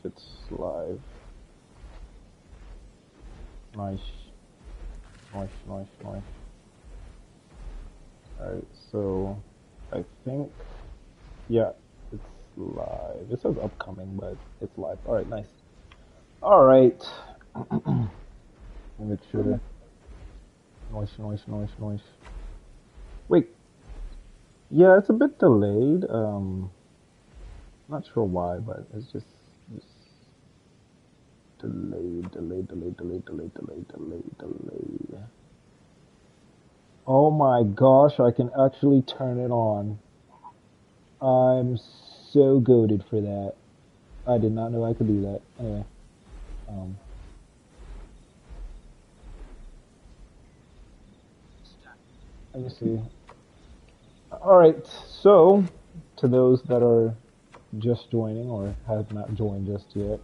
it's live. Nice. Nice, nice, nice. Alright, so I think, yeah, it's live. It says upcoming, but it's live. Alright, nice. Alright. Make sure. Noise, noise, noise, noise. Wait. Yeah, it's a bit delayed. Not sure why, but it's just delayed, delayed, delayed, delayed, delayed, delayed, delayed, delayed. Oh my gosh, I can actually turn it on. I'm so goated for that. I did not know I could do that. Anyway, um, let me see. Alright, so to those that are just joining or have not joined just yet,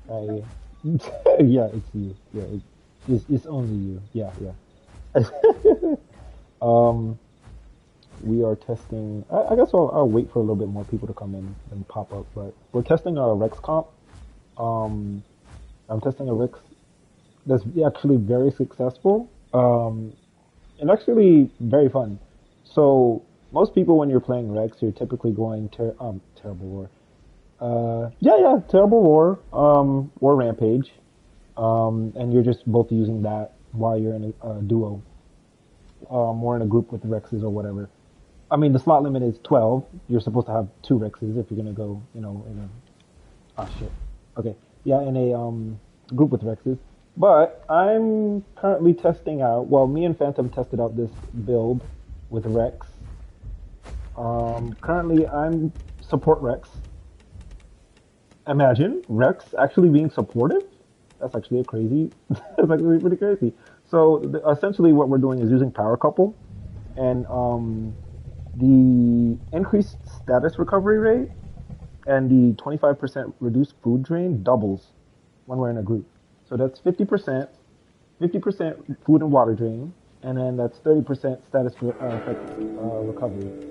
I yeah, it's you. Yeah, it's only you. Yeah, yeah. um, we are testing. I guess I'll wait for a little bit more people to come in and pop up, but we're testing a Rex comp. Um, I'm testing a Rex that's actually very successful. And actually very fun. So most people, when you're playing Rex, you're typically going to terrible war. Yeah, yeah, terrible war, war rampage, and you're just both using that while you're in a duo, or in a group with Rexes or whatever. I mean, the slot limit is 12. You're supposed to have two Rexes if you're gonna go, in a shit. Okay, yeah, in a group with Rexes. But I'm currently testing out. Well, me and Phantom tested out this build with Rex. Currently, I'm support Rex. Imagine Rex actually being supportive. That's actually a crazy. That's actually pretty crazy. So essentially, what we're doing is using power couple, and the increased status recovery rate and the 25% reduced food drain doubles when we're in a group. So that's 50%, 50% food and water drain, and then that's 30% status recovery.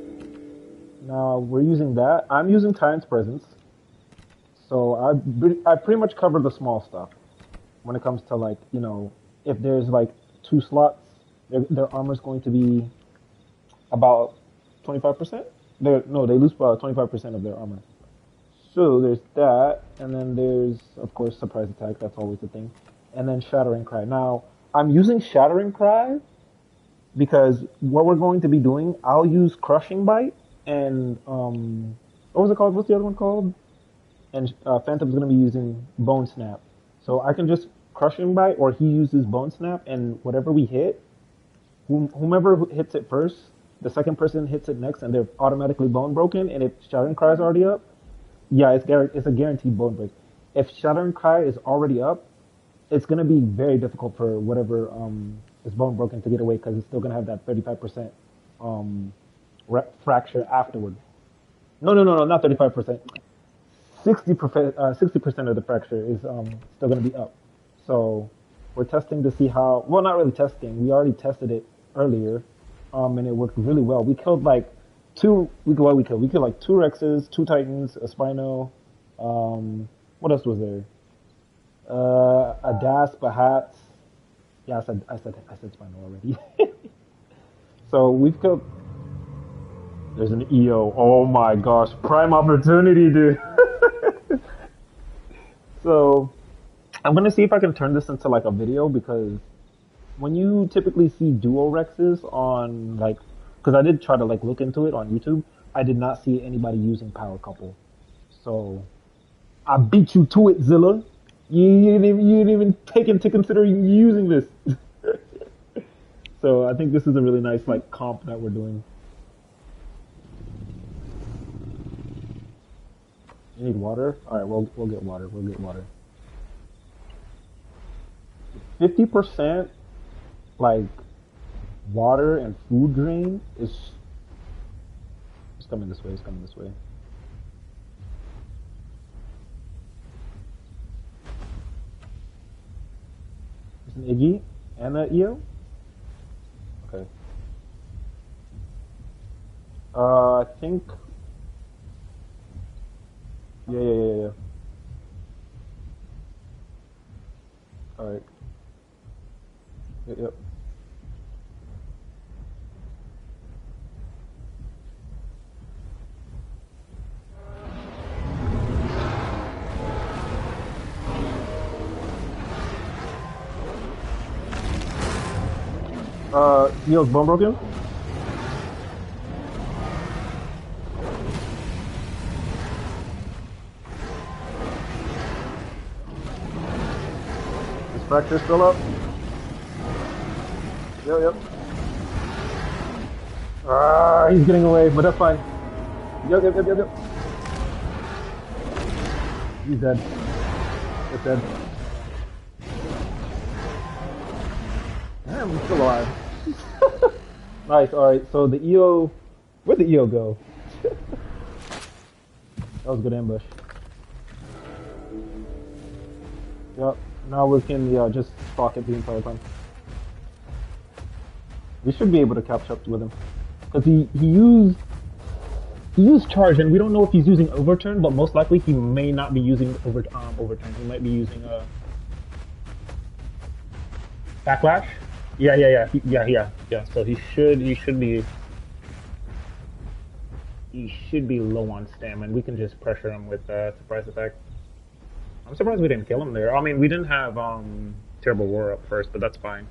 Now we're using that. I'm using Tyrant's Presence. So I pretty much cover the small stuff when it comes to, like, if there's like two slots, their armor's going to be about 25%. No, they lose about 25% of their armor. So there's that, and then there's, of course, surprise attack. That's always the thing. And then shattering cry. Now I'm using shattering cry because what we're going to be doing, I'll use crushing bite and what was it called? What's the other one called? And Phantom's gonna be using bone snap. So I can just crushing bite, or he uses bone snap, and whatever we hit, whomever hits it first, the second person hits it next, and they're automatically bone broken. And if shattering cry is already up, yeah, it's a guaranteed bone break. If Shattering Cry is already up, it's gonna be very difficult for whatever is bone broken to get away because it's still gonna have that 35% um fracture afterward. No, no, no, no, not 35%. 60% of the fracture is still gonna be up. So we're testing to see how. Well, not really testing. We already tested it earlier, and it worked really well. We killed like two. We killed. We killed like two Rexes, two Titans, a Spino. What else was there? A Das, Bahats. Yeah, I said Spino already. So we've killed. There's an EO. Oh my gosh, prime opportunity, dude. So I'm gonna see if I can turn this into like a video, because when you typically see duo Rexes on, like, because I did try to like look into it on YouTube, I did not see anybody using power couple. So I beat you to it, Zilla. You didn't even take into consideration using this. So I think this is a really nice like comp that we're doing. You need water? All right, we'll get water. We'll get water. 50% like water and food drain is. It's coming this way. It's coming this way. It's an Iggy and a EO. Okay. I think. Yeah, yeah, yeah, yeah. Alright. Yep. Neil's bone broken? Is fracture still up? Yep. Ah, he's getting away, but that's fine. Yep. He's dead. It's dead. Damn, I'm still alive. Nice, alright, so the EO... Where'd the EO go? That was a good ambush. Yep, now we can just stalk it the entire time. We should be able to catch up with him. Because he used charge, and we don't know if he's using overturn, but most likely he may not be using overturn. He might be using backlash. Yeah. So he should be low on stam, and we can just pressure him with surprise attack. I'm surprised we didn't kill him there. I mean, we didn't have terrible war up first, but that's fine.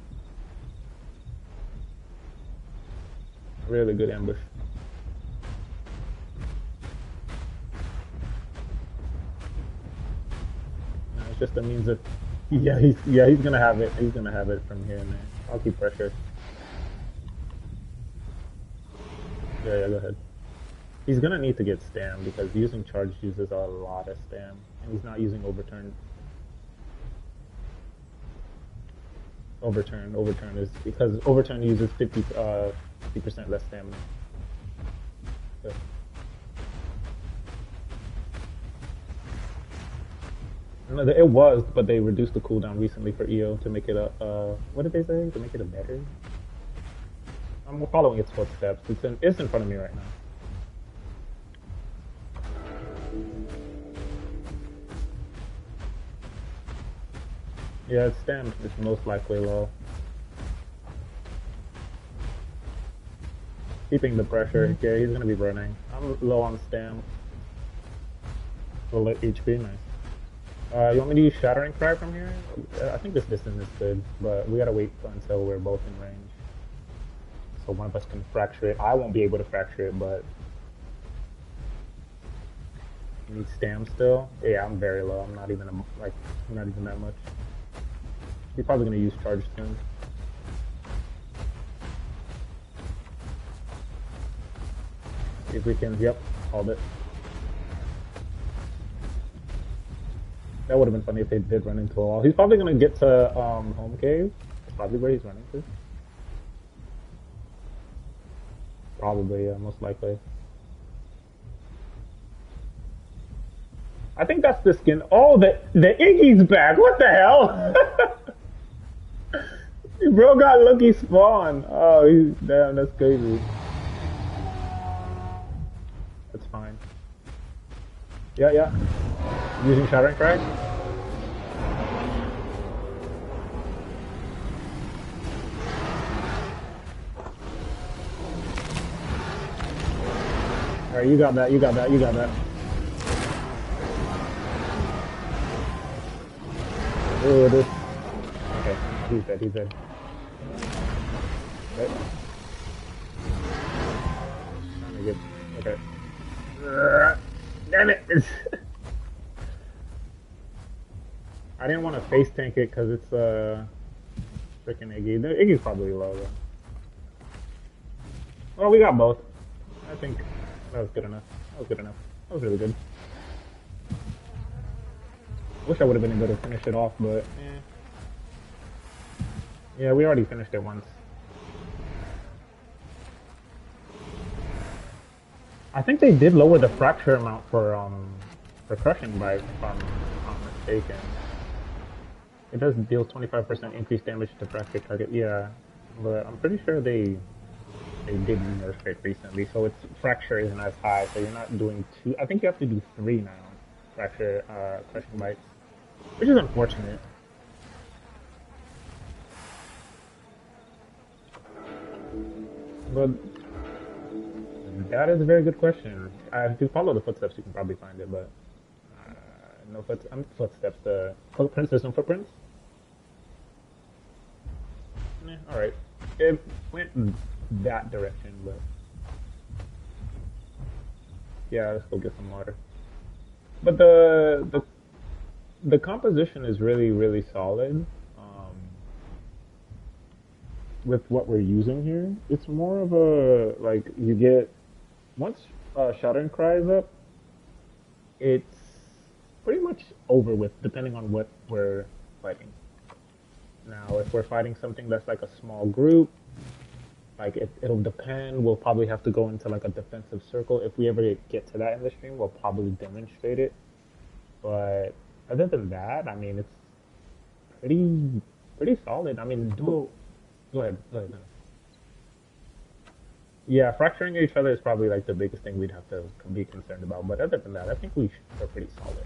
Really good ambush. No, it's just a means of he's gonna have it. He's gonna have it from here and there. I'll keep pressure. Yeah, go ahead. He's gonna need to get stam because using charge uses a lot of stam, and he's not using overturn. Overturn is because overturn uses 50% less stamina. So. No, it was, but they reduced the cooldown recently for EO to make it a, what did they say? To make it a better? I'm following its footsteps. It's in front of me right now. Yeah, it's stammed. It's most likely low. Keeping the pressure. Yeah, he's gonna be running. I'm low on stam. We'll let HP, nice. You want me to use Shattering Cry from here? I think this distance is good, but we gotta wait until we're both in range. So one of us can fracture it. I won't be able to fracture it, but... You need stam still? Yeah, I'm very low. I'm not even, not even that much. He's probably gonna use charge soon. See if we can, yep, called it. That would have been funny if they did run into a wall. He's probably gonna get to home cave. That's probably where he's running to. Probably, yeah, most likely. I think that's the skin. Oh, the Iggy's back. What the hell? Bro got lucky spawn. Oh, damn, that's crazy. That's fine. Yeah. Using Shattering Cry? Alright, you got that. Oh, this. Okay, he's dead. Okay. Okay. Damn it! I didn't want to face tank it because it's freaking Iggy. The Iggy's probably low though. Well, we got both. I think that was good enough. That was really good. Wish I would have been able to finish it off, but yeah, we already finished it once. I think they did lower the fracture amount for crushing bite, if I'm not mistaken. It does deal 25% increased damage to fracture target. Yeah, but I'm pretty sure they did nerf it recently, so its fracture isn't as high. So you're not doing 2. I think you have to do 3 now. Fracture crushing bites, which is unfortunate. But that is a very good question. If you follow the footsteps, you can probably find it, but no footsteps. The footprints. There's no footprints. All right. It went that direction, but yeah, let's go get some water. But the composition is really solid. With what we're using here, it's more of a like you get once Shattering Cry is up, it's pretty much over with, depending on what we're fighting. Now, if we're fighting something that's like a small group, like it'll depend. We'll probably have to go into like a defensive circle. If we ever get to that in the stream, we'll probably demonstrate it. But other than that, I mean, it's pretty solid. I mean, dual. Go ahead. Go ahead. Yeah, fracturing each other is probably like the biggest thing we'd have to be concerned about. But other than that, I think we're pretty solid.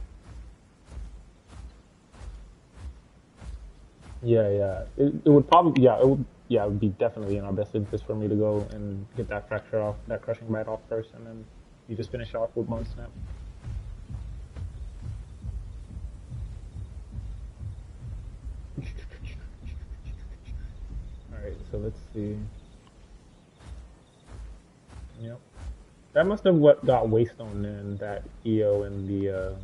Yeah. It would probably, it would be definitely in our best interest for me to go and get that fracture off, that crushing bite off first, and then you just finish off with bone snap. All right, so let's see. Yep, that must have what got Waystone in that EO and the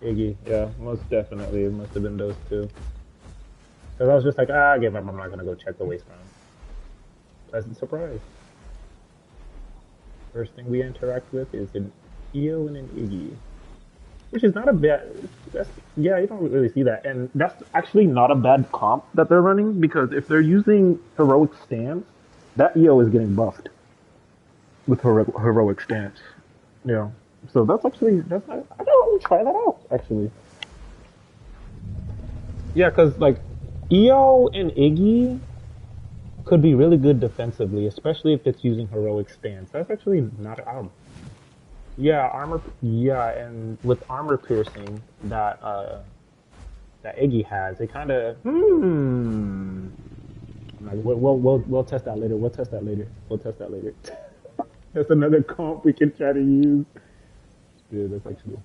Iggy. Yeah, most definitely, it must have been those two. Because I was just like, I give up. I'm not gonna go check the Waystone. Pleasant surprise. First thing we interact with is an EO and an Iggy, which is not a bad. Yeah, you don't really see that, and that's actually not a bad comp that they're running because if they're using heroic stance, that EO is getting buffed with heroic stance. Yeah, so that's actually that's not, I don't try that out actually. Yeah, because like EO and Iggy could be really good defensively, especially if it's using heroic stance. That's actually not out. Yeah, armor. Yeah, and with armor piercing that Iggy has, it kind of Like we'll test that later. We'll test that later. We'll test that later. That's another comp we can try to use. Yeah, that's actually.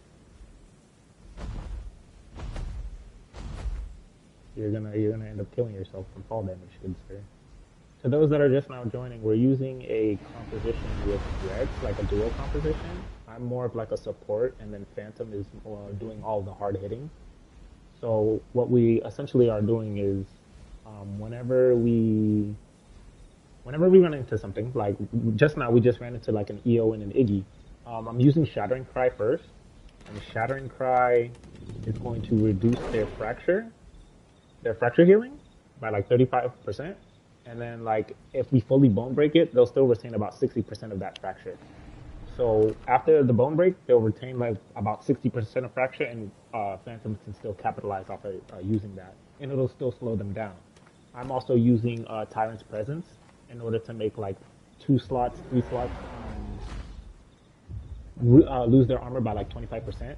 You're gonna end up killing yourself from fall damage, good sir. To those that are just now joining, we're using a composition with Rex, like a duo composition. I'm more of like a support, and then Phantom is doing all the hard hitting. So what we essentially are doing is, um, whenever we whenever we run into something, like just now we just ran into like an EO and an Iggy. I'm using Shattering Cry first, and Shattering Cry is going to reduce their fracture healing by like 35%. And then like if we fully bone break it, they'll still retain about 60% of that fracture. So after the bone break, they'll retain like about 60% of fracture, and Phantom can still capitalize off of using that, and it'll still slow them down. I'm also using Tyrant's Presence in order to make like 2 slots, 3 slots lose their armor by like 25%.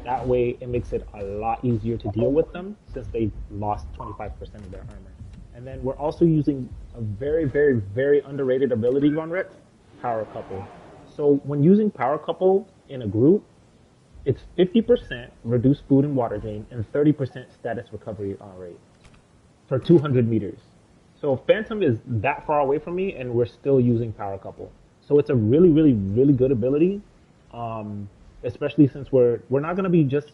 That way, it makes it a lot easier to deal with them since they lost 25% of their armor. And then we're also using a very underrated ability on Rex, Power Couple. So when using Power Couple in a group, it's 50% reduced food and water drain and 30% status recovery rate for 200 meters. So Phantom is that far away from me, and we're still using Power Couple. So it's a really good ability, especially since we're not gonna be just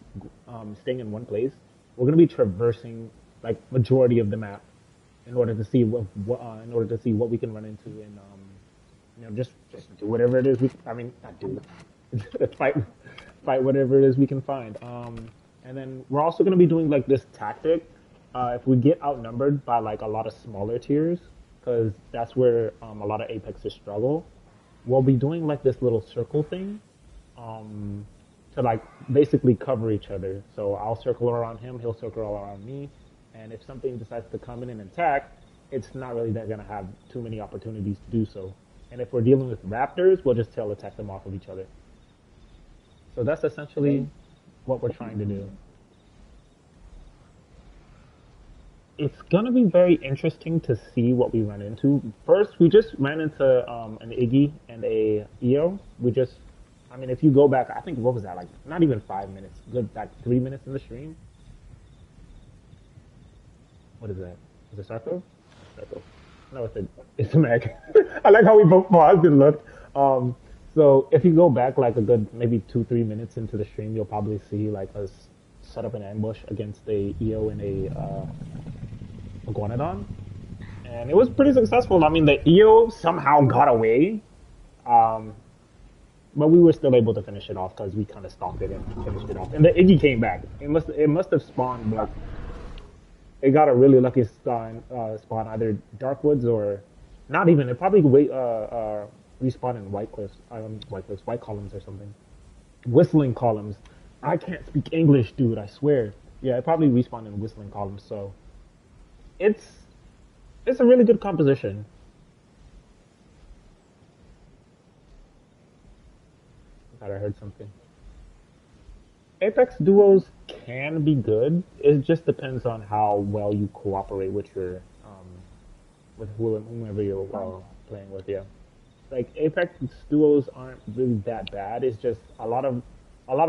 staying in one place. We're gonna be traversing like majority of the map in order to see what we can run into, and just do whatever it is we. I mean, not do. fight fight whatever it is we can find. And then we're also gonna be doing like this tactic. If we get outnumbered by like a lot of smaller tiers, because that's where a lot of Apexes struggle, we'll be doing like this little circle thing, um, to like basically cover each other. So I'll circle around him, he'll circle around me, and if something decides to come in and attack, it's not really that gonna have too many opportunities to do so. And if we're dealing with raptors, we'll just tail attack them off of each other. So that's essentially what we're trying to do. it's gonna be very interesting to see what we run into. First, we just ran into an Iggy and a EO. I mean, if you go back, I think what was that like? Not even 5 minutes. Good, like 3 minutes in the stream. What is that? Is it Sarko? Sarko. No, it's a Meg. I like how we both paused and looked. So if you go back like a good maybe 2-3 minutes into the stream, you'll probably see like us set up an ambush against a EO and a Iguanodon, and it was pretty successful. I mean, the EO somehow got away, um, but we were still able to finish it off because we kind of stopped it and finished it off. And the Iggy came back. It must have spawned like it got a really lucky spawn either Darkwoods or not even. It probably respawned in White Columns or something. Whistling Columns. I can't speak English, dude. I swear. Yeah, it probably respawned in Whistling Columns. So it's it's a really good composition. I thought I heard something. Apex duos can be good. It just depends on how well you cooperate with whomever you're playing with. Yeah, like Apex duos aren't really that bad. It's just a lot of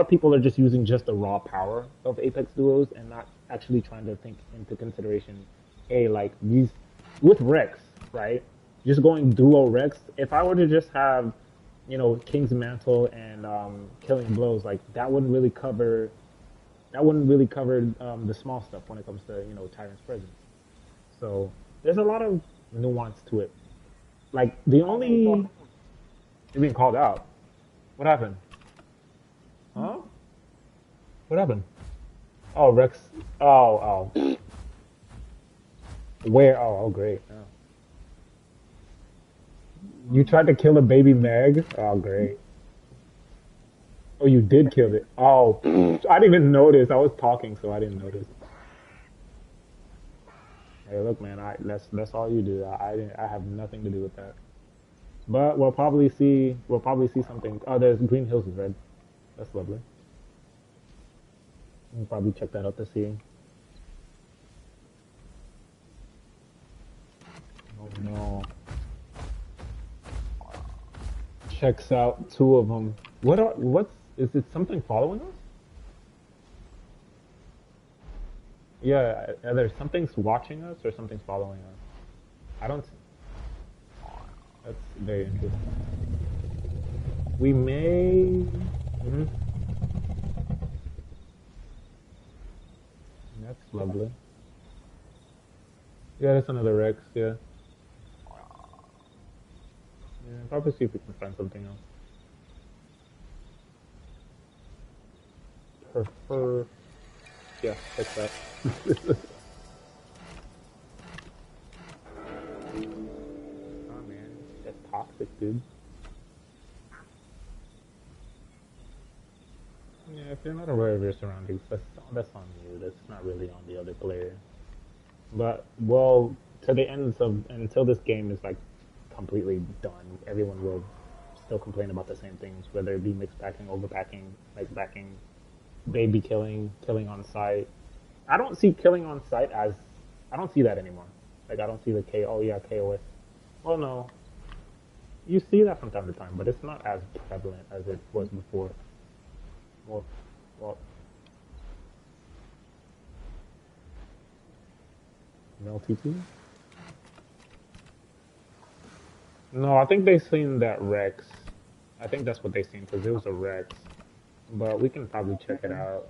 people are just using just the raw power of Apex duos and not actually trying to think into consideration, like these with Rex, right? Just going duo Rex. If I were to just have, King's Mantle and Killing Blows, like that wouldn't really cover the small stuff when it comes to Tyrant's presence. So there's a lot of nuance to it. Like the only you're being called out. What happened? Huh? What happened? Oh, Rex. Oh, oh. Where? Oh, great. Oh. You tried to kill a baby Meg? Oh, great. Oh, you did kill it. Oh, I didn't even notice. I was talking, so I didn't notice. Hey, look, man. That's all you do. I have nothing to do with that. But we'll probably see something. Oh, there's Green Hills is red. That's lovely. We'll probably check that out to see. Oh no. Checks out two of them. Is it something following us? Yeah, either something's watching us or something's following us. I don't. That's very interesting. We may. Mhm. That's lovely. Yeah, that's another Rex. Yeah. Yeah, probably see if we can find something else. Prefer. Yeah, check that. Oh man, that's toxic, dude. Yeah, if you're not aware of your surroundings, that's on you. That's not really on the other player. But well, to the ends of until this game is like completely done, everyone will still complain about the same things, whether it be mixed packing, overpacking, mixed packing, baby killing on site. I don't see killing on site as I don't see that anymore. Like I don't see the K. Oh yeah, KOS. Well, no, you see that from time to time, but it's not as prevalent as it was before. Well, well, no TT. No, I think they seen that Rex. I think that's what they seen because it was a Rex. But we can probably check it out.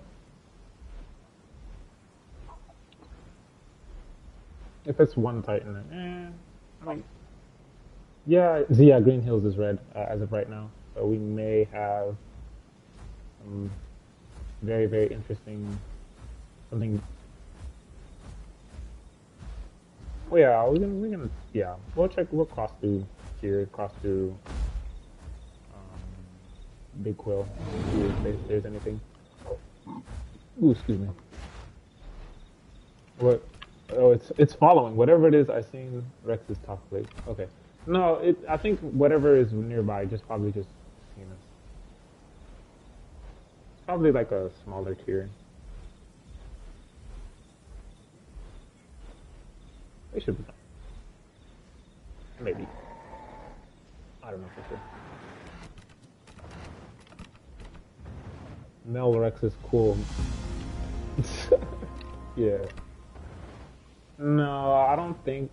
If it's one Titan, I mean, yeah, Green Hills is red as of right now. So we may have some very, very interesting something. Well, yeah, yeah, we'll cross through here, cross through Big Quill, see if there's anything. Ooh, excuse me. What? Oh, it's following. Whatever it is, I seen Rex's top plate. Okay. No, I think whatever is nearby just probably just seen us. It's probably like a smaller tier. It should be fine. Maybe. I don't know for sure. Melrex is cool. Yeah. No, I don't think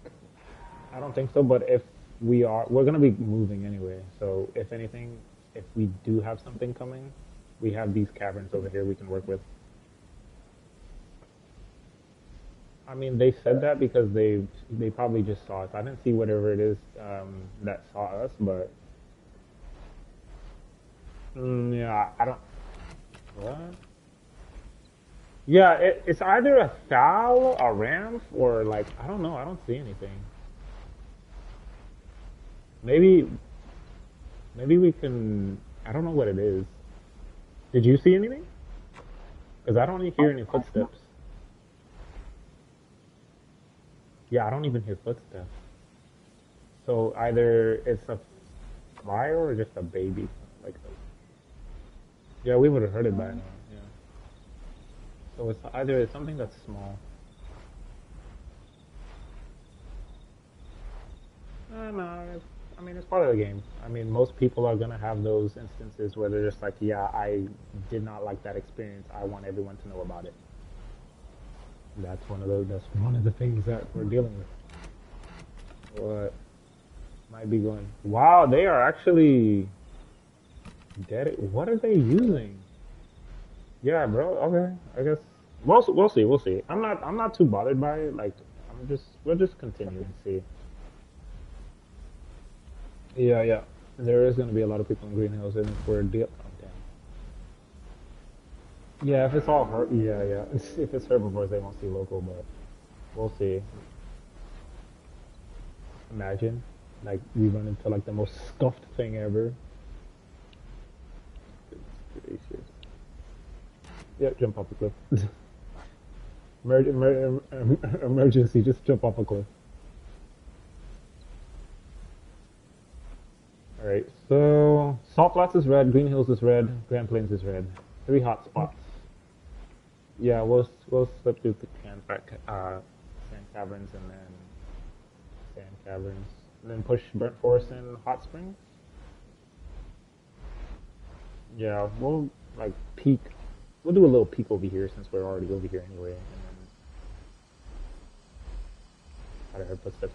so. But if we're gonna be moving anyway. So if anything, if we do have something coming, we have these caverns over here we can work with. I mean, they said that because they probably just saw us. I didn't see whatever it is that saw us, but yeah, I don't. What? Yeah, it's either a Thal, a Ramp, or like I don't know. I don't see anything. Maybe maybe we can. I don't know what it is. Did you see anything? Because I don't hear any footsteps. Yeah, I don't even hear footsteps. So either it's a flyer or just a baby. Like, yeah, we would have heard it by now. Yeah. So it's either it's something that's small. No, I mean it's part of the game. I mean most people are gonna have those instances where they're just like, yeah, I did not like that experience. I want everyone to know about it. That's one of those. That's one of the things that we're dealing with. What might be going? Wow, they are actually dead. What are they using? Yeah, bro. Okay, I guess we'll see. We'll see. I'm not too bothered by it. Like we'll just continue and see. Yeah, yeah. There is gonna be a lot of people in Green Hills, and if we're deal. Oh, damn. Yeah, if it's all yeah, yeah. If it's herbivores, they won't see local, but we'll see. Imagine, like we run into like the most scuffed thing ever. Goodness gracious. Yep, jump off a cliff. Emergency, just jump off a cliff. Alright, so Salt Flats is red, Green Hills is red, Grand Plains is red. 3 hotspots. Yeah, we'll slip through the sand caverns and then sand caverns. And then push Burnt Forest and Hot Springs. Yeah, we'll like peek. We'll do a little peek over here since we're already over here anyway. And then try to hear footsteps.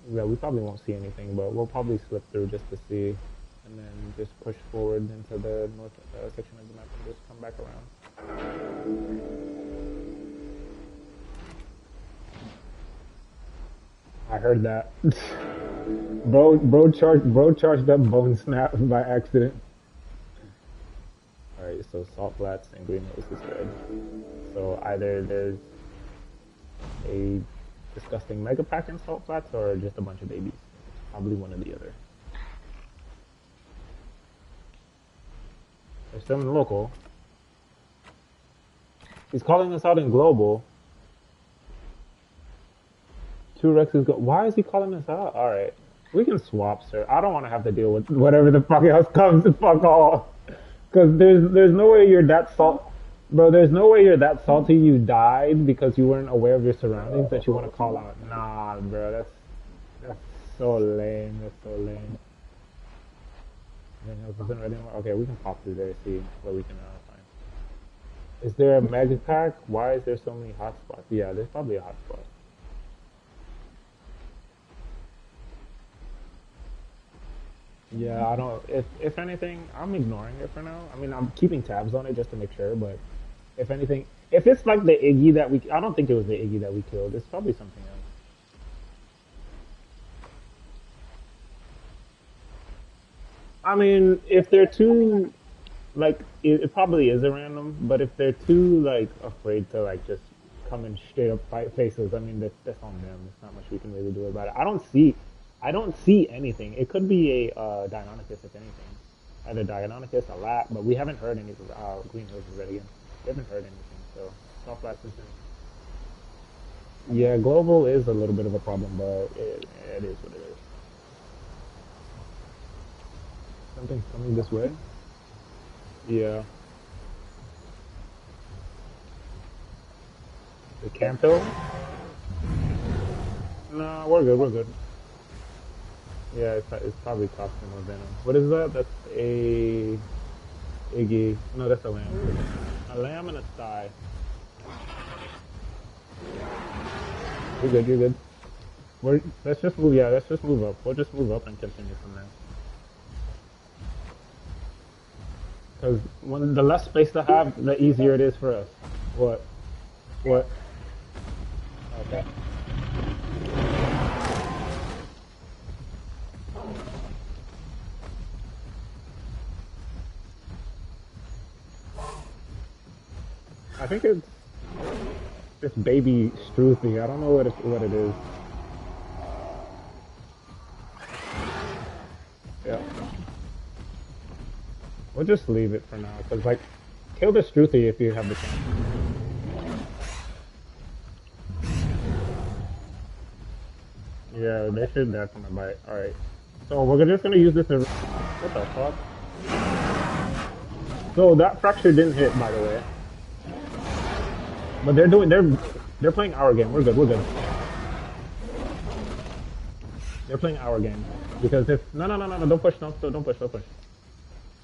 Yeah, we probably won't see anything, but we'll probably slip through just to see, and then just push forward into the north section of the map and just come back around. I heard that. Bro charged up Bone Snap by accident. Alright, so Salt Flats and Green Hills is red. So either there's a disgusting mega pack in Salt Flats or just a bunch of babies. Probably one or the other. They're still in local. He's calling us out in global. 2 Rexes go. Why is he calling us out? Alright. We can swap, sir. I don't want to have to deal with whatever the fuck else comes. Fuck all. Because there's no way you're that salt. Bro, there's no way you're that salty you died because you weren't aware of your surroundings that you want to call out. Nah, bro. That's so lame. That's so lame. Okay, we can pop through there and see what we can find. Is there a mega pack? Why is there so many hotspots? Yeah, there's probably a hotspot. Yeah, I don't. If anything, I'm ignoring it for now. I mean, I'm keeping tabs on it just to make sure. But if anything, if it's like the Iggy that I don't think it was the Iggy that we killed. It's probably something else. I mean, if they're too, like, it probably is a random. But if they're too like afraid to like just come in straight up fight faces, I mean that's on them. There's not much we can really do about it. I don't see anything. It could be a Deinonychus if anything. Either Deinonychus, a Lat, but we haven't heard any Green Hills is red again. We haven't heard anything, so Soft Flats is yeah, global is a little bit of a problem, but it is what it is. Something's coming this way. Yeah. The Canto. No, we're good. We're good. Yeah, it's probably toxin or venom. What is that? That's a Iggy. No, that's a lamb. A lamb and a sty. You're good. You're good. Let's just move. Yeah, let's just move up. We'll just move up and continue from there. Because when the less space to have, the easier it is for us. What? What? Okay. I think it's this baby Struthy. I don't know what it is. Yeah. We'll just leave it for now, because, like, kill the Struthy if you have the chance. Yeah, they should definitely bite. Alright. So, we're just gonna use this to... What the fuck? So, that fracture didn't hit, by the way. But they're playing our game. We're good, we're good. They're playing our game. Because if... No, don't push, don't push.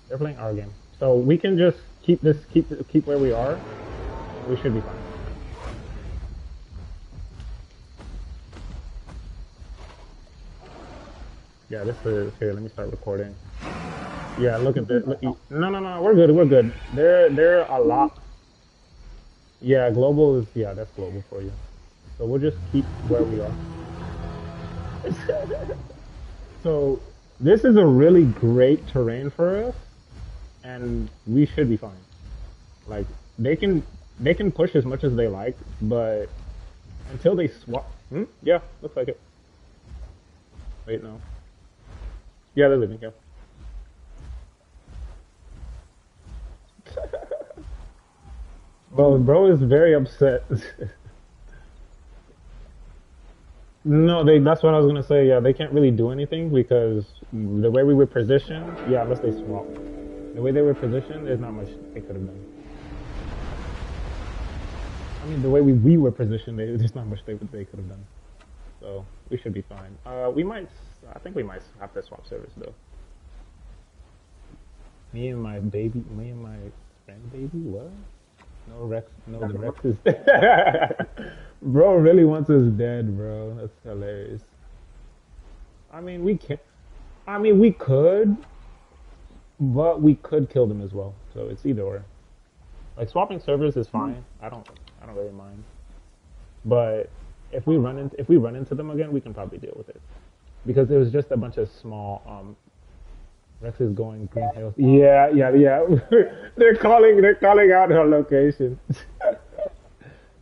They're playing our game. So we can just keep where we are. We should be fine. Yeah, this is... Here, let me start recording. Yeah, look at this. Look, no, we're good. They're a lot... Yeah, global is... Yeah, that's global for you. So we'll just keep where we are. So, this is a really great terrain for us. And we should be fine. Like, they can push as much as they like, but until they swap... Yeah, looks like it. Wait, no. Yeah, they're leaving, yeah. Well, bro is very upset. No, that's what I was gonna say. Yeah, they can't really do anything because the way we were positioned, yeah, unless they swap. The way they were positioned, there's not much they could have done. I mean, the way we were positioned, there's not much they could have done. So we should be fine. I think we might have to swap servers though. Me and my friend baby, what? No Rex, no the Rex is Bro really wants us dead, bro. That's hilarious. I mean, we could, but we could kill them as well. So it's either or. Like swapping servers is fine. I don't really mind. But if we run into them again, we can probably deal with it. Because there was just a bunch of small Rex is going Green Hills. Yeah. they're calling out her location.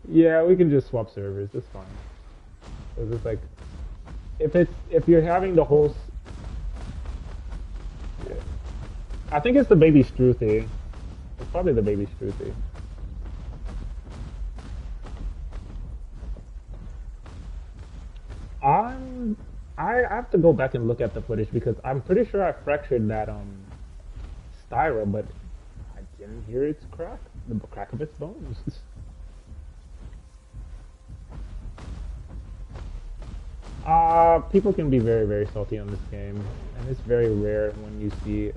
Yeah, we can just swap servers. It's fine. It's just like if you're having the whole. Yeah. I think it's the baby Struthy. It's probably the baby Struthy. I have to go back and look at the footage because I'm pretty sure I fractured that styra, but I didn't hear its crack, the crack of its bones. People can be very, very salty on this game, and it's very rare when you see.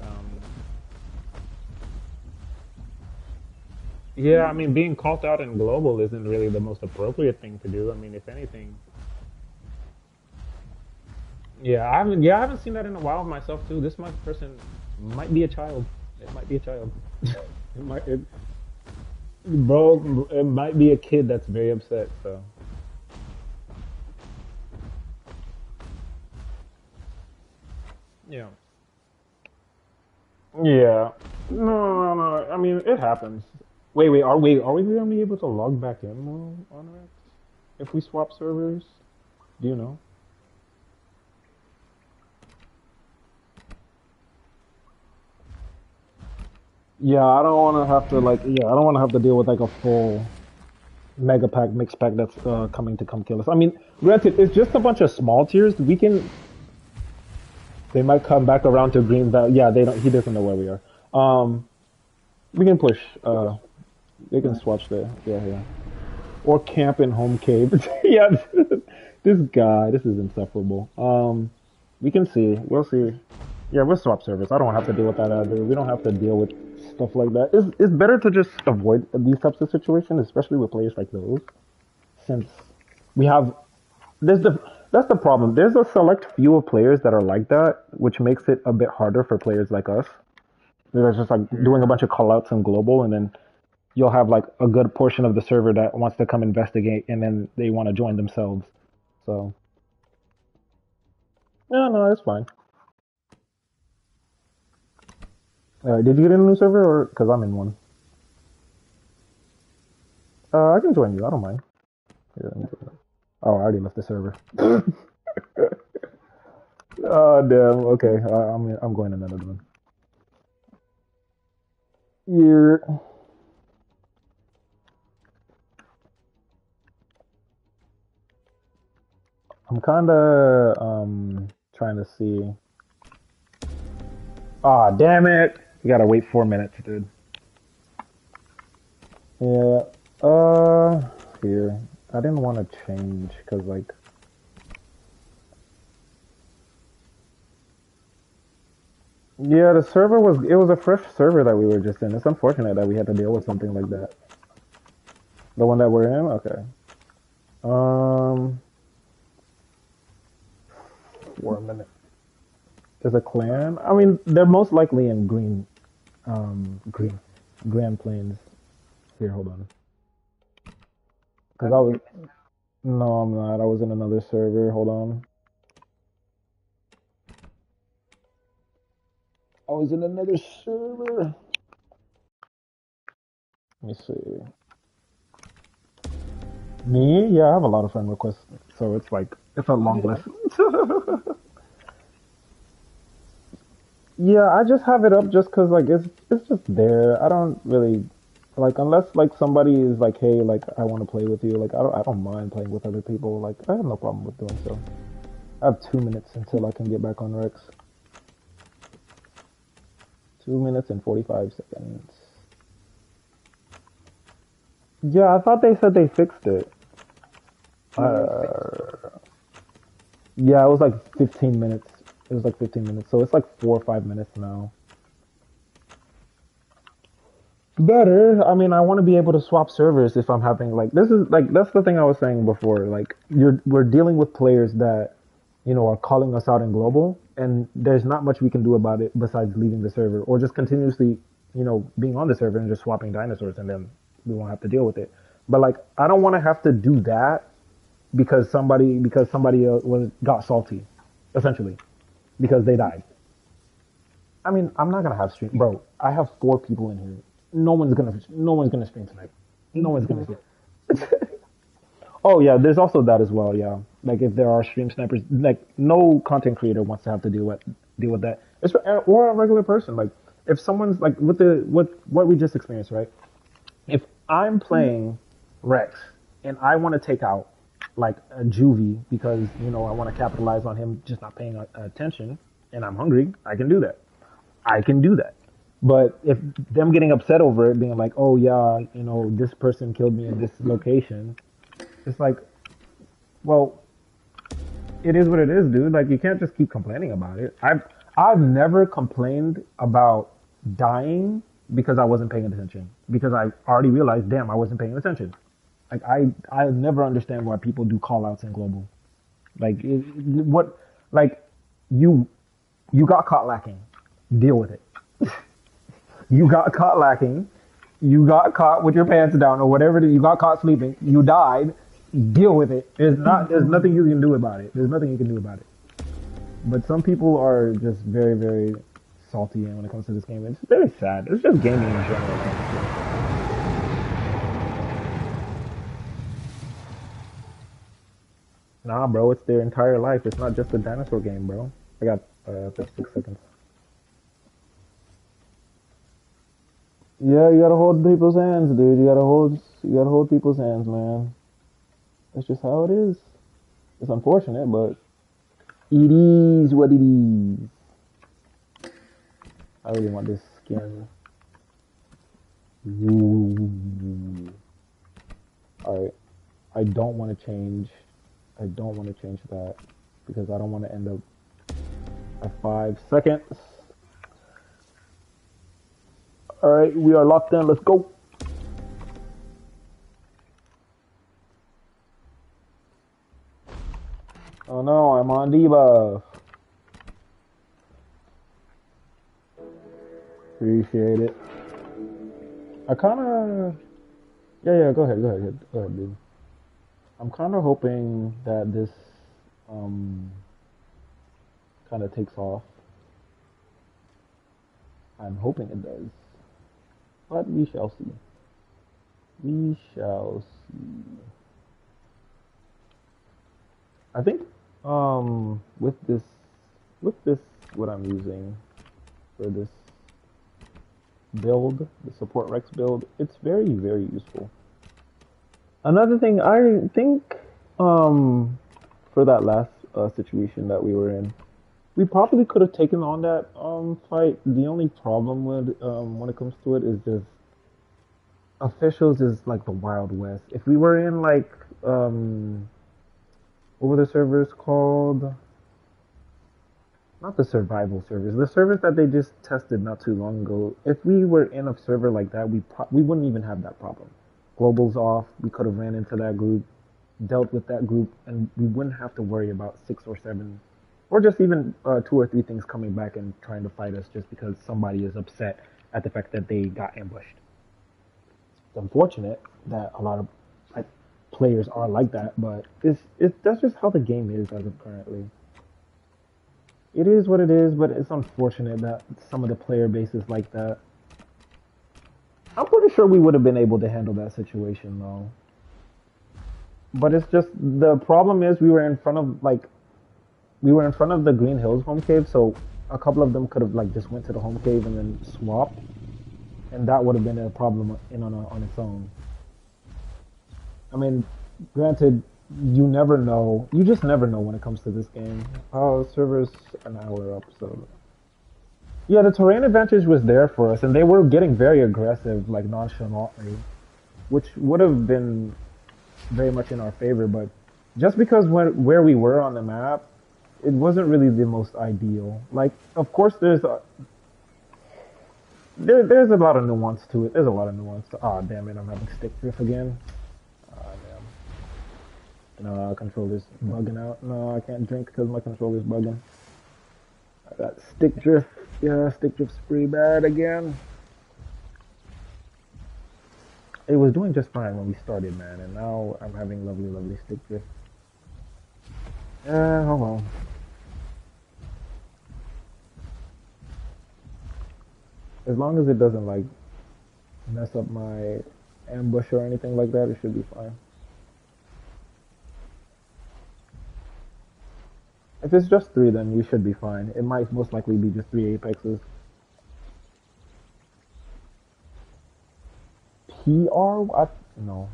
Yeah, I mean, being called out in global isn't really the most appropriate thing to do. I mean, if anything. Yeah, I haven't seen that in a while myself too. This person might be a child. It might be a child. Bro, it might be a kid that's very upset. So. Yeah. Yeah. No. I mean, it happens. Wait. Are we gonna be able to log back in though on it if we swap servers? Do you know? Yeah, I don't want to have to I don't want to have to deal with like a full mega pack, mix pack that's coming to come kill us. I mean, granted, it's just a bunch of small tiers. They might come back around to Green Valley. Yeah, they don't. He doesn't know where we are. We can push. They can swatch there. Yeah. Or camp in home cave. Yeah, This guy, this is insufferable. We can see. We'll see. Yeah, we'll swap servers. I don't have to deal with that either. We don't have to deal with stuff like that. It's better to just avoid these types of situations, especially with players like those, since we have there's the that's the problem. There's a select few of players that are like that, which makes it a bit harder for players like us. They're just like doing a bunch of callouts in global, and then you'll have like a good portion of the server that wants to come investigate, and then they want to join themselves. So yeah, no, it's fine. Did you get in a new server, or because I'm in one? I can join you. I don't mind. Yeah, let me join you. Oh, I already left the server. Oh damn. Okay, I'm going another one. You're. I'm kind of trying to see. Ah, damn it! You gotta wait 4 minutes, dude. Yeah. Here. I didn't want to change because like. Yeah, the server was. It was a fresh server that we were just in. It's unfortunate that we had to deal with something like that. The one that we're in. Okay. Um. 4 minutes. There's a clan. I mean, they're most likely in green. Green. Grand Plains. Here, hold on. Because I was. No, I'm not. I was in another server. Hold on. I was in another server. Let me see. Me? Yeah, I have a lot of friend requests. So it's like, it's a long list. Yeah, I just have it up just because like it's just there. I don't really like unless like somebody is like, hey, like I want to play with you. Like I don't mind playing with other people. Like I have no problem with doing so. I have 2 minutes until I can get back on Rex. 2 minutes and 45 seconds. Yeah, I thought they said they fixed it. Uh, yeah, it was like 15 minutes. It was like 15 minutes. So it's like 4 or 5 minutes now. Better. I mean, I want to be able to swap servers if I'm having like this is like that's the thing I was saying before. Like we're dealing with players that are calling us out in global, and there's not much we can do about it besides leaving the server or just continuously, being on the server and just swapping dinosaurs, and then we won't have to deal with it. But like, I don't want to have to do that because somebody got salty, essentially, because they died. I mean, I'm not gonna have stream, bro. I have 4 people in here. No one's gonna stream tonight. No one's gonna stream. Oh yeah, there's also that as well. Yeah, like if there are stream snipers, like no content creator wants to have to deal with that. Or a regular person. Like if someone's like with what we just experienced, right? If I'm playing Rex and I want to take out like a juvie because I want to capitalize on him just not paying attention, and I'm hungry, I can do that. I can do that. But if them getting upset over it, being like, "Oh yeah, this person killed me in this location," it's like, well, it is what it is, dude. Like you can't just keep complaining about it. I've never complained about dying because I wasn't paying attention. Because I already realized, damn, I wasn't paying attention. Like I never understand why people do call outs in global. Like what like you you got caught lacking. Deal with it. You got caught lacking. You got caught with your pants down or whatever it is. You got caught sleeping. You died. Deal with it. There's nothing you can do about it. There's nothing you can do about it. But some people are just very, very salty when it comes to this game. It's very sad. It's just gaming in general. Nah, bro, it's their entire life. It's not just a dinosaur game, bro. I got 6 seconds. Yeah, you gotta hold people's hands, dude. You gotta hold people's hands, man. That's just how it is. It's unfortunate, but it is what it is. I really want this skin. Ooh. Alright. I don't want to change. I don't want to change that because I don't want to end up at 5 seconds. All right, we are locked in. Let's go. Oh no, I'm on debuff. Appreciate it. I kind of... Yeah, go ahead, dude. I'm kind of hoping that this kind of takes off. I'm hoping it does. But we shall see. We shall see. I think with this what I'm using for this build, the support Rex build, it's very, very useful. Another thing, I think for that last situation that we were in, we probably could have taken on that fight. The only problem with when it comes to it is just officials is like the Wild West. If we were in like what were the servers called? Not the survival servers, the servers that they just tested not too long ago. If we were in a server like that, we wouldn't even have that problem. Global's off, we could have ran into that group, dealt with that group, and we wouldn't have to worry about 6 or 7, or just even 2 or 3 things coming back and trying to fight us just because somebody is upset at the fact that they got ambushed. It's unfortunate that a lot of players are like that, but that's just how the game is as of currently. It is what it is, but it's unfortunate that some of the player base is like that. I'm pretty sure we would have been able to handle that situation though. But it's just, the problem is we were in front of the Green Hills home cave, so a couple of them could have like just went to the home cave and then swapped, and that would have been a problem on its own. I mean, granted, you never know. You just never know when it comes to this game. Oh, server's an hour up, so... Yeah, the terrain advantage was there for us, and they were getting very aggressive, like nonchalantly, which would have been very much in our favor, but just because where we were on the map, it wasn't really the most ideal. Like, of course, there's a lot of nuance to it. There's a lot of nuance to... Oh, damn it, I'm having stick drift again. No, controller's bugging out. No, I can't drink because my controller's bugging. I got stick drift. Yeah, stick drift's pretty bad again. It was doing just fine when we started, man, and now I'm having lovely, lovely stick drift. Hold on. As long as it doesn't, like, mess up my ambush or anything like that, it should be fine. If it's just 3, then we should be fine. It might most likely be just 3 apexes. No.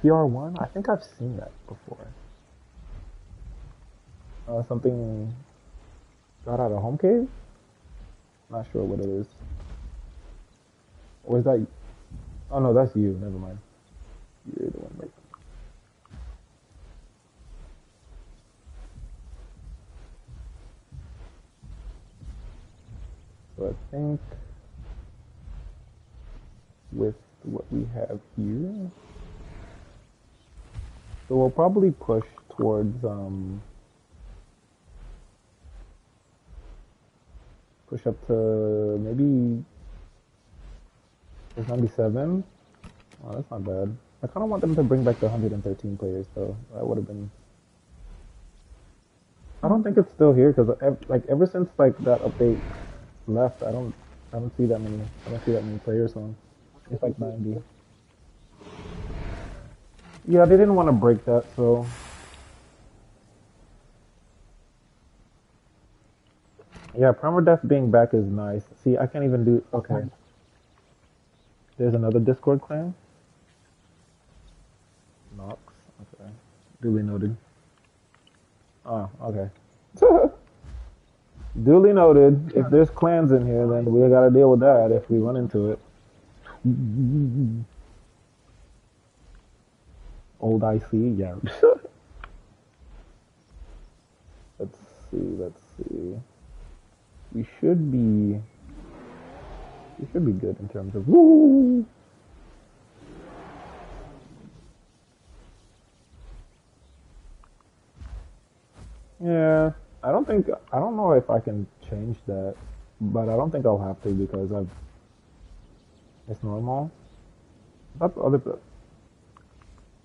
PR1? I think I've seen that before. Something got out of home cave? Not sure what it is. Or is that... Oh no, that's you. Never mind. You're the one making. So I think with what we have here, so we'll probably push towards push up to maybe 97. Oh, that's not bad. I kind of want them to bring back the 113 players though. That would have been. I don't think it's still here because ever since like that update left, I don't see that many players on. It's like 90. Yeah, they didn't want to break that, so yeah, permadeath being back is nice. See, I can't even do... Okay. There's another Discord clan. Nox. Okay. Duly noted. Oh, okay. Duly noted. If there's clans in here, then we gotta deal with that if we run into it. Old IC, yeah. Let's see. We should be good in terms of woo. Yeah, I don't know if I can change that, but I don't think I'll have to because it's normal. That's other.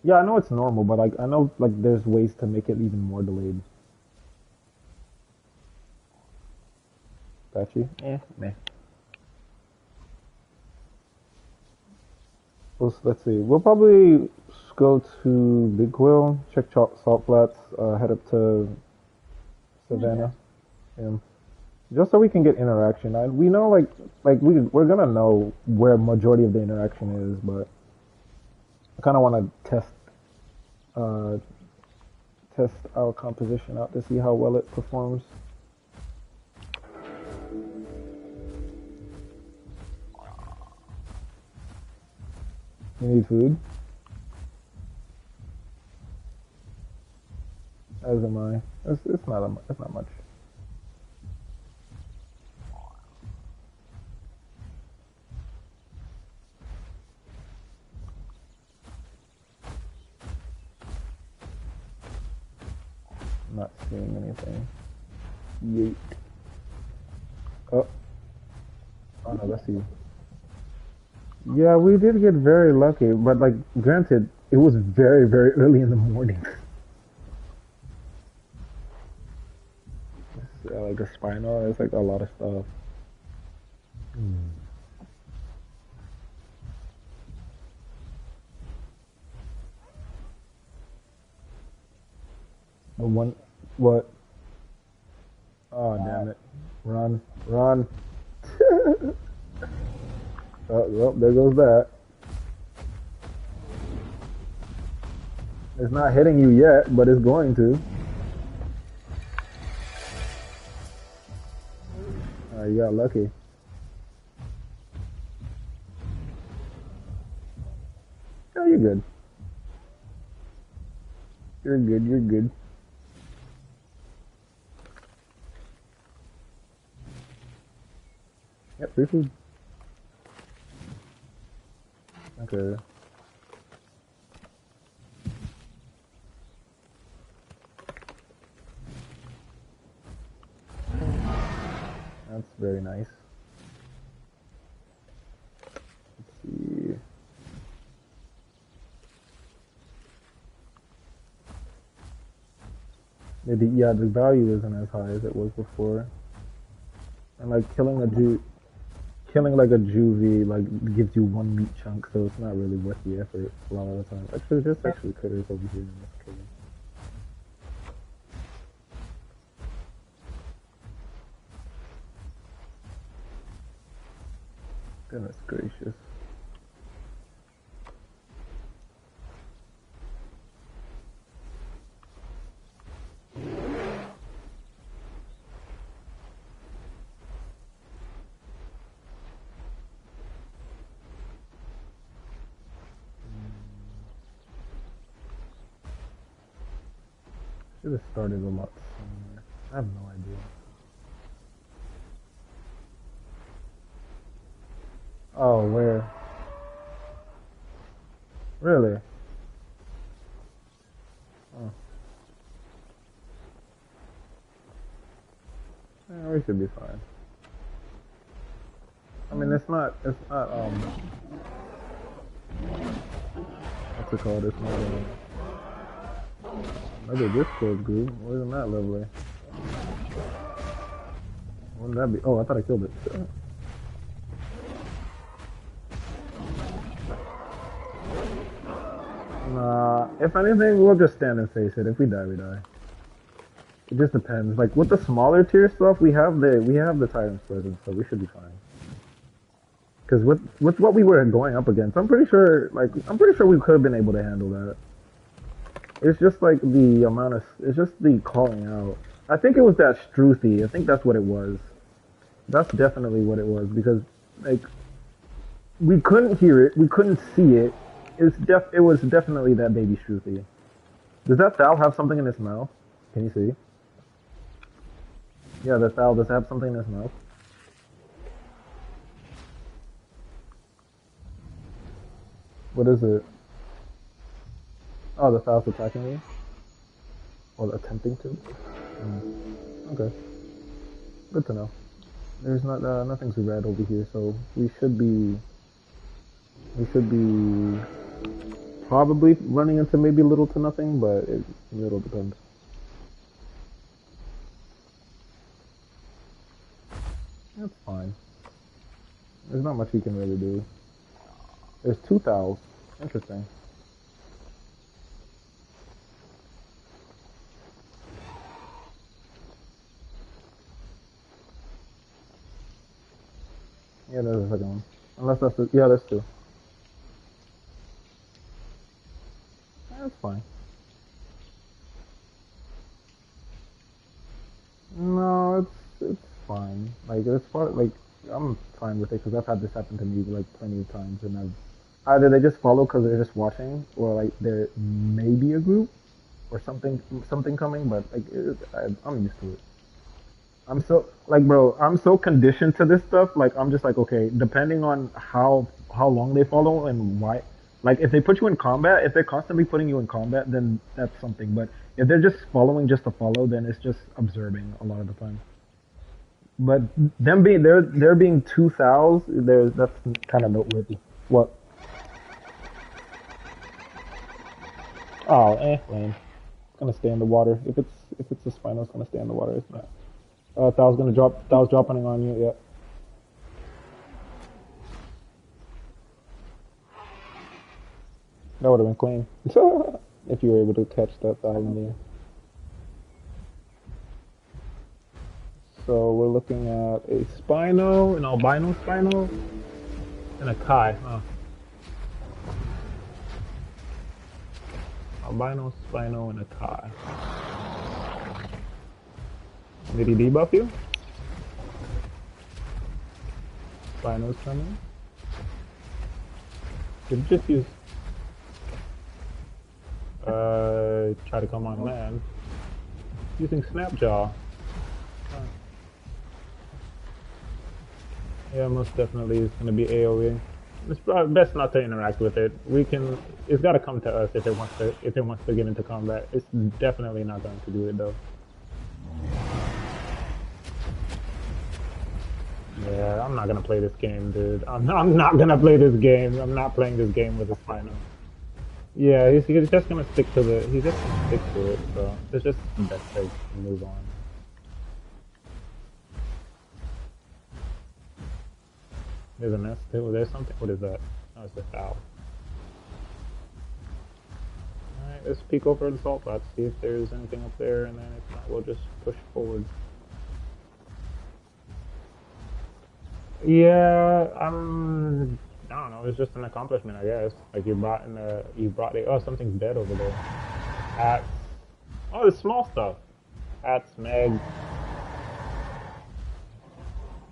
Yeah, I know it's normal, but I know like there's ways to make it even more delayed. Patchy? Meh. Let's see. We'll probably go to Big Quill, check Salt Flats, head up to Savannah, just so we can get interaction. We know we're gonna know where majority of the interaction is, but I kind of want to test our composition out to see how well it performs. You need food? As am I. It's not much. I'm not seeing anything. Yeet. Oh no, that's you. Yeah, we did get very lucky, but like, granted, it was very, very early in the morning. Like the spinal, it's like a lot of stuff. The one, what? Oh, damn it. Run. Oh, well, there goes that. It's not hitting you yet, but it's going to. You got lucky. Oh, you're good. You're good. Yep, free food. Okay. That's very nice. Let's see. Maybe, yeah, the value isn't as high as it was before. And like killing like a juvie like gives you one meat chunk, so it's not really worth the effort a lot of the time. Actually, there's actually critters over here in this cave. Goodness gracious. Should have started a lot sooner. I have no idea. Oh, where? Really? Oh. Yeah, we should be fine. I mean, it's not, what's it called? It's not, another Discord group. Wasn't that lovely? Wouldn't that be? Oh, I thought I killed it. Nah, if anything, we'll just stand and face it. If we die, we die. It just depends. Like with the smaller tier stuff, we have the Tyrant's presence, so we should be fine. Because with what we were going up against, I'm pretty sure we could have been able to handle that. It's just like the amount of, it's just the calling out. I think it was that Struthy. I think that's what it was. That's definitely what it was, because like we couldn't hear it, we couldn't see it. It was definitely that baby Struthy. Does that Thal have something in his mouth? Can you see? Yeah, the fowl does it have something in his mouth. What is it? Oh, the fowl's attacking me? Or attempting to? Mm. Okay. Good to know. There's not nothing's red over here, so we should be probably running into maybe little to nothing, but it little depends. That's fine. There's not much we can really do. There's two fowls. Interesting. Yeah, there's a second one. Unless that's the, yeah, that's two. That's fine. No, it's fine. Like as far like I'm fine with it because I've had this happen to me like plenty of times, and I've either they just follow because they're just watching, or like there may be a group or something coming, but like I'm used to it. I'm so like, bro, I'm so conditioned to this stuff. Like, I'm just like, okay, depending on how long they follow and why. Like, if they put you in combat, if they're constantly putting you in combat, then that's something. But if they're just following just to follow, then it's just observing a lot of the time. But them being there being two fouls, there's that's kind of noteworthy. What? Oh, lame. It's gonna stay in the water. If it's a spino, it's gonna stay in the water. It's not. That was gonna drop. That was dropping on you. Yeah. That would have been clean. If you were able to catch that foul in the air. So we're looking at a spino, an albino spino, and a kai. Huh. Albino spino and a kai. Did he debuff you? Spino's coming. Did you just use try to come on land using Snapjaw? Yeah, most definitely it's gonna be AOE. It's probably best not to interact with it. We can. It's got to come to us if it wants to. If it wants to get into combat, it's definitely not going to do it though. Yeah, I'm not gonna play this game, dude. I'm not gonna play this game. I'm not playing this game with a spino. Yeah, he's just gonna stick to the. He's just gonna stick to it. So it's just best to move on. There's a nest too. There's something. What is that? Oh, it's a foul. Alright, let's peek over the salt flats, see if there's anything up there, and then if not, we'll just push forward. Yeah, I don't know. It's just an accomplishment, I guess. Like you brought the. Oh, something's dead over there. Hats. Oh, it's small stuff. Hats, Meg,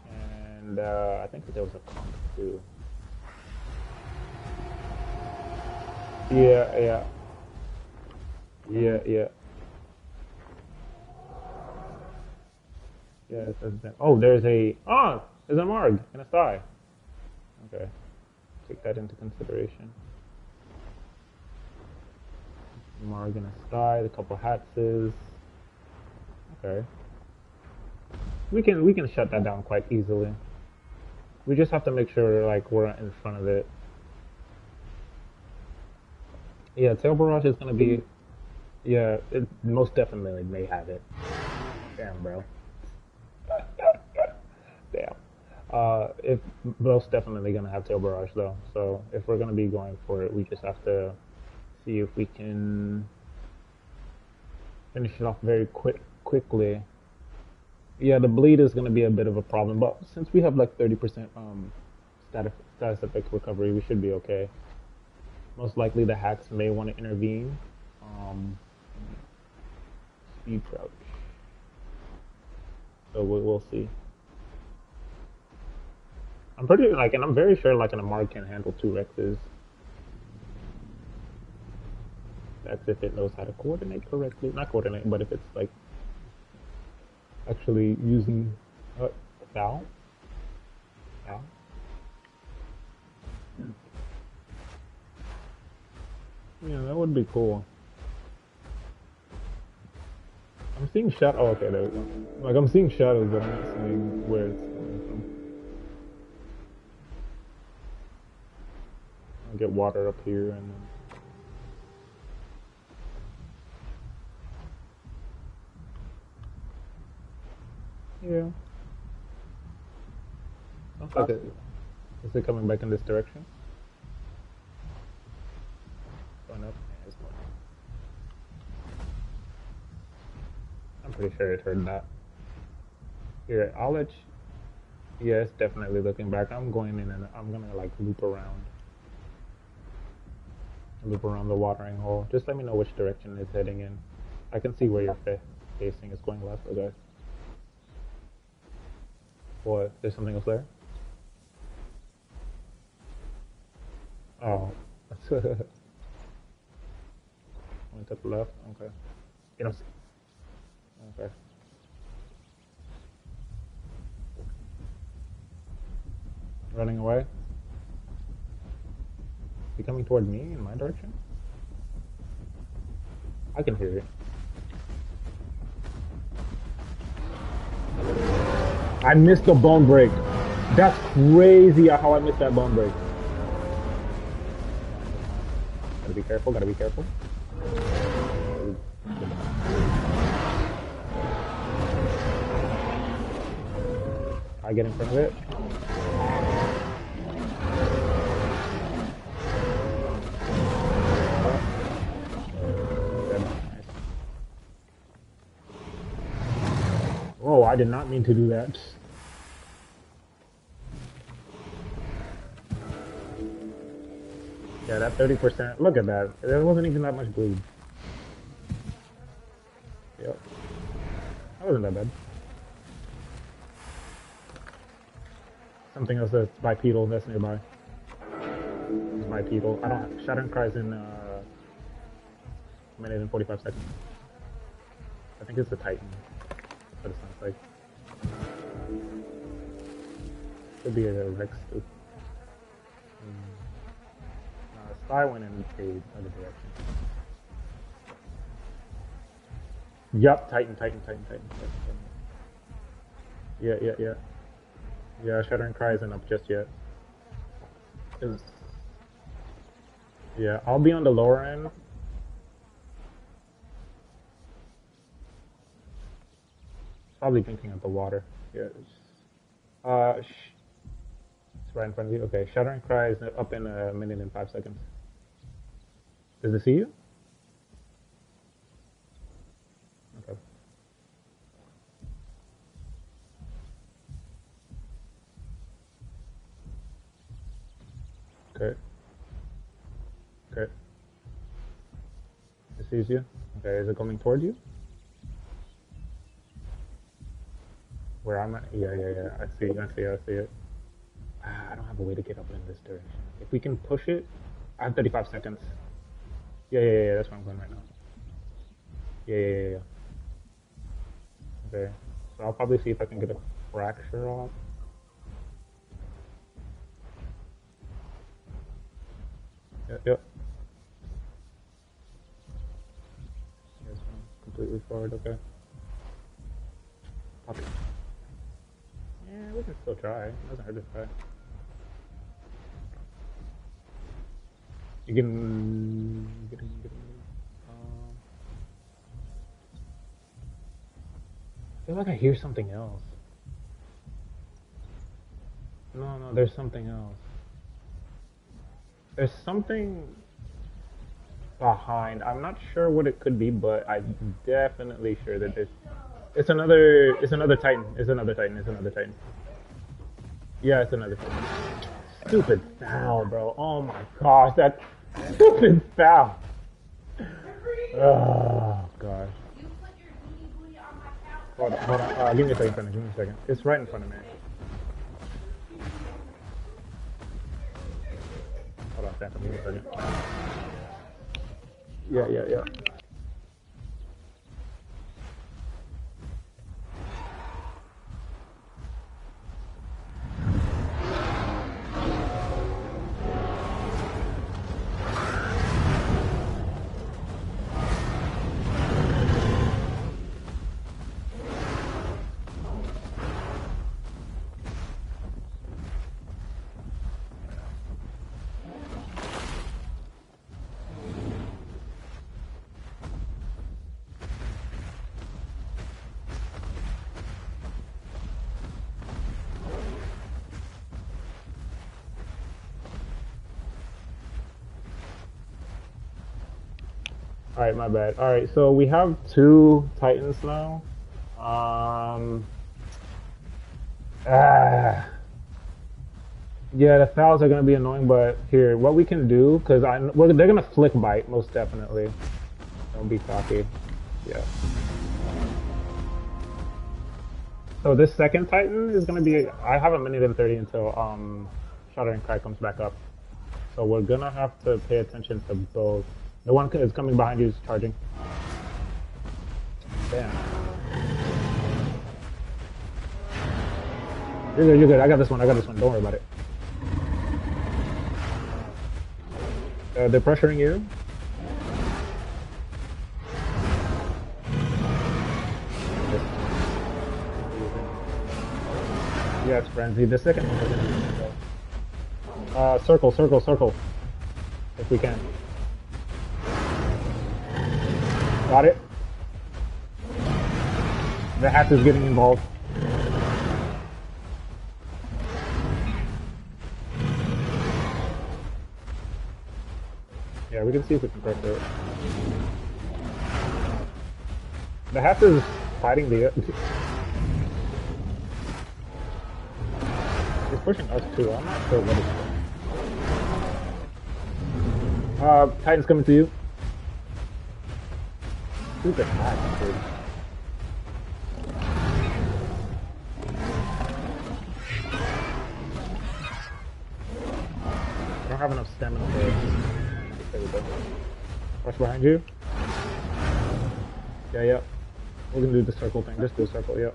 and I think there was a conch too. Yeah, yeah, yeah, yeah. Yeah, it says that. Oh, there's a Marg and a Thigh. Okay, take that into consideration. Marg and a Thigh, a couple Hatses. Okay, we can shut that down quite easily. We just have to make sure like we're in front of it. Yeah, Tail Barrage is gonna be. Yeah, it most definitely may have it. Damn, bro. Damn. If most definitely gonna have Tail Barrage though. So if we're gonna be going for it, we just have to see if we can finish it off very quickly. Yeah, the bleed is gonna be a bit of a problem, but since we have like 30% status effect recovery, we should be okay. Most likely the hacks may want to intervene. Um, Speed crouch. So we'll see. I'm pretty like, and I'm very sure like an Amar can handle two Rexes. That's if it knows how to coordinate correctly. Not coordinate, but if it's like actually using bow. Bow. Yeah, that would be cool. I'm seeing shadow. Oh, okay, there we go. Like I'm seeing shadows, but I'm not seeing where it's coming from. I'll get water up here and then. Yeah. Sounds like it. Is it coming back in this direction? Going up? Yeah, it's going up. I'm pretty sure it heard that. Here, I'll let you. Yeah, it's definitely looking back. I'm going in and I'm gonna like loop around. Loop around the watering hole. Just let me know which direction it's heading in. I can see where you're facing. It's going left, okay. What? There's something else there? Oh. Went to the left? Okay. You don't see. Okay. Running away? Is he coming toward me in my direction? I can hear it. I missed the bone break. That's crazy how I missed that bone break. Gotta be careful, gotta be careful. I get in front of it. Oh, I did not mean to do that. Yeah, that 30%. Look at that. There wasn't even that much bleed. Yep. That wasn't that bad. Something else that's bipedal that's nearby. It's bipedal. I don't. Shotgun cries in a minute and 45 seconds. I think it's the Titan. That's what it sounds like. Could be a Rex too. Spy went in the other direction. Yup, Titan. Yeah. Yeah, Shuddering Cry isn't up just yet. Yeah, I'll be on the lower end. Probably drinking at the water. Yeah. It's right in front of you. Okay, Shuddering Cry is up in a minute and 5 seconds. Does it see you? Okay. Okay. It sees you? Okay, is it coming toward you? Where I'm at? Yeah. I see it. I don't have a way to get up in this direction. If we can push it, I have 35 seconds. Yeah, that's where I'm going right now. Yeah. Okay, so I'll probably see if I can get a fracture off. Yep. Yes, I'm completely forward, okay. Okay. Yeah, we can still try. It doesn't hurt to try. You can get in. I feel like I hear something else. No, there's something else. There's something behind. I'm not sure what it could be, but I'm definitely sure that there's. It's another Titan. It's another Titan. Yeah, it's another Titan. Stupid foul, bro. Oh my gosh, that stupid foul. Oh gosh. Hold on. Give me a second. It's right in front of me. Hold on, Phantom. Give me a second. Yeah. Alright, my bad. Alright, so we have 2 Titans now. Um, ah, yeah, the fouls are gonna be annoying, but here, what we can do, because they're gonna flick bite, most definitely. Don't be cocky. Yeah. So this second Titan is gonna be, I have a minute and 30 until Shattering Cry comes back up. So we're gonna have to pay attention to both. The one is coming behind you is charging. Damn. You're good, you're good. I got this one, Don't worry about it. They're pressuring you. Yeah, it's frenzy. The second one doesn't go. Circle, circle, circle. If we can. Got it. The hat is getting involved. Yeah, we can see if we can pressure it. The hat is fighting the... He's pushing us too. I'm not sure what it's doing. Titan's coming to you. Stupid hat, dude. I don't have enough stamina for it. There we go. Watch behind you. Yeah, yeah. We're gonna do the circle thing. Just do a circle, yep.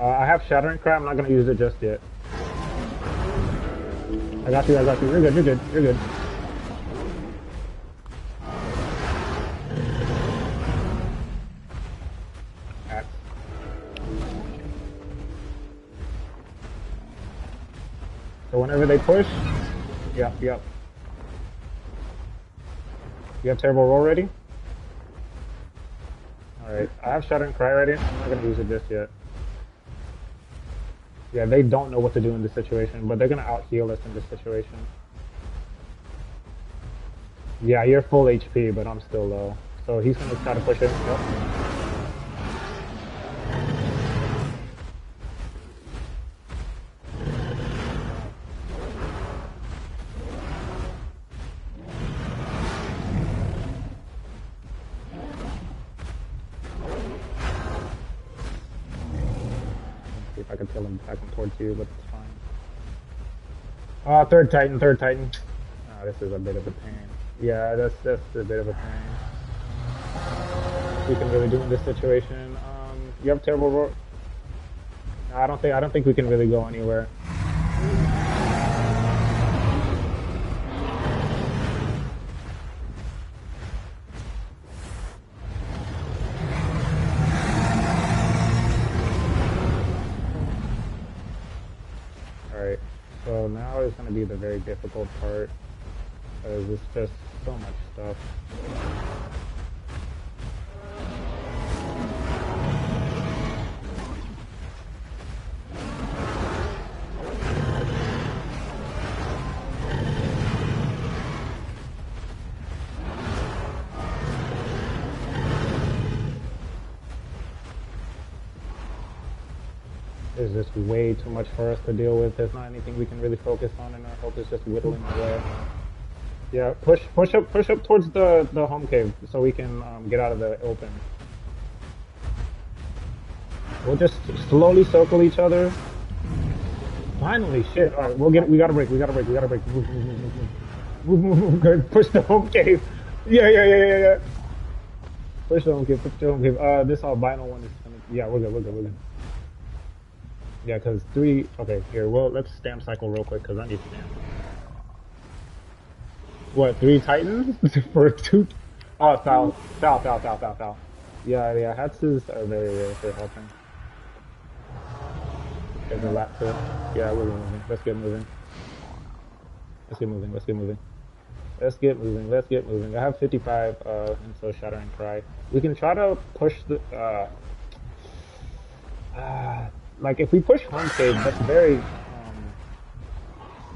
I have Shattering Cry. I'm not gonna use it just yet. I got you, I got you. You're good, you're good, you're good. Axe. So whenever they push, yep, yep. You have Terrible Roll ready? Alright, I have Shattering Cry ready. I'm not gonna use it just yet. Yeah, they don't know what to do in this situation, but they're gonna out-heal us in this situation. Yeah, you're full HP, but I'm still low. So he's gonna try to push it. Yep. If I can tell him back towards you, but it's fine. Third Titan, third Titan. Oh, this is a bit of a pain. Yeah, that's a bit of a pain. We can really do in this situation. You have Terrible Roar. No, I don't think we can really go anywhere. Alright, so now is going to be the very difficult part, because it's just so much stuff. There's just way too much for us to deal with. There's not anything we can really focus on, and our health is just whittling away. Yeah, push up towards the home cave so we can get out of the open. We'll just slowly circle each other. Finally, shit. All right, we gotta break. Move. Good. Push the home cave. Yeah. Push the home cave. This albino one is coming. Yeah, we're good. Yeah, because 3... Okay, here, well, let's stamp cycle real quick, because I need stamp. What, 3 Titans? For 2... Oh, foul. Yeah, Hatsus are very rare for helping. There's a lap to it. Yeah, we're moving. Let's get moving. I have 55, and so Shattering Cry. We can try to push the... like, if we push home cave, that's very,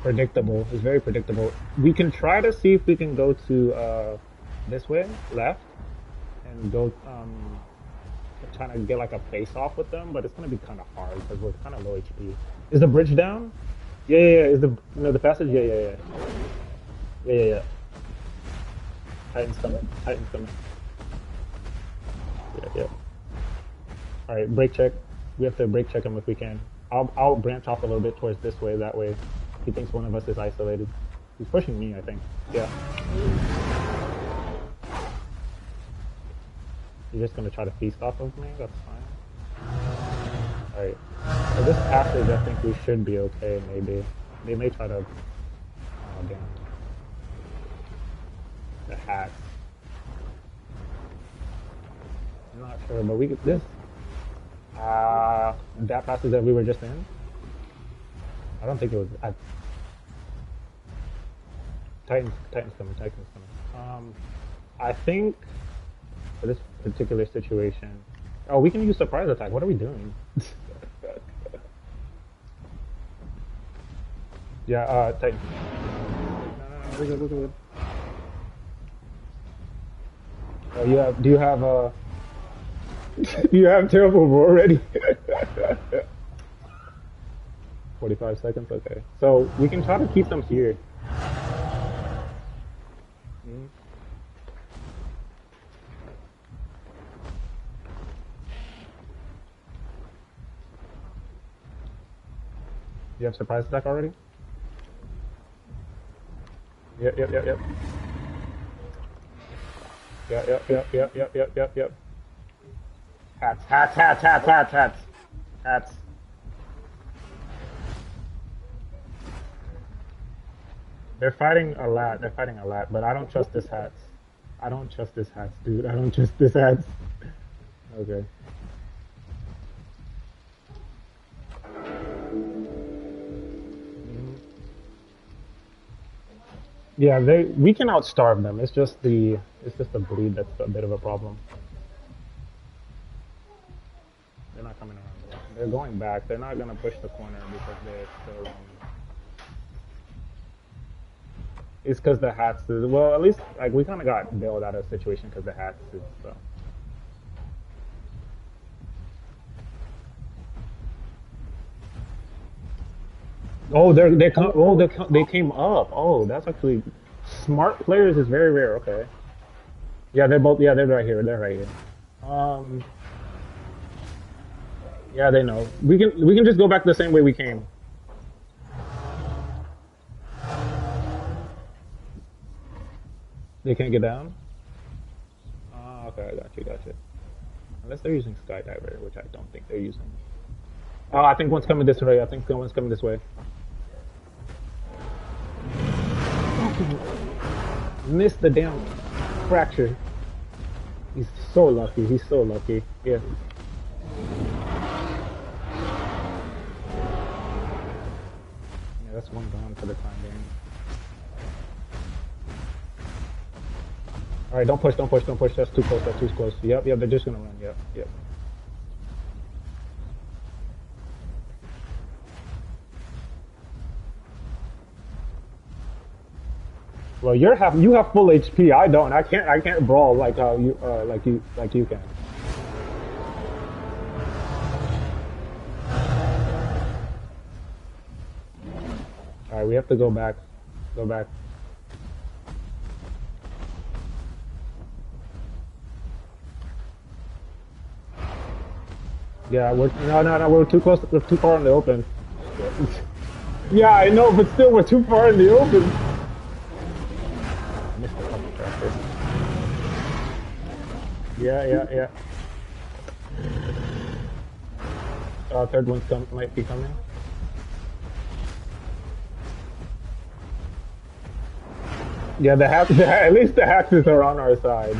predictable. It's very predictable. We can try to see if we can go to this way, left, and go trying to get like a face off with them, but it's gonna be kind of hard because we're kind of low HP. Is the bridge down? Yeah, yeah, yeah. Is the passage? Yeah, yeah, yeah, yeah, yeah, yeah. Titan's coming. Titan's coming. Yeah, yeah. All right, brake check. We have to brake check him if we can. I'll branch off a little bit towards this way. That way, he thinks one of us is isolated. He's pushing me, I think. Yeah. You're just gonna try to feast off of me? That's fine. Alright. So this passage, I think we should be okay, maybe. They may try to... Oh, damn. The hats. I'm not sure, but we could... This... that passage that we were just in? I don't think it was... Titan's coming. I think... For this particular situation... Oh, we can use surprise attack. What are we doing? Yeah, Titan. No, we're good. Oh, do you have, you have terrible roar already? 45 seconds? Okay. So, we can try to keep them here. You have surprise attack already? Yep. Yep. Hats. They're fighting a lot, but I don't trust this hats. Dude. I don't trust this hats. Okay. Yeah, we can outstarve them. It's just the bleed that's a bit of a problem. They're not coming around. They're going back. They're not gonna push the corner because they're still. It's because the hats. Well, at least like we kind of got bailed out of the situation because the hats. So. Oh, they came up. Oh, that's actually smart players is very rare. Okay. Yeah, they're right here. Yeah, they know. We can just go back the same way we came. They can't get down? Okay, I got you. Unless they're using Skydiver, which I don't think they're using. Oh, I think one's coming this way. Missed the damn fracture. He's so lucky. Yeah. Yeah, that's one gone for the time being. Alright, don't push. That's too close. Yep, they're just gonna run. Yep. Well, you have full HP. I don't. I can't brawl like how you can. All right, we have to go back. Yeah, we're too close. We're too far in the open. Yeah, I know, but still, we're too far in the open. Yeah. Third one's might be coming. Yeah, at least the hackers are on our side.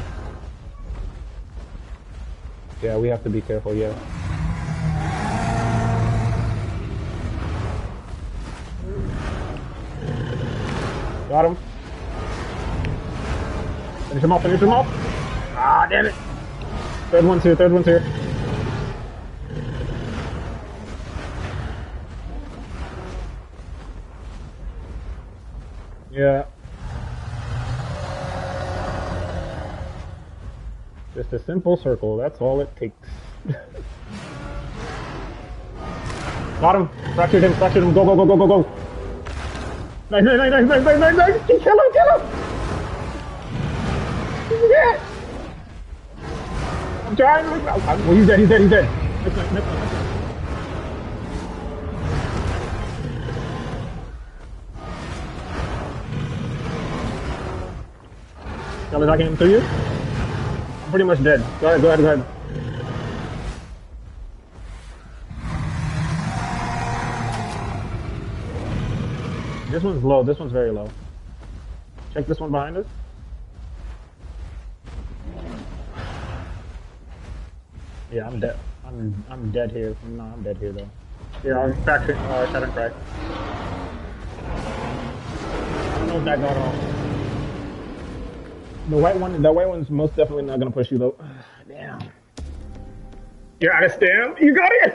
Yeah, we have to be careful, yeah. Got him. Finish him off. Ah, damn it. Third one's here. Yeah. Just a simple circle. That's all it takes. Got him. Fractured him. Fractured him. Go, go, go, go, go, go. Nice, nice, nice, nice, nice, nice, nice. Kill him, kill him. Yeah. I'm trying. Well, he's dead, he's dead, he's dead. Next one, next one, next one. Y'all attacking him through you? I'm pretty much dead. Go ahead, go ahead, go ahead. This one's low, this one's very low. Check this one behind us. Yeah, I'm dead. I'm dead here. No, I'm dead here though. Yeah, I'm fractured. Shot and crack. I don't know if that got off. The white one's most definitely not gonna push you though. Damn. You're out of stam. You got it.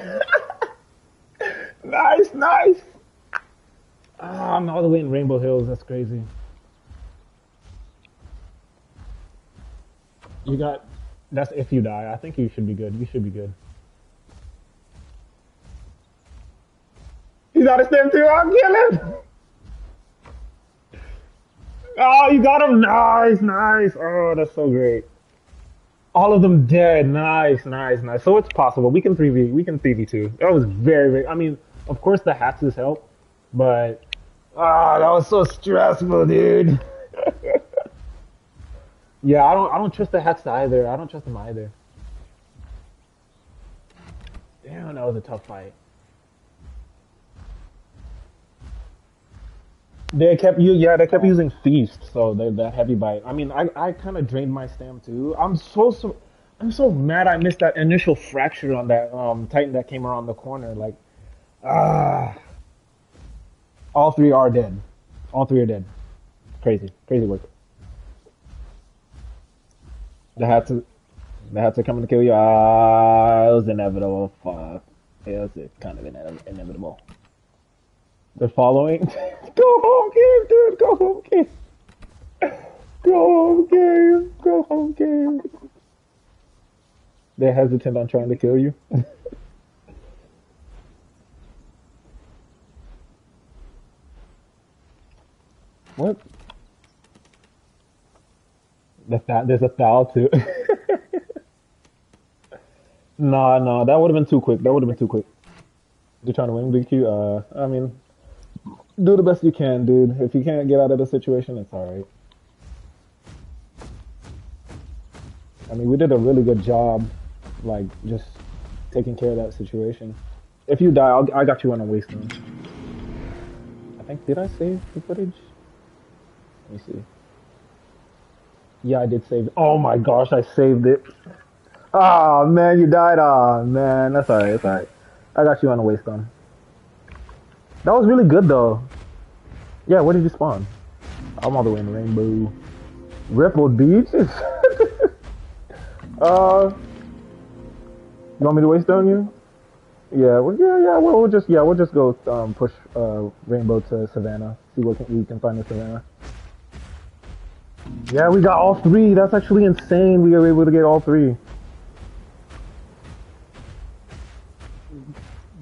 Nice, nice. Ah, I'm all the way in Rainbow Hills. That's crazy. You got. That's if you die. I think you should be good. You should be good. He's out of stem too. I'll kill him. Oh, you got him. Nice, nice. Oh, that's so great. All of them dead. Nice, nice, nice. So it's possible. We can 3v. We can 3v2. That was very, very. I mean, of course the hats help, but that was so stressful, dude. Yeah, I don't trust the hats either. I don't trust them either. Damn, that was a tough fight. They kept using feast, so that heavy bite. I mean, I kind of drained my stam too. I'm so mad I missed that initial fracture on that Titan that came around the corner. Like, all three are dead. All three are dead. Crazy, crazy work. They had to come to kill you. It was inevitable. Fuck, it was kind of inevitable. They're following. Go home game, dude. Go home game. Go home game. Go home game. They're hesitant on trying to kill you. What? There's a foul too. No, that would have been too quick. That would have been too quick. You're trying to win BQ? I mean, do the best you can, dude. If you can't get out of the situation, it's alright. I mean, we did a really good job, like, just taking care of that situation. If you die, I got you on a waste now. I think, did I save the footage? Let me see. Yeah, I did save it. Oh my gosh, I saved it. Oh man, you died. Oh man, that's alright, that's alright. I got you on a waste on. That was really good though. Yeah, where did you spawn? I'm all the way in Rainbow. Rippled Beach? You want me to waste on you? Yeah, we'll just go push Rainbow to Savannah. See what we can find in Savannah. Yeah, we got all three. That's actually insane. We were able to get all three.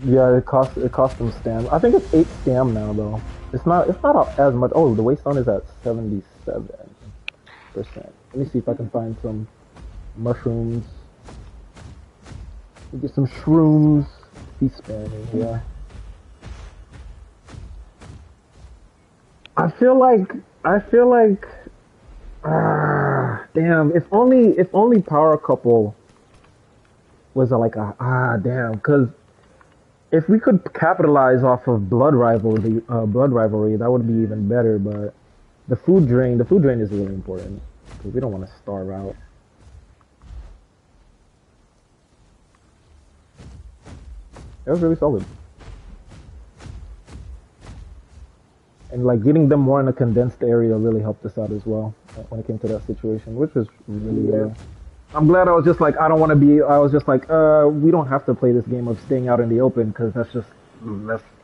Yeah, it cost them stam. I think it's 8 stam now though. It's not as much. Oh, the waste on is at 77%. Let me see if I can find some mushrooms. We get some shrooms. He's spamming, yeah. I feel like damn, if only Power Couple was like damn, cause if we could capitalize off of blood rivalry, that would be even better. But the food drain is really important because we don't want to starve out. That was really solid. And like getting them more in a condensed area really helped us out as well when it came to that situation, which was really good. I'm glad I was just like, I was just like, we don't have to play this game of staying out in the open because that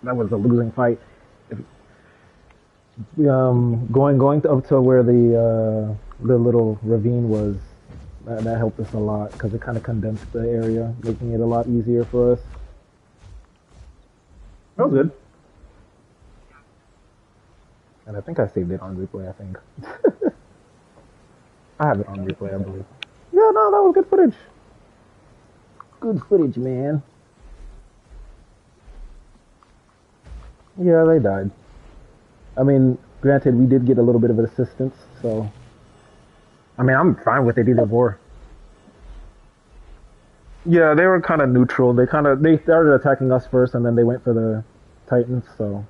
was a losing fight. Going up to where the little ravine was, that helped us a lot because it kind of condensed the area, making it a lot easier for us. That was good. And I think I saved it on replay. I think I have it on replay. I believe. Yeah, no, that was good footage. Good footage, man. Yeah, they died. I mean, granted, we did get a little bit of assistance, so I mean, I'm fine with it either or. Yeah, they were kind of neutral. They started attacking us first, and then they went for the Titans. So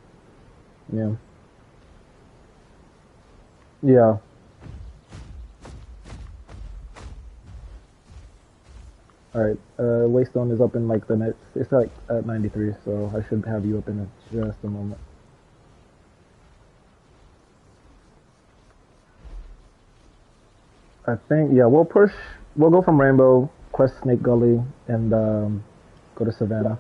yeah, yeah. All right. Waystone is up in like the next. It's like at 93, so I should have you up in just a moment. I think yeah, we'll push. We'll go from Rainbow, quest Snake Gully, and go to Savannah.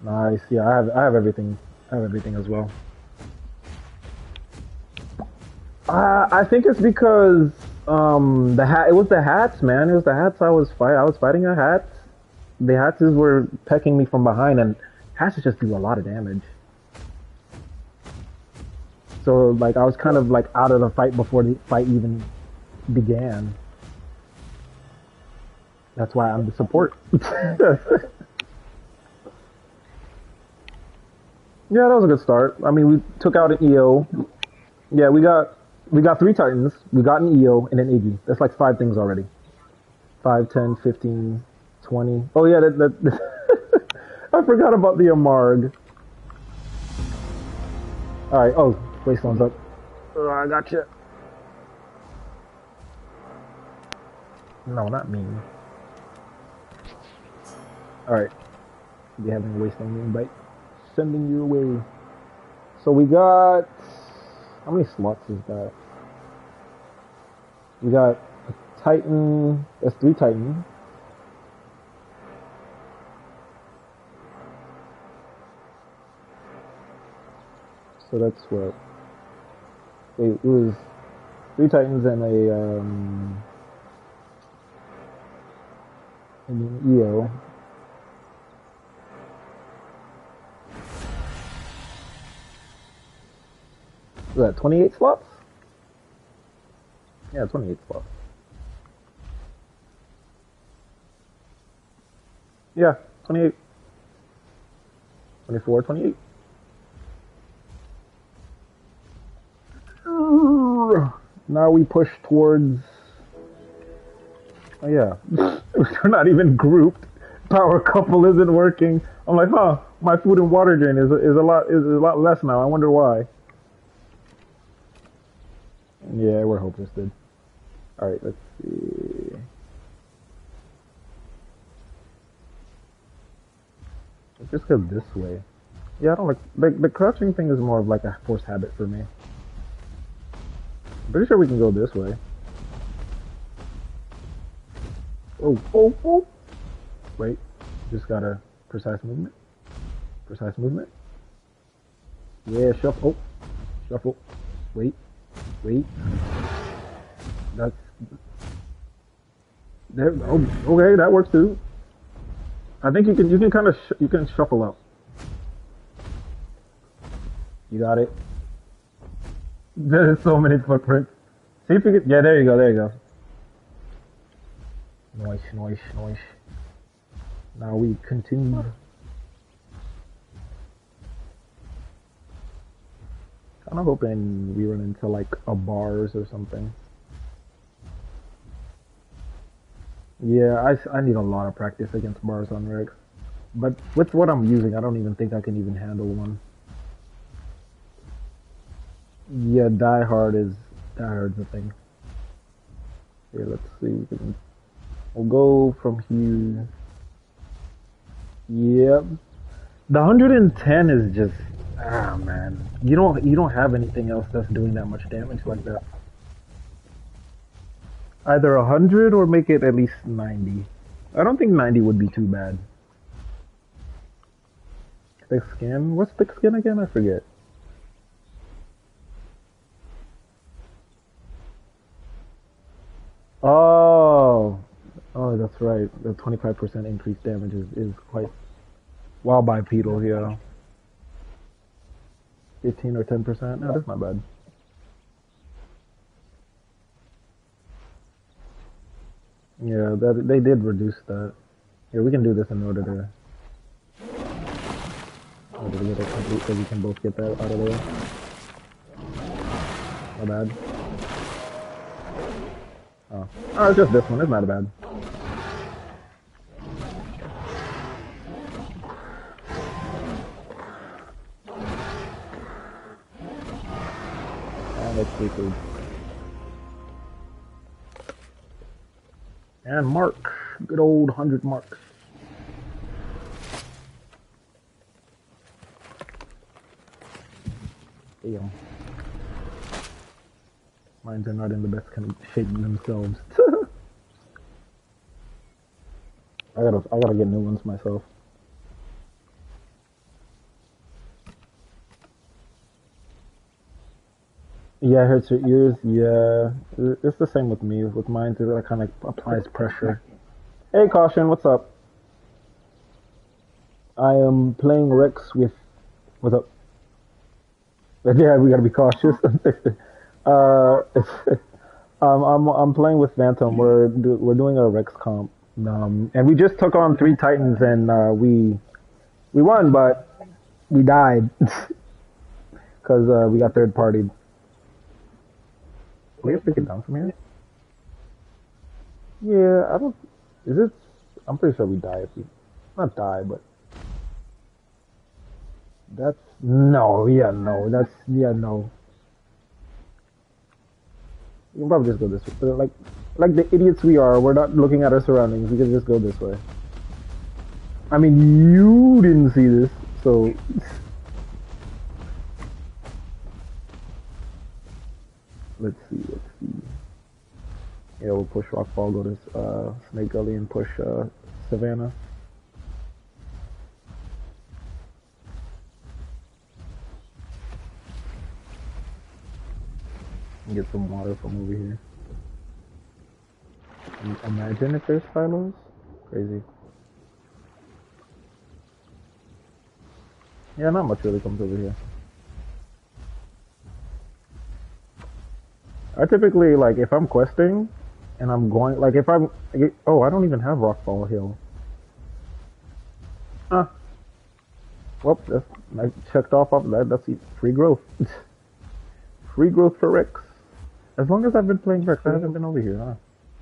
Nice. Yeah, I have everything. I have everything as well. I think it's because the hat. It was the hats, man. It was the hats. I was fighting a hat. The hats were pecking me from behind, and hats just do a lot of damage. So like I was kind of like out of the fight before the fight even began. That's why I'm the support. Yeah, that was a good start. I mean, we took out an EO. Yeah, we got three Titans. We got an EO and an Iggy. That's like five things already. 5, 10, 15, 20. Oh yeah, that I forgot about the Amarg. All right. Oh, Waystone's up. Oh, I got you. No, not me. All right. Be having a Waystone invite. Sending you away. So we got. How many slots is that? We got a Titan. That's three Titans. So that's what. Wait, it was three Titans and an EO. Was that 28 slots? Yeah, 28 slots. Yeah, 28. 24, 28. Now we push towards. Oh yeah, we're not even grouped. Power couple isn't working. I'm like, huh? My food and water drain is a lot less now. I wonder why. Yeah, we're hopeless, dude. All right, let's see. Let's just go this way. Yeah, I don't like the crouching thing is more of like a forced habit for me. I'm pretty sure we can go this way. Oh, oh, oh. Wait, just got a precise movement. Precise movement. Yeah, shuffle. Oh, shuffle. Wait, wait. That's there. Oh, okay, that works too. I think you can kind of you can shuffle out. You got it. There's so many footprints. See if you can. Yeah, there you go. There you go. Noise, noise, noise. Now we continue. Kind of hoping we run into like a bars or something. Yeah, I need a lot of practice against bars on Reg. But with what I'm using, I don't even think I can even handle one. Yeah, Die Hard's a thing. Here, let's see. We'll go from here. Yep. The 110 is just man. You don't have anything else that's doing that much damage like that. Either 100 or make it at least 90. I don't think 90 would be too bad. Thick skin? What's thick skin again? I forget. right. The 25% increased damage is quite wild bipedal, yeah. 15 or 10%? No, that's not bad. Yeah, that they did reduce that. Yeah, we can do this in order to get it complete so we can both get that out of the way. Not bad. Oh, it's just this one. It's not bad. And let's see food. And mark. Good old 100 marks. Damn. Mines are not in the best kind of shape themselves. I gotta get new ones myself. Yeah, it hurts your ears. Yeah, it's the same with me. With mine, it kind of applies pressure. Hey, Caution, what's up? I am playing Rex with. What's up? Yeah, we gotta be cautious. It's, I'm playing with Phantom. We're doing a Rex comp, and we just took on 3 Titans, and we won, but we died because we got third partied. Can we pick it down from here? Yeah, I don't. Is it? I'm pretty sure we die if we not die, but that's no. Yeah, no. That's yeah, no. You can probably just go this way. But like the idiots we are, we're not looking at our surroundings. We can just go this way. I mean, you didn't see this, so. Let's see. Yeah, we'll push Rockfall, go to Snake Gully, and push Savannah. And get some water from over here. Imagine if there's silos. Crazy. Yeah, not much really comes over here. I typically, like, if I'm questing, and I'm going, like, if I'm, oh, I don't even have Rockfall Hill. Huh. Well, I checked off of that. That's free growth. Free growth for Rex. As long as I've been playing Rex, I haven't been over here, huh?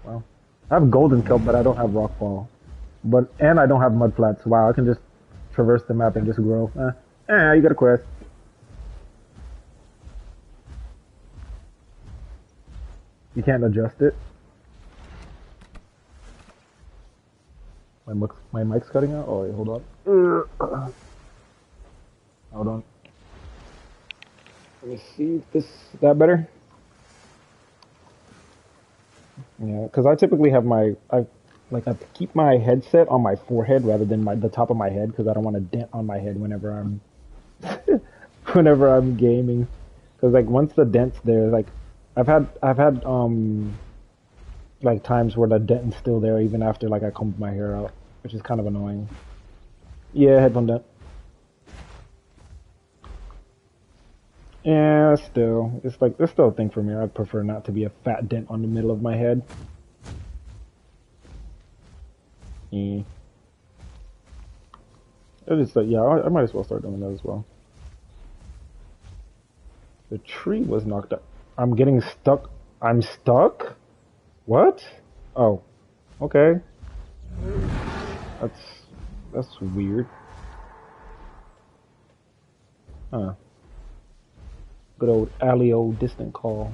Wow. I have Golden Kelp, but I don't have Rockfall. And I don't have Mud Flats. Wow, I can just traverse the map and just grow. You got a quest. You can't adjust it. My mic's cutting out? Oh, wait, hold on. Hold on. Let me see if is that better? Yeah, because I typically have I keep my headset on my forehead rather than the top of my head because I don't want a dent on my head whenever I'm whenever I'm gaming. Because like once the dent's there, like I've had like times where the dent is still there even after like I combed my hair out, which is kind of annoying. Yeah, headphone dent. Yeah, still, it's still a thing for me. I prefer not to be a fat dent on the middle of my head. Yeah. Yeah, I might as well start doing that as well. The tree was knocked out. I'm getting stuck. I'm stuck? What? Oh. Okay. That's weird. Huh. Good old Alio distant call.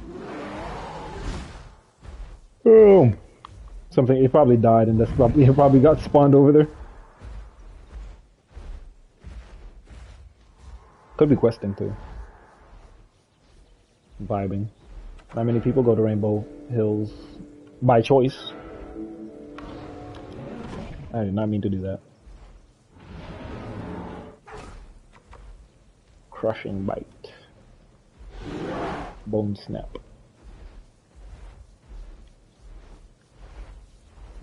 Boom. Something, it probably died and it probably got spawned over there. Could be questing too. Vibing. Not many people go to Rainbow Hills by choice. I did not mean to do that. Crushing bite. Bone snap.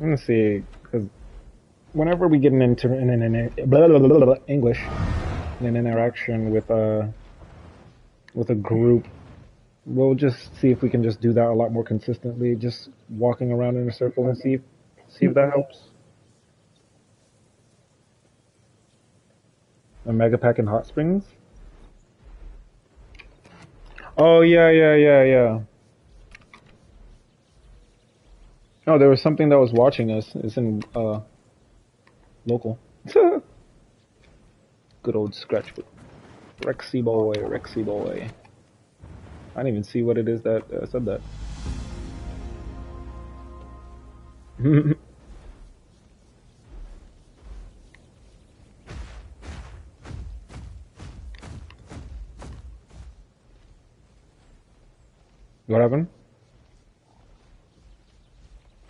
I'm gonna see, because whenever we get blah, blah, blah, blah, English, in an interaction with a group, we'll just see if we can just do that a lot more consistently, just walking around in a circle and see if that helps. A mega pack in Hot Springs. Oh yeah. Oh, there was something that was watching us. It's in local. Good old Scratchbook. Rexy boy. I didn't even see what it is that said that. What happened?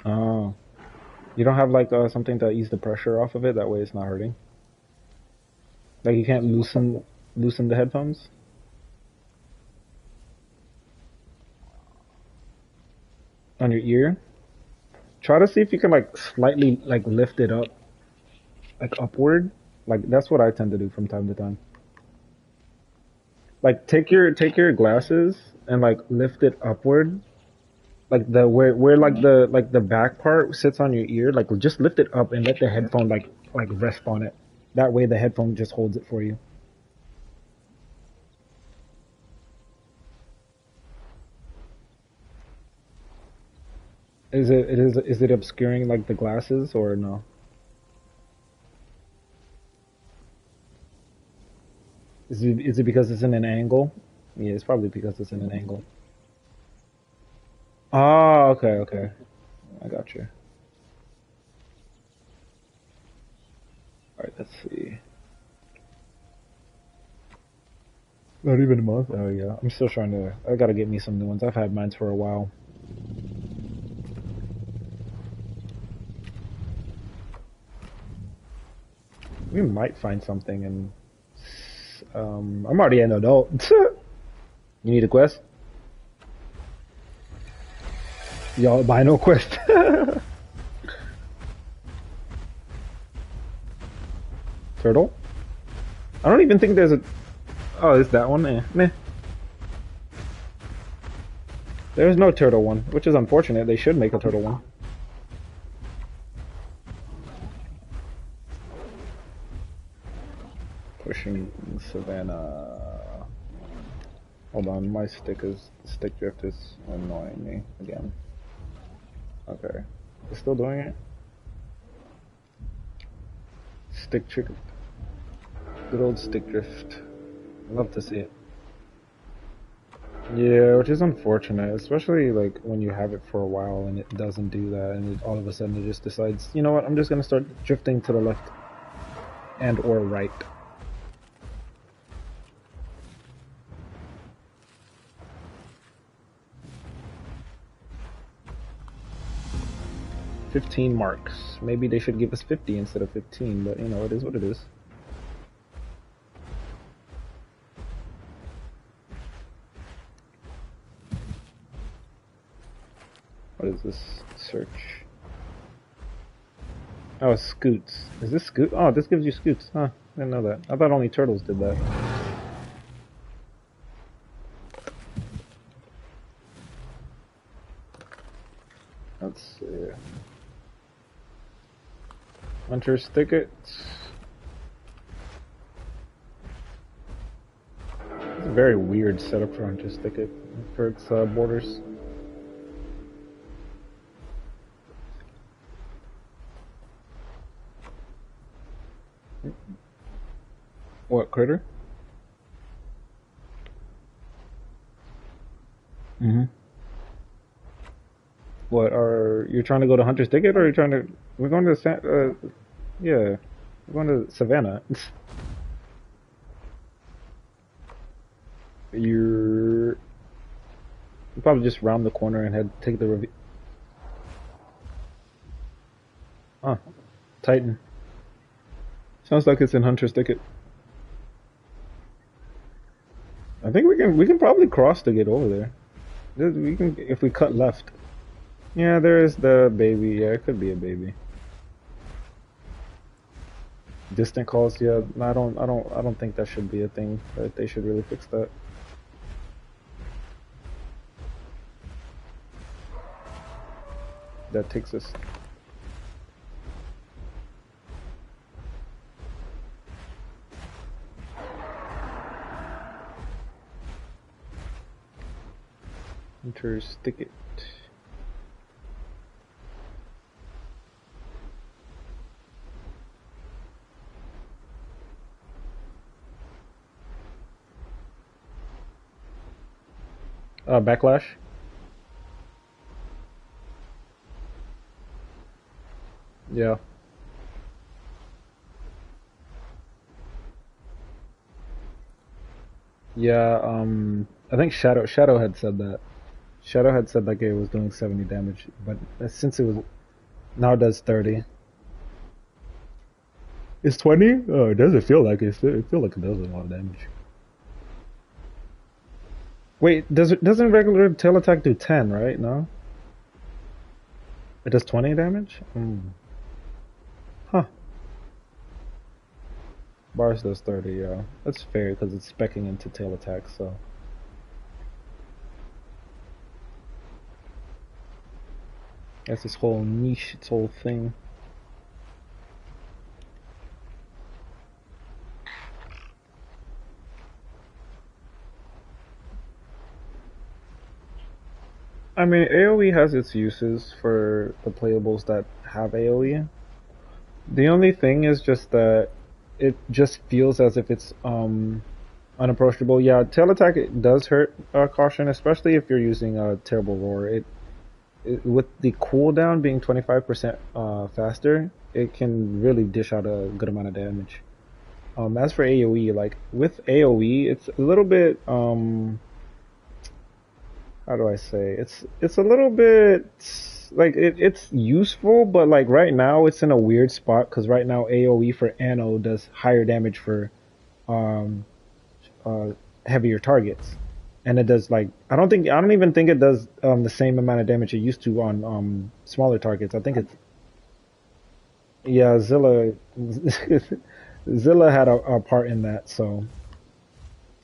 Oh, you don't have like something to ease the pressure off of it. That way, it's not hurting. Like you can't loosen the headphones. On your ear. Try to see if you can like slightly like lift it up, like upward. Like that's what I tend to do from time to time. Like take your glasses and like lift it upward. Like the where like the back part sits on your ear. Like just lift it up and let the headphone like rest on it. That way the headphone just holds it for you. Is it obscuring like the glasses or no? Is it because it's in an angle? Yeah, it's probably because it's in an angle. Oh, okay. I got you. All right, let's see. Not even a month. Oh yeah, I'm still trying to. I gotta get me some new ones. I've had mine for a while. We might find something, and I'm already an adult. You need a quest? Y'all buy no quest. Turtle? I don't even think there's a. Oh, it's that one. Meh. There's no turtle one, which is unfortunate. They should make a turtle one. Pushing Savannah. Hold on, my stick drift is annoying me again. Okay, it's still doing it. Stick trick, good old stick drift. I love to see it. Yeah, which is unfortunate, especially like when you have it for a while and it doesn't do that, and all of a sudden it just decides, you know what, I'm just gonna start drifting to the left and or right. $15 marks. Maybe they should give us 50 instead of 15, but you know, it is what it is. What is this? Search. Oh, scoots. Is this scoot? Oh, this gives you scoots. Huh. I didn't know that. I thought only turtles did that. Let's see. Hunter's tickets. It's a very weird setup for Hunter's ticket for its borders. What, critter? Mm-hmm. What, are you trying to go to Hunter's Ticket, or are you trying to... We're going to yeah. We're going to Savannah. You're... You probably just round the corner and take the review. Huh. Titan. Sounds like it's in Hunter's Ticket. I think we can probably cross to get over there. We can if we cut left. Yeah, there is the baby. Yeah, it could be a baby. Distant calls. Yeah, no, I don't think that should be a thing. That they should really fix that. That takes us. Enter stick it. Backlash. Yeah. Yeah. I think Shadow had said that. Shadow had said like it was doing 70 damage, but since it was now it does 30. It's 20? Oh, it doesn't feel like it. It feel like it does a lot of damage. Wait, doesn't regular tail attack do 10, right? No? It does 20 damage? Huh. Bars does 30, yeah. That's fair because it's specking into tail attack, so. That's this whole niche, its whole thing. I mean, AoE has its uses for the playables that have AoE. The only thing is just that it just feels as if it's unapproachable. Yeah, tail attack it does hurt caution, especially if you're using a terrible roar. It with the cooldown being 25% faster, it can really dish out a good amount of damage. As for AoE, like with AoE, it's a little bit how do I say? It's a little bit like it's useful, but like right now it's in a weird spot because right now AOE for Anno does higher damage for um uh heavier targets, and it does like I don't even think it does the same amount of damage it used to on smaller targets. I think it's yeah Zilla Zilla had a part in that so.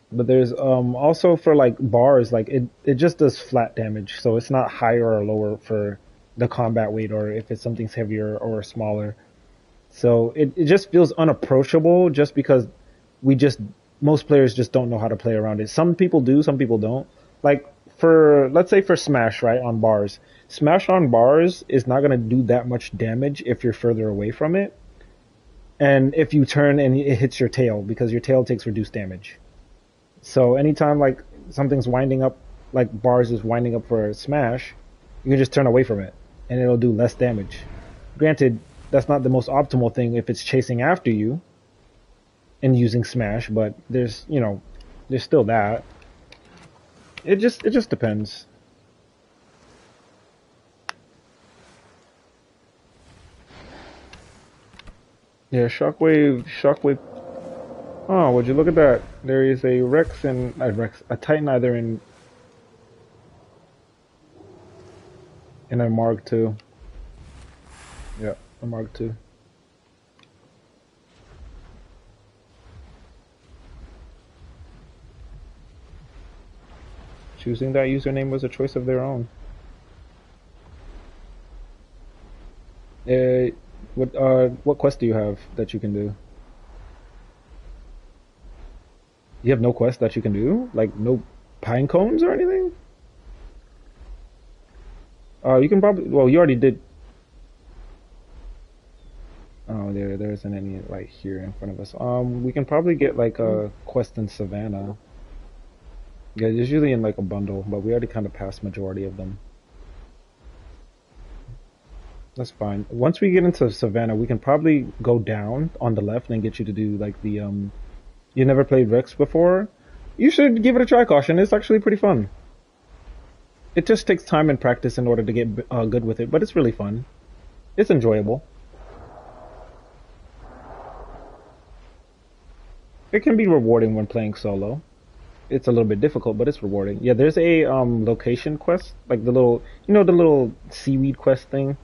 But there's also for like bars, like it just does flat damage, so it's not higher or lower for the combat weight or if it's something's heavier or smaller. So it just feels unapproachable just because we just most players just don't know how to play around it. Some people do, some people don't. Like for let's say for Smash, right, on bars. Smash on bars is not gonna do that much damage if you're further away from it. And if you turn and it hits your tail, because your tail takes reduced damage. So anytime like something's winding up, like bars is winding up for a smash, you can just turn away from it, and it'll do less damage. Granted, that's not the most optimal thing if it's chasing after you and using smash, but there's there's still that. It just depends. Yeah, shockwave. Oh, would you look at that? There is a Rex and a Titan either in a Mark II. Yeah, a Mark II. Choosing that username was a choice of their own. Uh, what quest do you have that you can do? You have no quest that you can do? Like no pine cones or anything? You can probably well you already did. Oh, there isn't any like here in front of us. We can probably get like a quest in Savannah. Yeah, it's usually in like a bundle, but we already kind of passed majority of them. That's fine. Once we get into Savannah, we can probably go down on the left and get you to do like the You never played Rex before? You should give it a try, Caution. It's actually pretty fun. It just takes time and practice in order to get good with it, but it's really fun. It's enjoyable. It can be rewarding when playing solo. it's a little bit difficult, but it's rewarding. Yeah, there's a location quest, like the little, the little seaweed quest thing,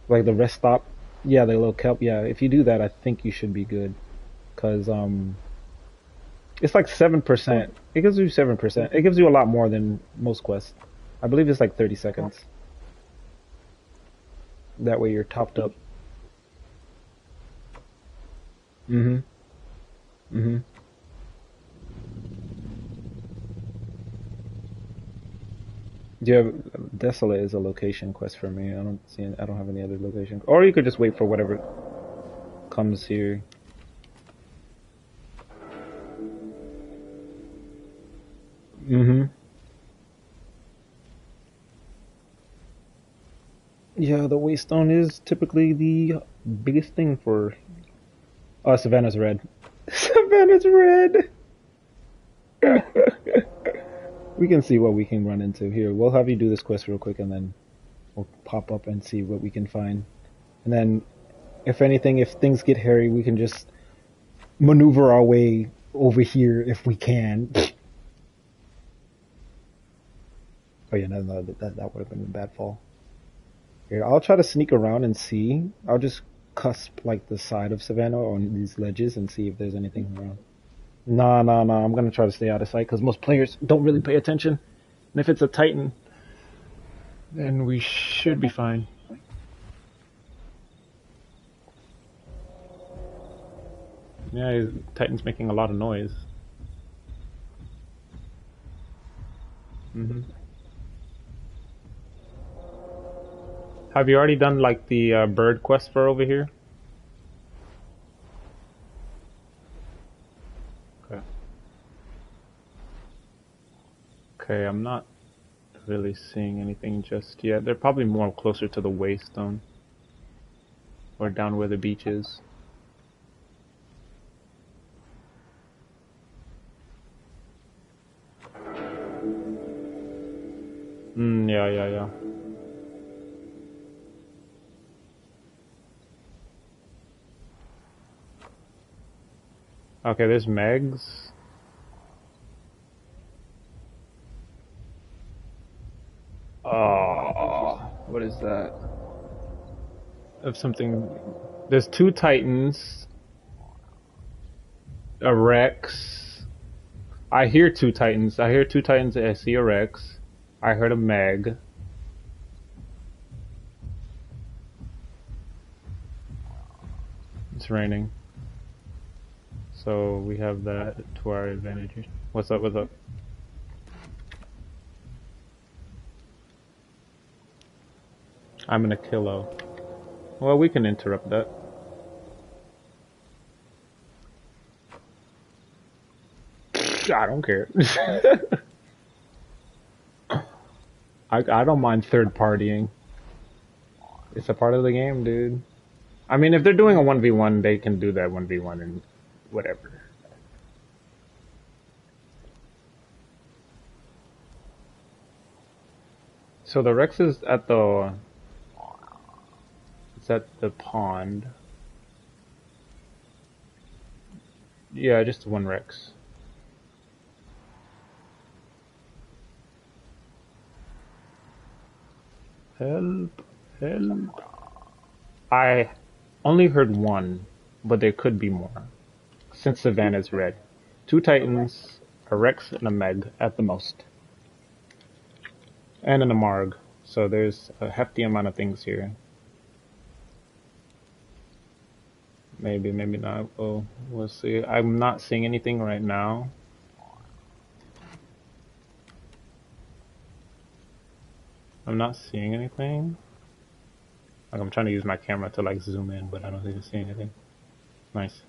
like the rest stop. Yeah, the little kelp. Yeah, if you do that, I think you should be good, cause it's like 7%. It gives you 7%. It gives you a lot more than most quests. I believe it's like 30 seconds. That way you're topped up. Mm-hmm. Mm-hmm. Yeah, Desolate is a location quest for me. I don't have any other location. Or you could just wait for whatever comes here. Mm-hmm. Yeah, the Waystone is typically the biggest thing for Savannah's red. Savannah's red. We can see what we can run into here. We'll have you do this quest real quick, and then we'll pop up and see what we can find. And then, if anything, if things get hairy, we can just maneuver our way over here if we can. Oh yeah, no, that would have been a bad fall. Here, I'll try to sneak around and see. I'll just cusp like the side of Savannah on these ledges and see if there's anything around. Nah, nah, nah. I'm gonna try to stay out of sight because most players don't really pay attention. And if it's a Titan, then we should be fine. Yeah, Titan's making a lot of noise. Hmm. Have you already done like the bird quest for over here? Okay. Okay, I'm not really seeing anything just yet. They're probably more closer to the Waystone or down where the beach is. Yeah, yeah, yeah. Okay, there's Megs. Oh, what is that? Of something. There's two Titans, a Rex. I hear two Titans. I hear two Titans. I see a Rex. I heard a Meg. It's raining. So we have that to our advantage. What's up? What's up? I'm in a kilo. Well, we can interrupt that. I don't care. I don't mind third partying. It's a part of the game, dude. I mean, if they're doing a 1v1, they can do that 1v1 and whatever. So the Rex is at the it's at the pond. Yeah, just one Rex. Help, help. I only heard one, but there could be more. Since Savannah's red. Two Titans, a Rex, and a Meg at the most. And an Amarg. So there's a hefty amount of things here. Maybe, maybe not. Oh, we'll see. I'm not seeing anything right now. I'm not seeing anything. Like I'm trying to use my camera to like zoom in, but I don't think I see anything. Nice.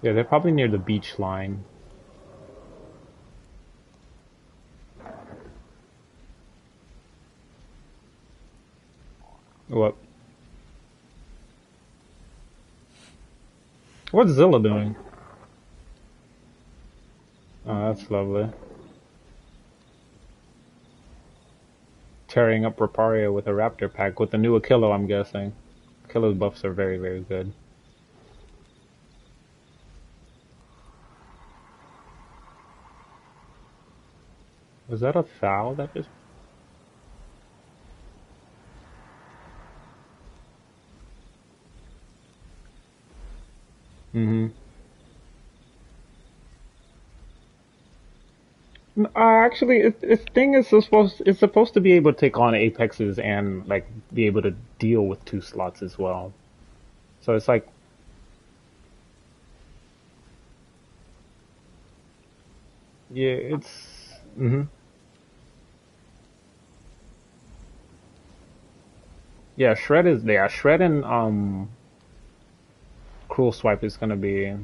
Yeah, they're probably near the beach line. What? What's Zilla doing? Oh, that's lovely. Tearing up Raparia with a Raptor pack with the new Akilo, I'm guessing. Akilo's buffs are very, very good. Was that a foul that just? Mm-hmm. Actually, its thing is supposed to be able to take on apexes and like be able to deal with two slots as well. So it's like, yeah, it's. Hmm. Yeah, shred and cruel swipe is gonna be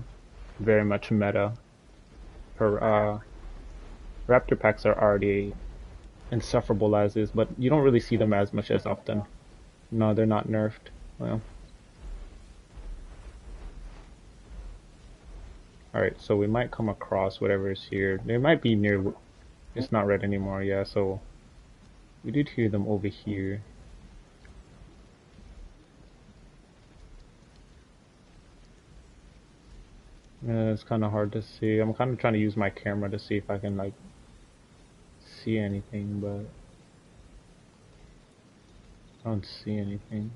very much meta. Per raptor packs are already insufferable as is, but you don't really see them as much as often. No, they're not nerfed. Well, all right, so we might come across whatever is here. They might be near. It's not red anymore. Yeah, so we did hear them over here. Yeah, it's kind of hard to see. I'm kind of trying to use my camera to see if I can like see anything, but I don't see anything.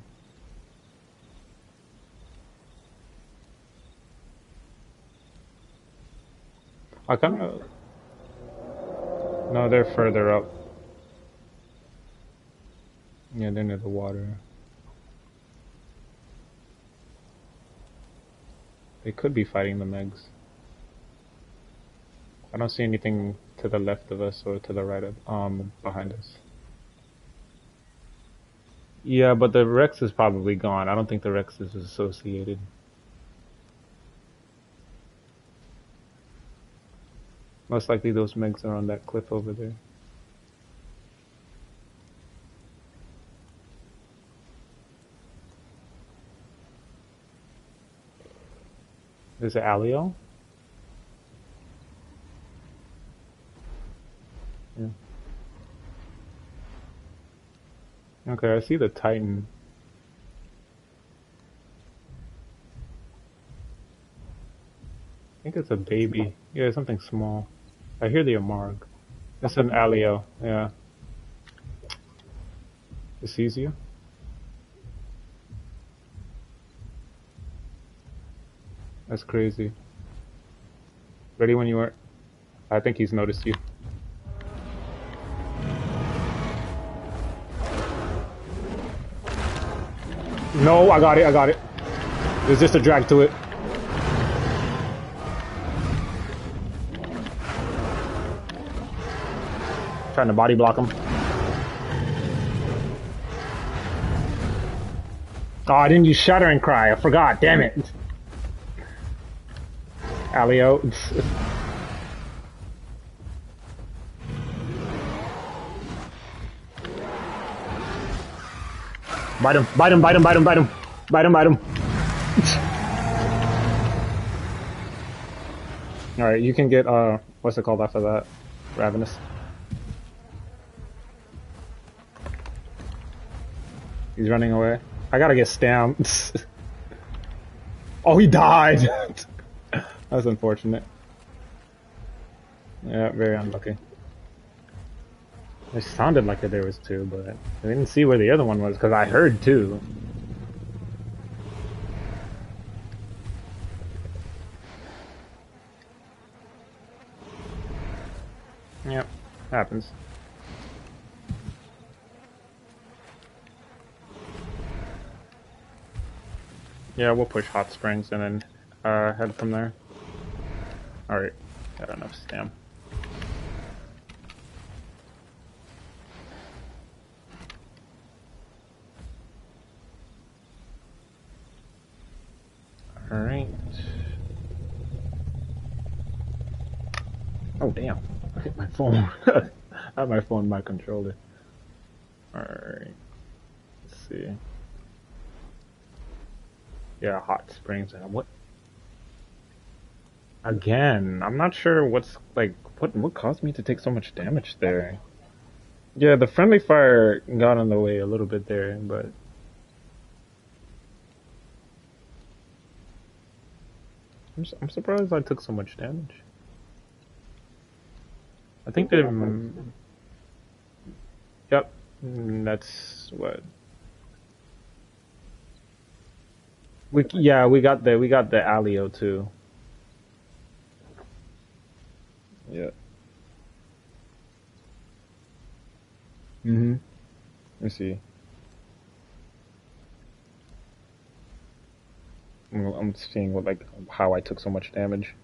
I kind of no, they're further up. Yeah, they're near the water. They could be fighting the Megs. I don't see anything to the left of us or to the right of behind us. Yeah, but the Rex is probably gone. I don't think the Rex is associated. Most likely those Megs are on that cliff over there. There's an Alio. Yeah. Okay, I see the Titan. I think it's a baby. Yeah, something small. I hear the Amarg. It's an Alio. Yeah. It sees you. That's crazy. Ready when you are. I think he's noticed you. No, I got it. I got it. There's just a drag to it. Trying to body block him. Oh, I didn't use Shattering Cry. I forgot. Damn it. Alio. Bite him. Bite him. Bite him. Bite him. Bite him. Bite him. Bite him. Alright, you can get, what's it called after that? Ravenous. He's running away. I gotta get stamped. Oh, he died! That's unfortunate. Yeah, very unlucky. It sounded like there was two, but I didn't see where the other one was, because I heard two. Yep, happens. Yeah, we'll push Hot Springs and then head from there. Alright, got enough stam. Alright. Oh damn, I hit my phone. I have my phone in my controller. Alright, let's see. Yeah, Hot Springs and what? Again, I'm not sure what's like what caused me to take so much damage there. Yeah, the friendly fire got in the way a little bit there, but I'm surprised I took so much damage. I think they're. Yep. That's what. We got the Alio too. Yeah. Mhm. Let's see. I'm seeing what like how I took so much damage.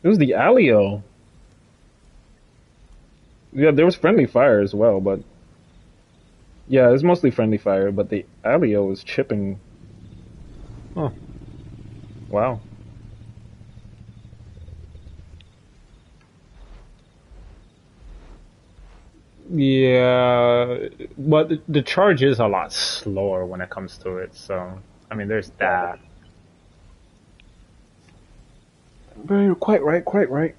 It was the Alio. Yeah, there was friendly fire as well, but yeah, it was mostly friendly fire. But the Alio was chipping. Oh, wow. Yeah, but the charge is a lot slower when it comes to it. So, I mean, there's that. Very quite right, quite right.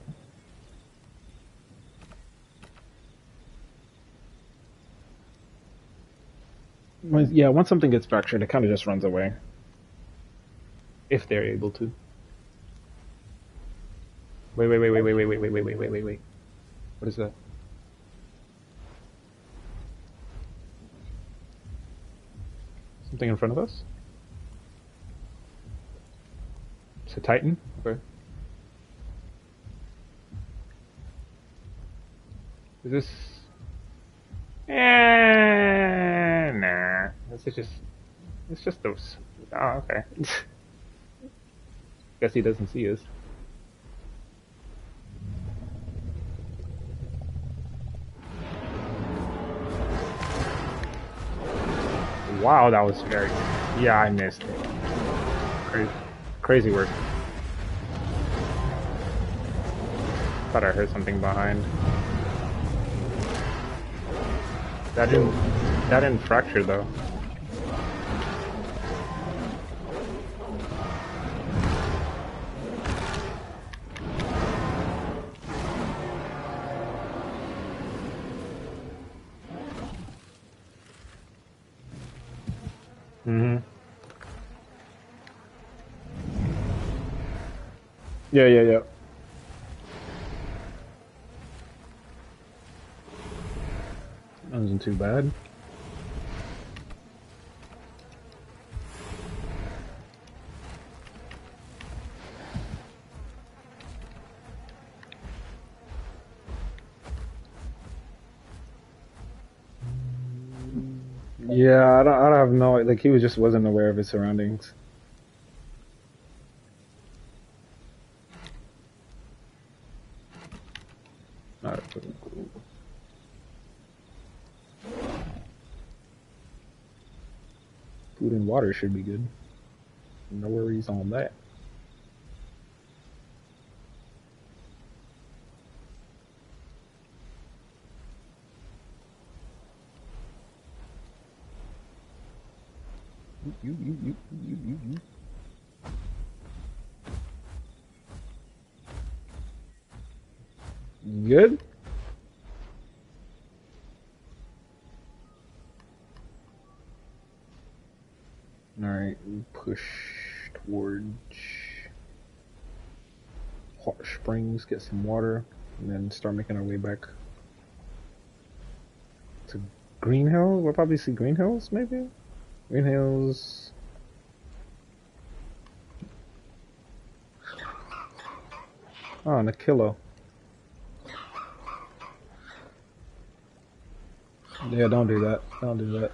Yeah, once something gets fractured, it kind of just runs away if they're able to. Wait. What is that? Something in front of us? It's a Titan. Okay. Is this? Nah. This is just. It's just those. Oh, okay. Guess he doesn't see us. Wow, that was very. Yeah, I missed it. Crazy work. Thought I heard something behind. That didn't. That didn't fracture though. Mhm. Yeah. That wasn't too bad. Yeah, I don't have no like he was just wasn't aware of his surroundings. Alright, cool. Food and water should be good. No worries on that. You. Good? Alright, push towards hot springs, get some water, and then start making our way back to Green Hills. We'll probably see Green Hills, maybe? Green Hills. Oh, and a kilo. Yeah, don't do that. Don't do that.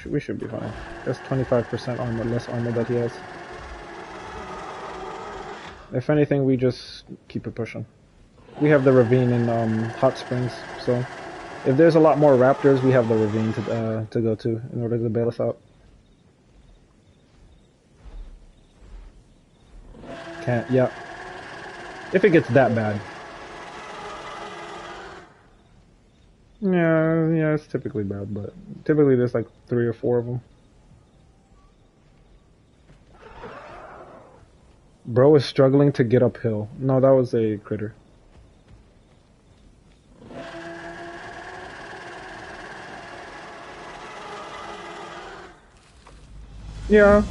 We should be fine. That's 25% armor, less armor that he has. If anything, we just keep it pushing. We have the ravine in Hot Springs, so if there's a lot more raptors, we have the ravine to go to in order to bail us out. Can't, yeah. If it gets that bad. Yeah, it's typically bad, but typically there's like 3 or 4 of them. Bro is struggling to get uphill. No, that was a critter. Yeah.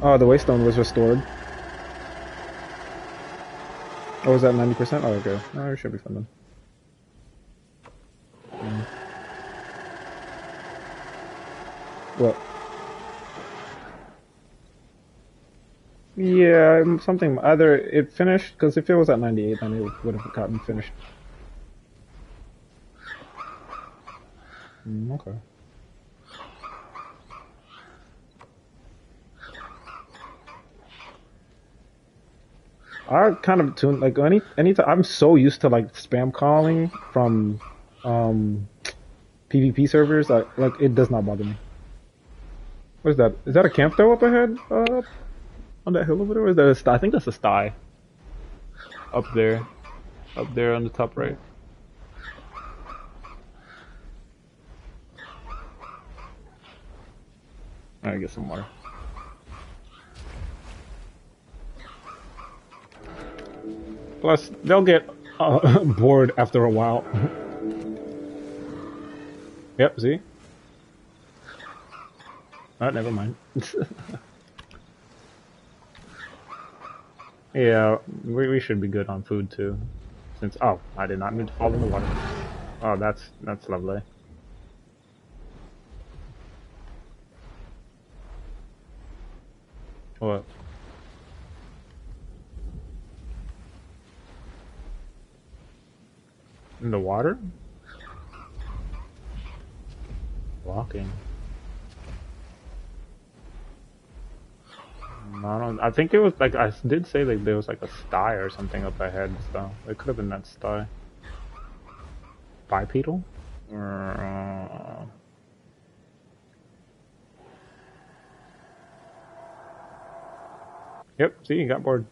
Oh, the waystone was restored. Oh, was that 90%? Oh, okay. No, it should be fun then. What? Yeah, something. Either it finished, because if it was at 98, then it would have gotten finished. Okay. I kind of tune like anytime I'm so used to like spam calling from um PvP servers, like it does not bother me. What is that? Is that a camp though up ahead? On that hill over there? Or is that a sty? I think that's a sty. Up there on the top right. I get some water. Plus, they'll get bored after a while. Yep, see? Alright, never mind. Yeah, we should be good on food too. Since, oh, I did not mean to fall in the water. Oh, that's lovely. What? In the water? Walking. I don't. I think it was like I did say like there was like a sty or something up ahead. So it could have been that sty. Bipedal? Or, Yep. See, you got bored.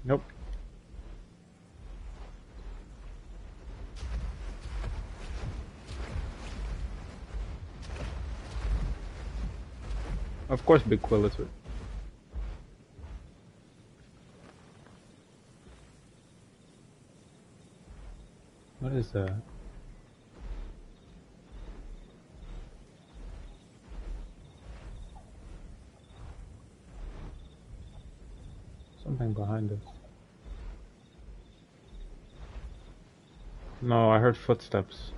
Nope. Of course, Big Quill is it. What is that? Something behind us. No, I heard footsteps.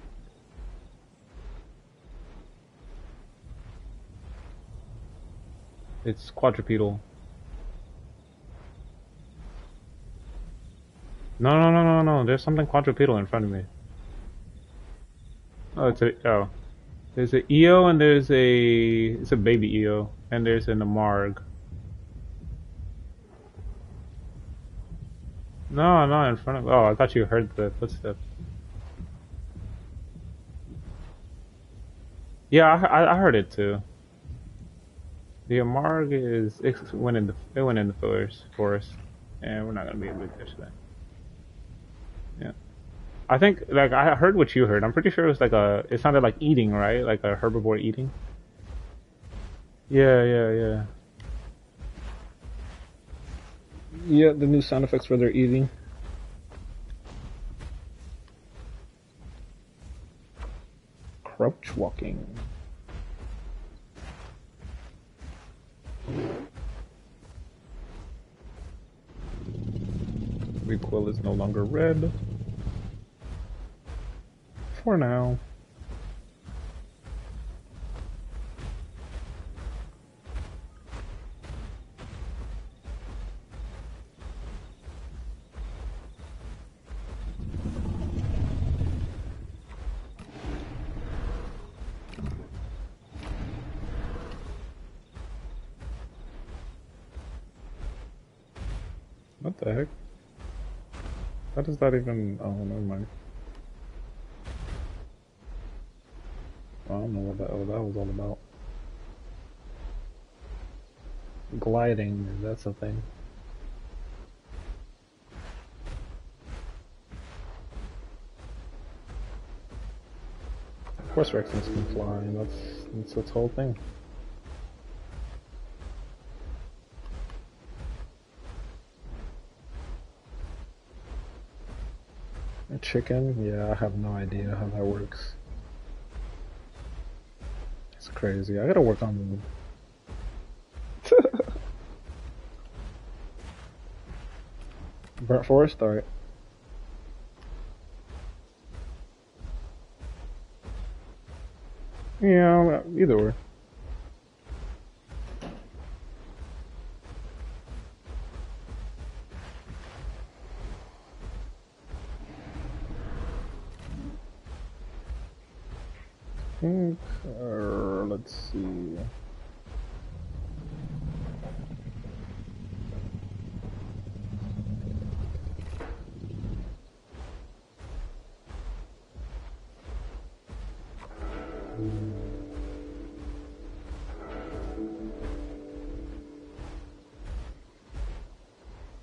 It's quadrupedal. No. There's something quadrupedal in front of me. Oh, oh. There's a EO and it's a baby EO and there's an Amarg. No, not in front of. Oh, I thought you heard the footsteps. Yeah, I heard it too. The Amarg it went in the forest, and we're not gonna be able to catch that. Yeah, I think like I heard what you heard. I'm pretty sure it was like it sounded like eating, right? Like a herbivore eating. Yeah. Yeah, the new sound effects for their eating. Crouch walking. Recoil is no longer red. For now. What the heck? How does that even... Oh, never mind. I don't know what that was all about. Gliding, that's a thing. Of course Rexons can fly, It's its whole thing. A chicken? Yeah, I have no idea how that works. It's crazy. I gotta work on Burnt Forest. Alright. Yeah, either way. Think, let's see.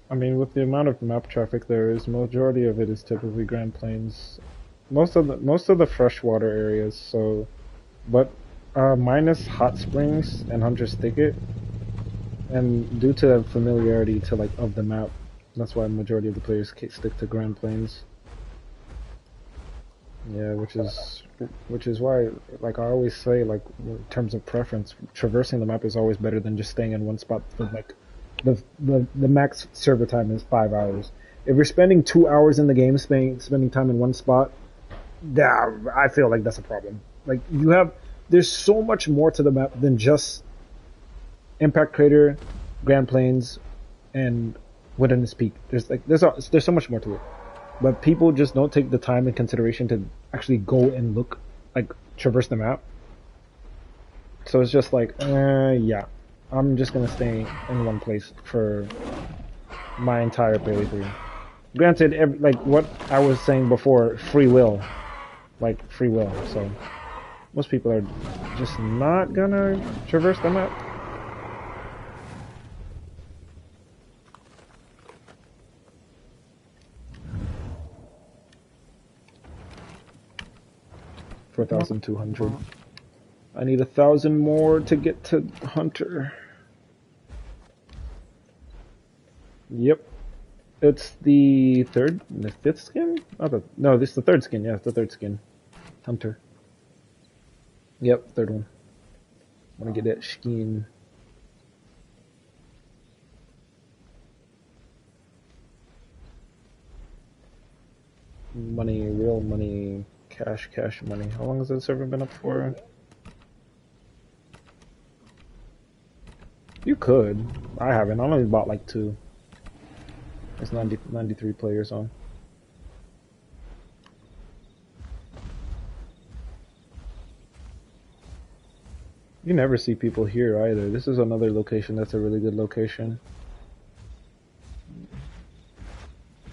I mean, with the amount of map traffic there is, majority of it is typically Grand Plains. Most of the freshwater areas. So, but minus Hot Springs and Hunter's Thicket, and due to familiarity to like of the map, that's why the majority of the players stick to Grand Plains. Yeah, which is why, like I always say, like in terms of preference, traversing the map is always better than just staying in one spot for like the max server time is 5 hours. If you're spending 2 hours in the game spending time in one spot, yeah, I feel like that's a problem. Like there's so much more to the map than just Impact Crater, Grand Plains, and Wilderness Peak. There's so much more to it. But people just don't take the time and consideration to actually go and look, like traverse the map. So it's just like, yeah, I'm just gonna stay in one place for my entire playthrough. Granted, like what I was saying before, free will, like free will. So most people are just not gonna traverse the map. $4,200. I need 1,000 more to get to Hunter. Yep. It's the fifth skin? No, this is the third skin. Yeah, it's the third skin. Hunter. Yep, third one. Want to get that skin. Money, real money, cash money. How long has the server been up for? You could. I haven't. I only bought like 2. There's 93 players on. You never see people here either. This is another location that's a really good location.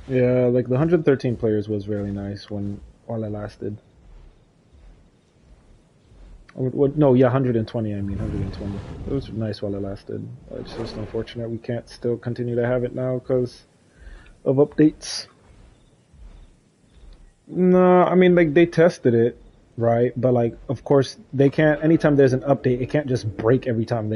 Yeah, like the 113 players was really nice while it lasted. No, yeah, 120. I mean, 120. It was nice while it lasted. It's just unfortunate we can't still continue to have it now because of updates. No, I mean, like they tested it, right? But like, of course, they can't. Anytime there's an update, it can't just break every time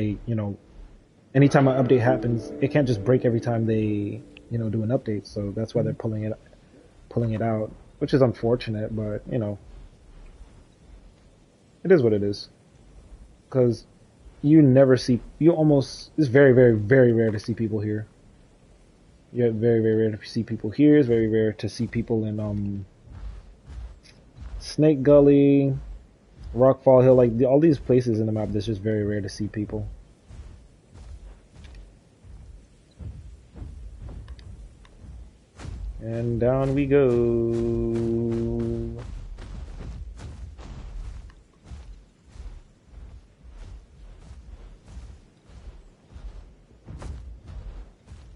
anytime an update happens, it can't just break every time they, do an update. So that's why they're pulling it out, which is unfortunate, but it is what it is. Because it's very, very, very rare to see people here. Yeah, very, very rare to see people here. It's very rare to see people in Snake Gully, Rockfall Hill, like all these places in the map. That's just very rare to see people. And down we go.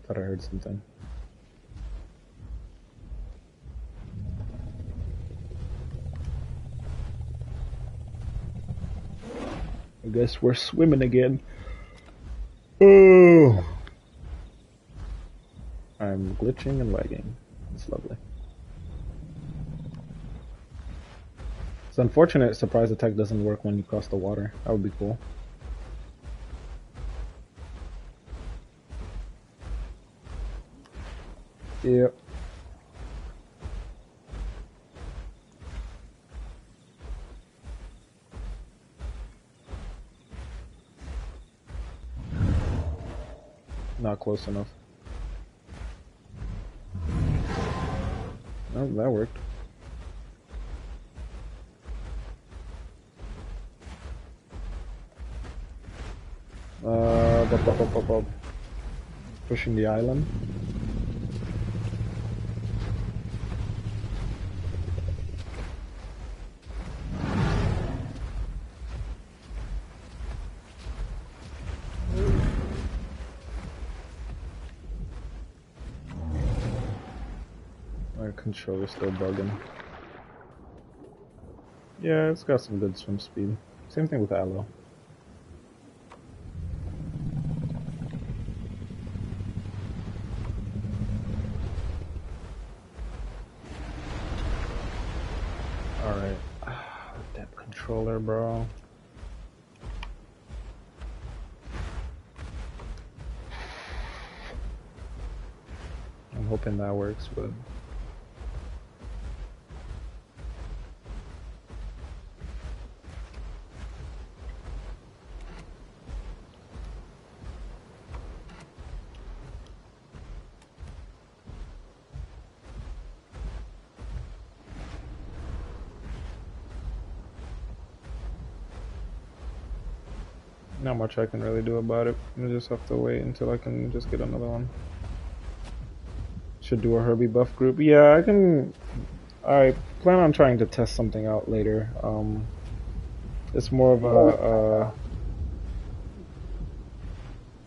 Thought I heard something. I guess we're swimming again. Oh, I'm glitching and lagging. It's lovely. It's unfortunate surprise attack doesn't work when you cross the water. That would be cool. Yep. Not close enough. Oh, that worked. Pushing the island. My controller's still bugging. Yeah, it's got some good swim speed. Same thing with Aloe. Alright. That controller, bro. I'm hoping that works, but... not much I can really do about it. I just have to wait until I can just get another one. Should do a Herbie buff group. Yeah, I can... I plan on trying to test something out later. It's more of a...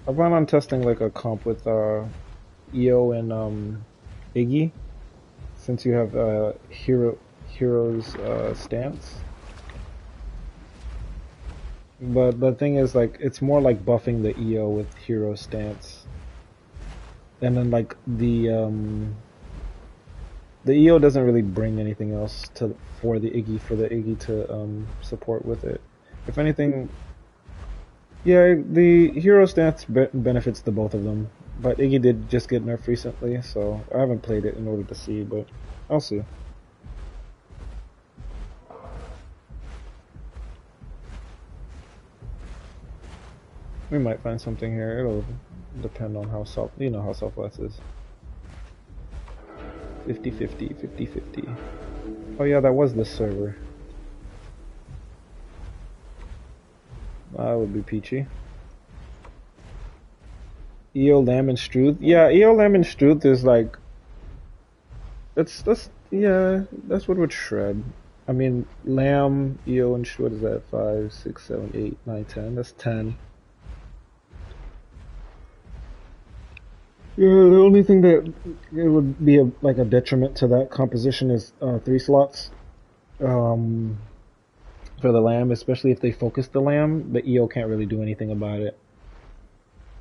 I plan on testing like a comp with EO and Iggy, since you have Hero's stance. But the thing is, like, it's more like buffing the EO with Hero stance. And then, like, the EO doesn't really bring anything else for the Iggy to support with it. If anything, yeah, the Hero stance benefits the both of them. But Iggy did just get nerfed recently, so I haven't played it in order to see, but I'll see. We might find something here. It'll depend on how you know how Southwest is. 50-50, 50-50. Oh yeah, that was the server. That would be peachy. EO Lamb and Struth. Yeah, EO Lamb and Struth is like... That's what would shred. I mean, Lamb, EO, and what is that? 5, 6, 7, 8, 9, 10. That's 10. Yeah, the only thing that it would be like a detriment to that composition is 3 slots. For the Lamb, especially if they focus the Lamb, the EO can't really do anything about it.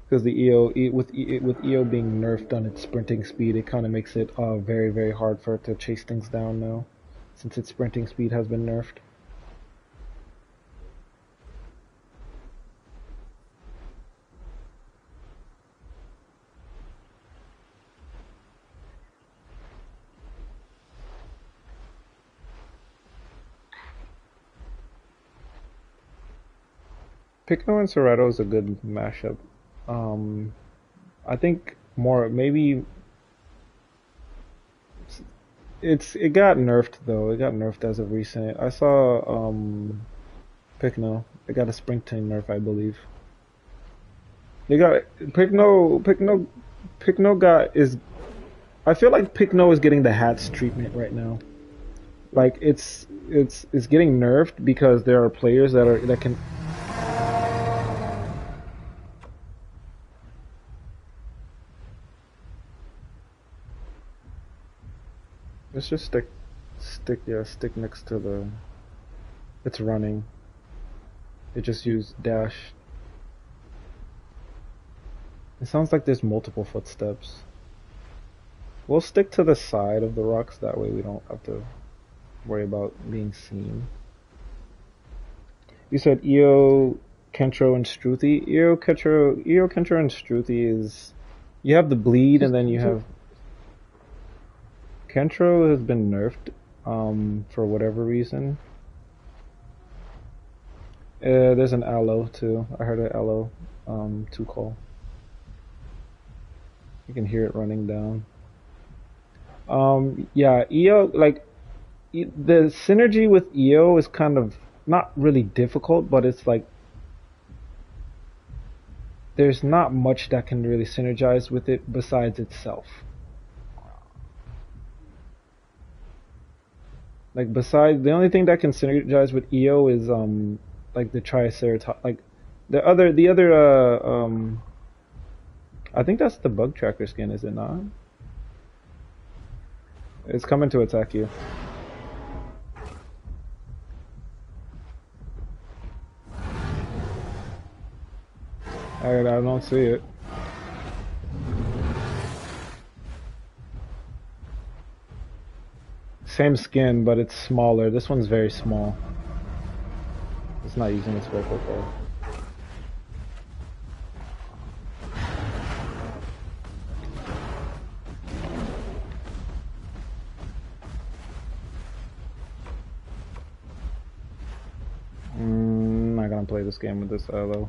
Because the with EO being nerfed on its sprinting speed, it kind of makes it very, very hard for it to chase things down now, since its sprinting speed has been nerfed. Picno and Soretto is a good mashup. I think maybe it got nerfed though. It got nerfed as of recent. I saw Picno. It got a springtime nerf, I believe. They got Picno got is. I feel like Picno is getting the hats treatment right now. Like it's getting nerfed because there are players that can. Let's just stick next to the... It's running. It just used dash. It sounds like there's multiple footsteps. We'll stick to the side of the rocks, that way we don't have to worry about being seen. You said Eo, Kentro, and Struthi. Eo, Kentro, and Struthi is you have the bleed, and Just then you Kentro. have Kentro has been nerfed, for whatever reason. There's an aloe too. I heard an aloe, two call. You can hear it running down. Yeah, EO like the synergy with EO is kind of not really difficult, but it's like there's not much that can really synergize with it besides itself. Like besides the only thing that can synergize with EO is like the Triceratops like the other I think that's the bug tracker skin, is it not? It's coming to attack you. I don't see it. Same skin, but it's smaller. This one's very small. It's not using its vocal cord. I'm not gonna play this game with this though.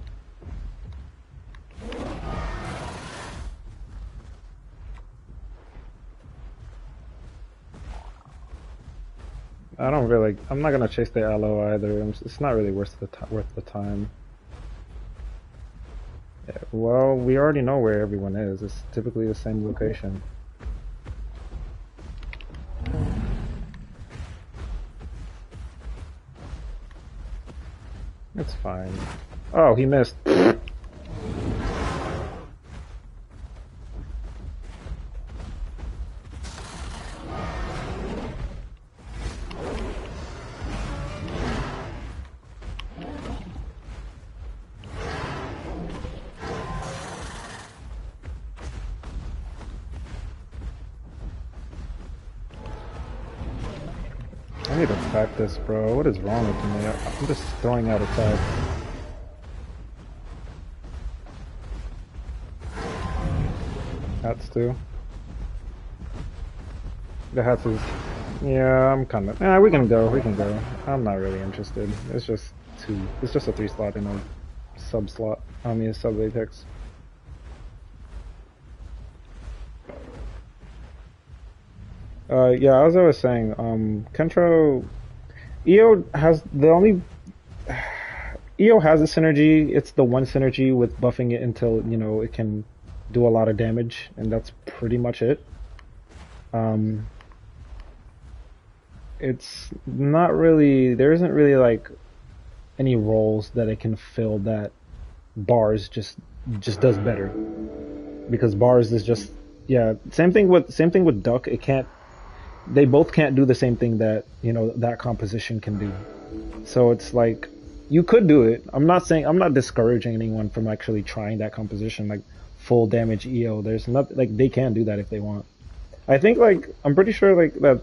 I don't really. I'm not gonna chase the aloe either. It's not really worth the time. Yeah, well, we already know where everyone is. It's typically the same location. It's fine. Oh, he missed. I need to attack this, bro. What is wrong with me? I'm just throwing out attacks. Hats too. The hats is... Yeah, I'm kind of... Yeah, we can go. We can go. I'm not really interested. It's just two... It's just a 3 slot and a sub slot. I mean, a sub apex. Yeah, as I was saying, Kentro... EO has the only... EO has a synergy. It's the one synergy with buffing it until, you know, it can do a lot of damage, and that's pretty much it. It's not really... There isn't really, like, any roles that it can fill that bars just does better. Because bars is just... Yeah, same thing with Duck. It can't... They both can't do the same thing that, you know, that composition can do. So it's like, you could do it. I'm not discouraging anyone from actually trying that composition, like full damage EO. There's not, like, they can do that if they want. I think, like, I'm pretty sure, like, that,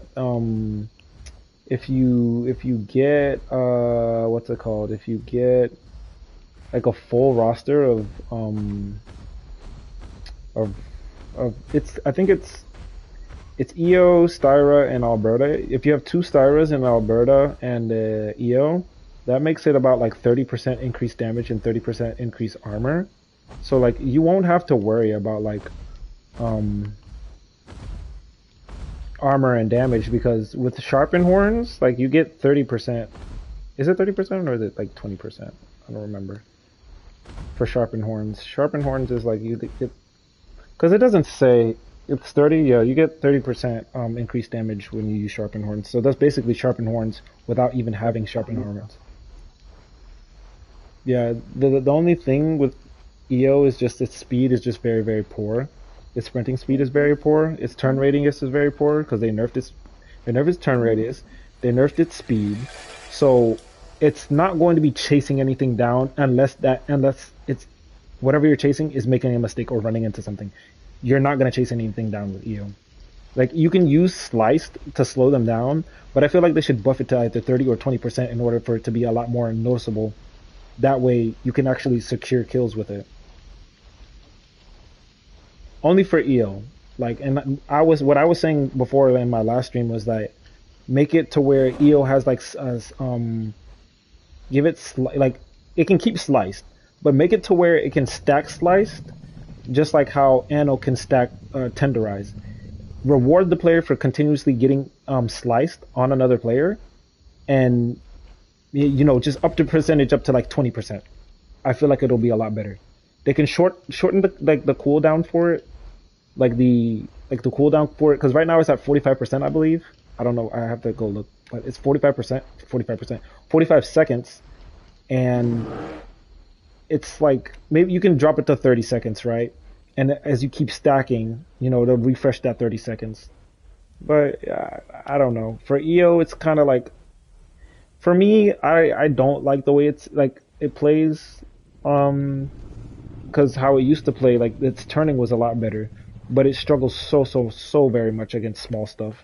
if you get, what's it called? If you get, like, a full roster of, I think it's EO, Styra, and Alberta. If you have 2 Styras in Alberta and EO, that makes it about like 30% increased damage and 30% increased armor. So like you won't have to worry about like armor and damage, because with sharpened horns, like you get 30%. Is it 30% or is it like 20%? I don't remember. For sharpened horns. Sharpened horns is like you get, because it doesn't say. It's 30, yeah, you get 30% increased damage when you use sharpened horns. So that's basically sharpened horns without even having sharpened horns. Yeah, the only thing with EO is just its speed is just very, very poor. Its sprinting speed is very poor. Its turn radius is very poor because they nerfed its turn radius. They nerfed its speed. So it's not going to be chasing anything down unless it's whatever you're chasing is making a mistake or running into something. You're not going to chase anything down with EO. Like, you can use Sliced to slow them down, but I feel like they should buff it to either 30 or 20% in order for it to be a lot more noticeable That way you can actually secure kills with it. Only for EO. Like, and what I was saying before in my last stream was that make it to where EO has like give it like it can keep sliced, but make it to where it can stack sliced, just like how Anno can stack tenderized. Reward the player for continuously getting sliced on another player, and just up the percentage up to like 20%. I feel like it'll be a lot better. They can shorten the cooldown for it, the cooldown for it, because right now it's at 45%, I believe. I don't know. I have to go look, but it's 45%, 45%, 45 seconds, and it's like maybe you can drop it to 30 seconds, right? And as you keep stacking, they'll refresh that 30 seconds. But I don't know. For EO, it's kind of like, for me, I don't like the way it plays, because how it used to play, like its turning was a lot better, but it struggles so very much against small stuff.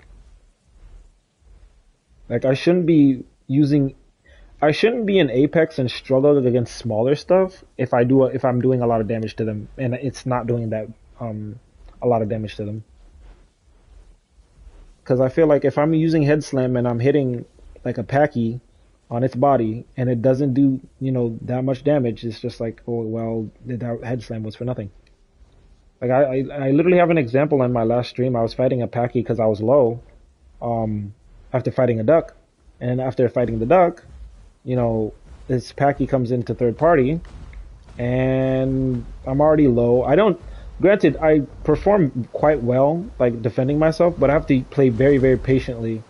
Like I shouldn't be in Apex and struggle against smaller stuff if I'm doing a lot of damage to them, and it's not doing that a lot of damage to them. Because I feel like if I'm using head slam and I'm hitting like a Packy on its body and it doesn't do that much damage, it's just like, oh well, that head slam was for nothing. Like I literally have an example in my last stream. I was fighting a Packy because I was low, after fighting a duck, and after fighting the duck, this Packy comes into third party, and I'm already low. Granted, I perform quite well, like defending myself, but I have to play very, very patiently.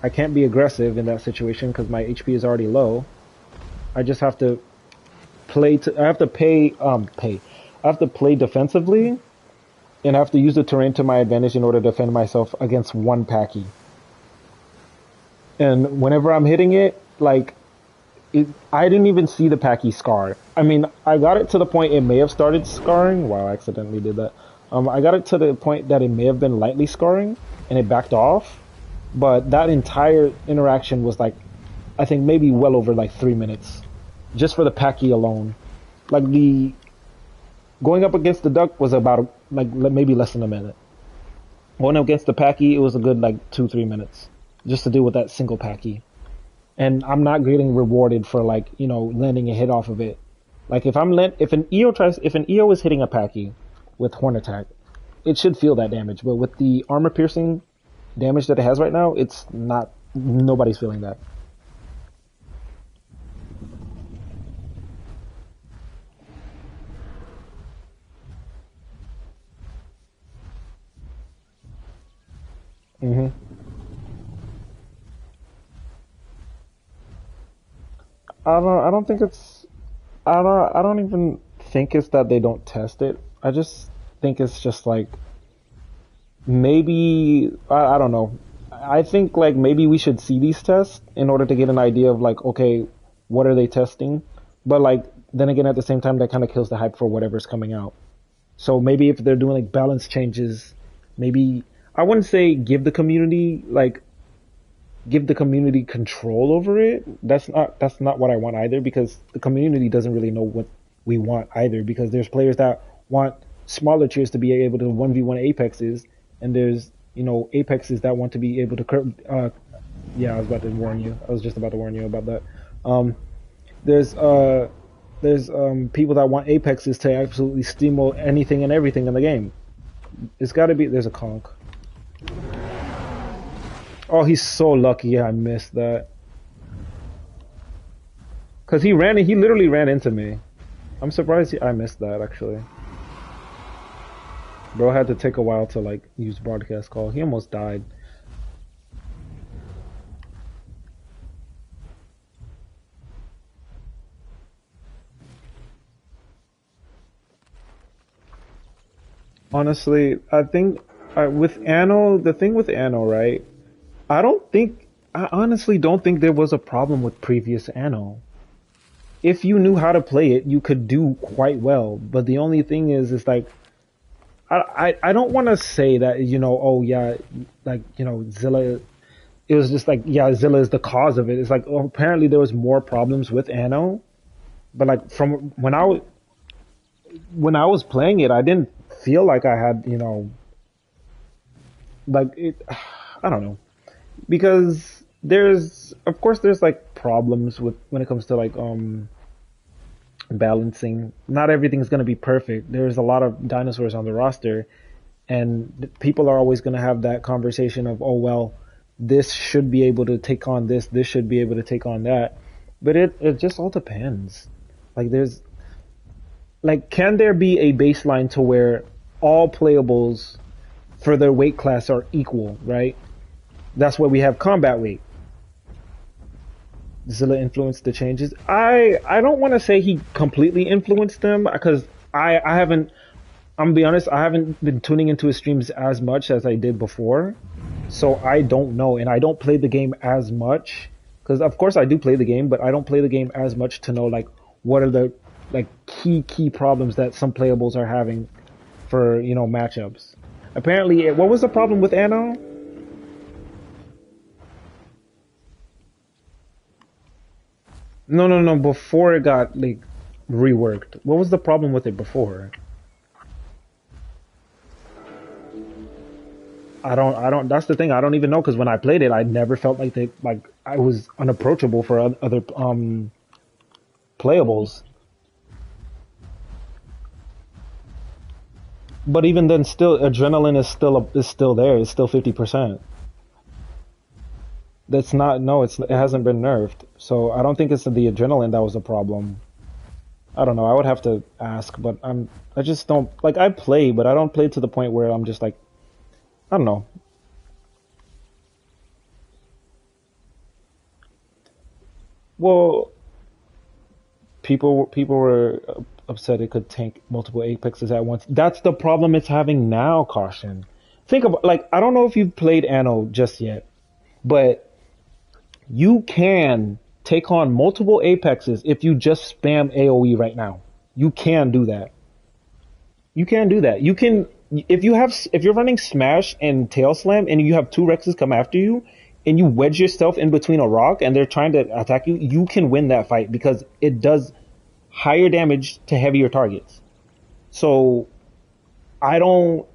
I can't be aggressive in that situation because my HP is already low. I just have to I have to I have to play defensively, and I have to use the terrain to my advantage in order to defend myself against one Packy. And whenever I'm hitting it, like, I didn't even see the Packy scar. I mean, I got it to the point it may have started scarring. Wow, I accidentally did that. I got it to the point that it may have been lightly scarring, and it backed off. But that entire interaction was like, I think maybe well over like 3 minutes, just for the Packy alone. Like going up against the duck was about like maybe less than a minute. Going up against the Packy, it was a good like 2-3 minutes just to deal with that single Packy. And I'm not getting rewarded for like landing a hit off of it. Like if an EO is hitting a Packy with horn attack, it should feel that damage. But with the armor piercing damage that it has right now, it's not. Nobody's feeling that. hmm I don't think it's. I don't even think it's that they don't test it. I just think it's just like maybe I don't know. I think like maybe we should see these tests in order to get an idea of like, okay, what are they testing? But like then again, at the same time, that kind of kills the hype for whatever's coming out. So maybe if they're doing like balance changes, maybe I wouldn't say give the community control over it. That's not what I want either, because the community doesn't really know what we want either, because there's players that want smaller tiers to be able to 1v1 apexes, and there's apexes that want to be able to yeah, I was about to warn you. I was just about to warn you about that. There's people that want apexes to absolutely steamroll anything and everything in the game. It's got to be. There's a conch. Oh, he's so lucky I missed that. Cause he literally ran into me. I'm surprised I missed that actually. Bro had to take a while to like use broadcast call. He almost died. Honestly, I think with Anno, the thing with Anno, right? I honestly don't think there was a problem with previous Anno. If you knew how to play it, you could do quite well. But the only thing is like, I don't want to say that, oh yeah, like, Zilla, it was just like, yeah, Zilla is the cause of it. It's like, oh, apparently there was more problems with Anno But like from when I was playing it, I didn't feel like I had, like it. I don't know, because there's of course there's like problems with when it comes to like balancing. Not everything's going to be perfect. There's a lot of dinosaurs on the roster, and people are always going to have that conversation of, oh well, this should be able to take on this should be able to take on that. But it just all depends. Like there's like, can there be a baseline to where all playables for their weight class are equal, right? That's why we have combat weight. Zilla influenced the changes. I don't want to say he completely influenced them, because I haven't. I'm gonna be honest. I haven't been tuning into his streams as much as I did before, so I don't know, and I don't play the game as much. Because of course I do play the game, but I don't play the game as much to know like what are the like key problems that some playables are having for matchups. Apparently, what was the problem with Anno? No, no, no. Before it got like reworked, what was the problem with it before? I don't. That's the thing. I don't even know, because when I played it, I never felt like I was unapproachable for other playables. But even then, still, adrenaline is still there. It's still 50%. That's not. No, it hasn't been nerfed. So I don't think it's the adrenaline that was the problem. I don't know. I would have to ask, but I just don't like. I play, but I don't play to the point where I'm just like, I don't know. Well, people were upset it could tank multiple apexes at once. That's the problem it's having now. Caution. Think about, like, I don't know if you've played Anno just yet, but you can take on multiple apexes if you just spam AoE right now. You can do that. You can do that. You can, if you're running Smash and Tail Slam and you have two Rexes come after you and you wedge yourself in between a rock and they're trying to attack you, you can win that fight because it does higher damage to heavier targets. So I don't,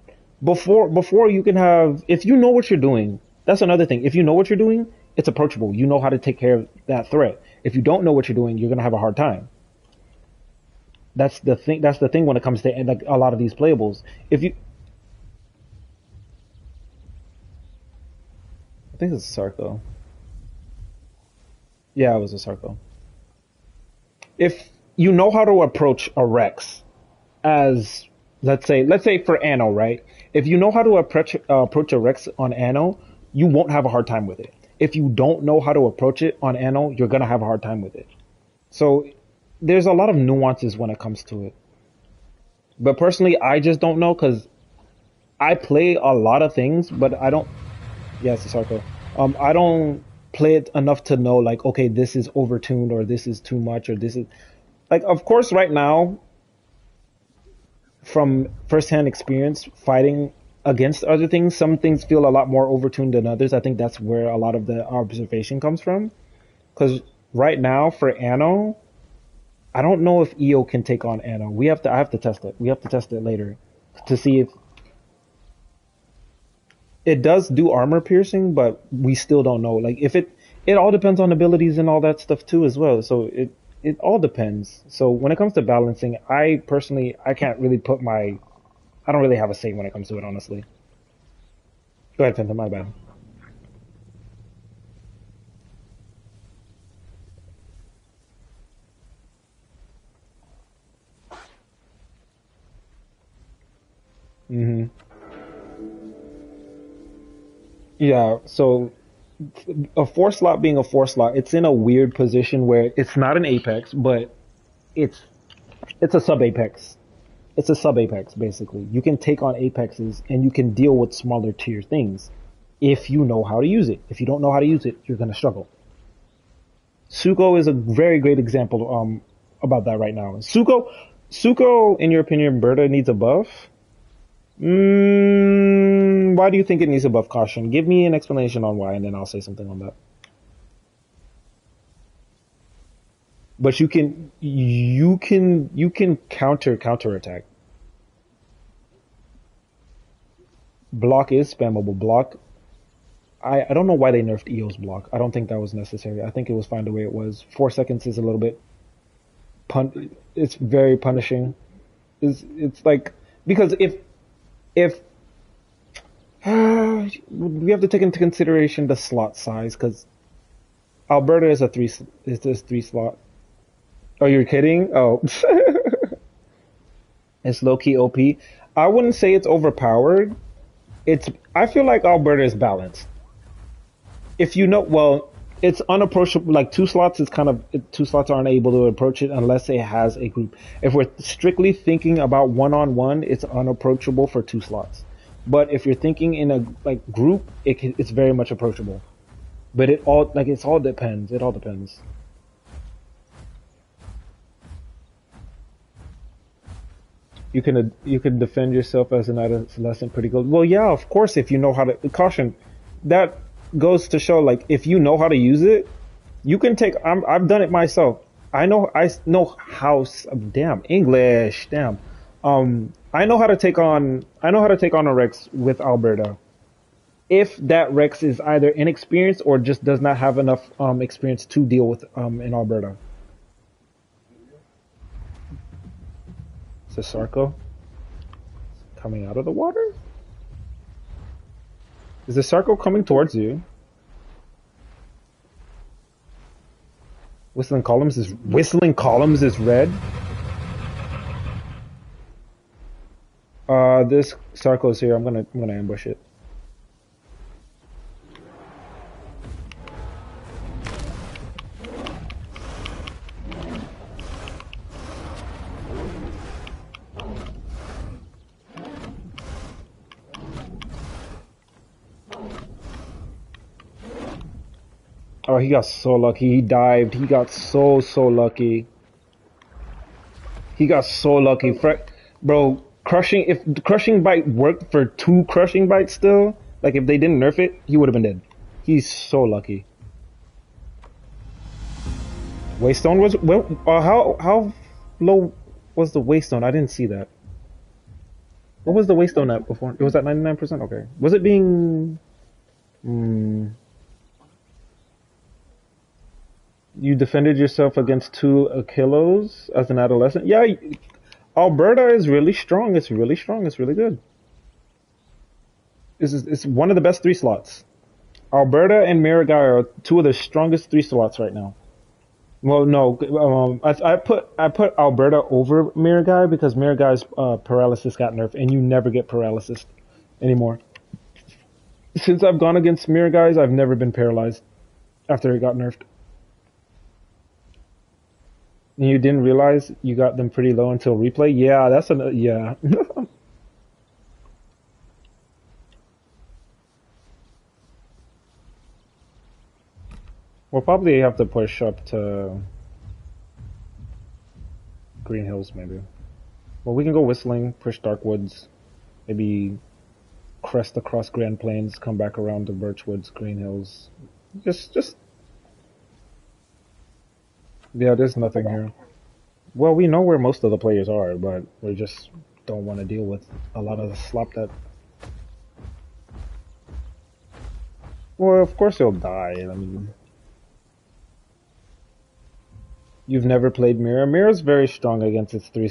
before you can have, if you know what you're doing, that's another thing. If you know what you're doing, it's approachable. You know how to take care of that threat. If you don't know what you're doing, you're gonna have a hard time. That's the thing. That's the thing when it comes to like a lot of these playables. If you, I think it's a Sarko. Yeah, it was a Sarko. If you know how to approach a Rex, as let's say for Anno, right? If you know how to approach a Rex on Anno, you won't have a hard time with it. If you don't know how to approach it on Anno, you're gonna have a hard time with it. So there's a lot of nuances when it comes to it. But personally, I just don't know, because I play a lot of things, but I don't. Yes, it's Sarko. I don't play it enough to know like, okay, this is overtuned or this is too much or this is like. Of course, right now, from firsthand experience fighting against other things, some things feel a lot more overtuned than others. I think that's where a lot of the observation comes from. Because right now for Anno, I don't know if EO can take on Anno. We have to. I have to test it. We have to test it later to see if it does do armor piercing, but we still don't know. Like if it all depends on abilities and all that stuff too as well. So it all depends. So when it comes to balancing, I personally I can't really put my I don't really have a say when it comes to it, honestly. Go ahead, Phantom. My bad. Hmm. Yeah. So a four slot being a four slot, it's in a weird position where it's not an apex, but it's it's a sub apex. It's a sub apex basically. You can take on apexes and you can deal with smaller tier things if you know how to use it. If you don't know how to use it, you're gonna struggle. Suko is a very great example about that right now. Suko, in your opinion, Berta needs a buff. Why do you think it needs a buff? Caution. Give me an explanation on why, and then I'll say something on that. but you can counterattack. Block is spammable. Block. I don't know why they nerfed EO's block. I don't think that was necessary. I think it was fine the way it was. 4 seconds is a little bit it's very punishing. It's like because if we have to take into consideration the slot size because Alberta is this 3 slot. Oh, you're kidding? Oh, it's low key OP. I wouldn't say it's overpowered. It's I feel like Alberta is balanced. If you know, well, it's unapproachable. Like 2 slots is kind of 2 slots aren't able to approach it unless it has a group. If we're strictly thinking about one-on-one, it's unapproachable for 2 slots. But if you're thinking in a like group, it's very much approachable. But it's all depends. It all depends. You can defend yourself as an adolescent pretty good. Well, yeah, of course, if you know how to caution, that goes to show like if you know how to use it, you can take. I've done it myself. I know how. Damn English. Damn. I know how to take on a Rex with Alberta. If that Rex is either inexperienced or just does not have enough experience to deal with in Alberta. Is this Sarko coming out of the water? Is the Sarko coming towards you? Whistling columns is red. This Sarko's here. I'm gonna ambush it. Oh, he got so lucky. He dived. He got so lucky. He got so lucky. Bro, crushing if the crushing bite worked for 2 crushing bites still, like if they didn't nerf it, he would have been dead. He's so lucky. Waystone was well. How low was the waystone? I didn't see that. What was the waystone at before? It was at 99%. Okay. Was it being? Mm, you defended yourself against 2 kilos as an adolescent. Yeah, Alberta is really strong. It's really strong. It's really good. It's one of the best 3 slots. Alberta and Marigai are 2 of the strongest 3 slots right now. Well, no, I put Alberta over Marigai because Marigai's paralysis got nerfed, and you never get paralysis anymore. Since I've gone against Marigai's, I've never been paralyzed after it got nerfed. And you didn't realize you got them pretty low until replay? Yeah, yeah. We'll probably have to push up to Green Hills maybe. Well, we can go whistling, push Darkwoods, maybe crest across Grand Plains, come back around to Birchwoods, Green Hills. Just yeah, there's nothing here. Well, we know where most of the players are, but we just don't want to deal with a lot of the slop that. Well, of course he'll die. I mean, you've never played Mirror. Mirror's very strong against its 3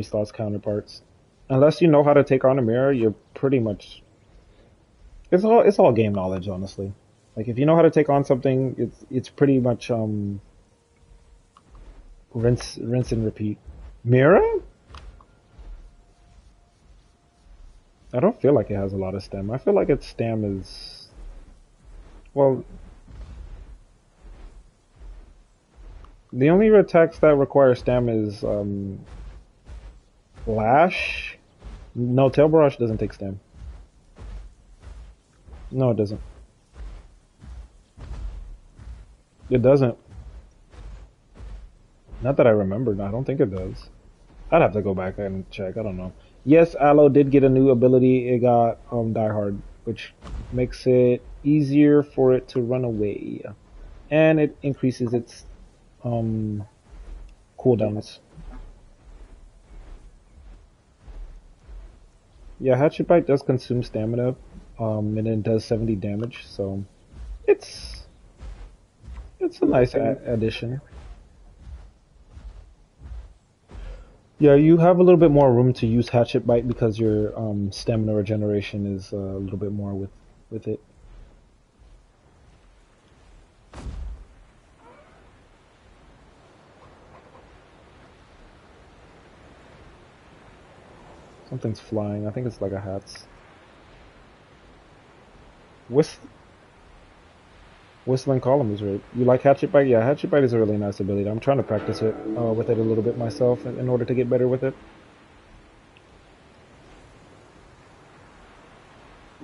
slots counterparts. Unless you know how to take on a Mirror, you're pretty much. It's all game knowledge, honestly. Like if you know how to take on something, it's pretty much rinse and repeat. Mira? I don't feel like it has a lot of stem. I feel like its stem is well. The only attacks that require stem is Lash. No, Tail Barrage doesn't take stem. No, it doesn't. It doesn't. Not that I remember. No, I don't think it does. I'd have to go back and check. I don't know. Yes, Aloe did get a new ability. It got Die Hard, which makes it easier for it to run away, and it increases its cooldowns. Yeah, Hatchet Bite does consume stamina, and it does 70 damage, so it's it's a nice addition. Yeah, you have a little bit more room to use Hatchet Bite because your stamina regeneration is a little bit more with it. Something's flying. I think it's like a hat's. Whist Whistling Column is right. You like Hatchet Bite? Yeah, Hatchet Bite is a really nice ability. I'm trying to practice it with it a little bit myself in order to get better with it.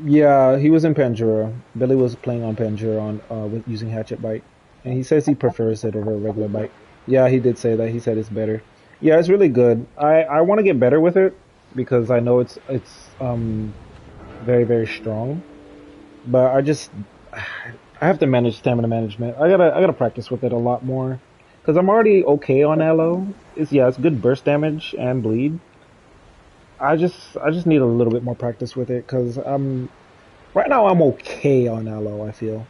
Yeah, he was in Pandora. Billy was playing on Pandora on with using Hatchet Bite, and he says he prefers it over a regular bite. Yeah, he did say that. He said it's better. Yeah, it's really good. I want to get better with it because I know it's very strong, but I have to manage stamina management. I gotta practice with it a lot more because I'm already okay on Aloe. It's good burst damage and bleed. I just need a little bit more practice with it because right now I'm okay on Aloe. I feel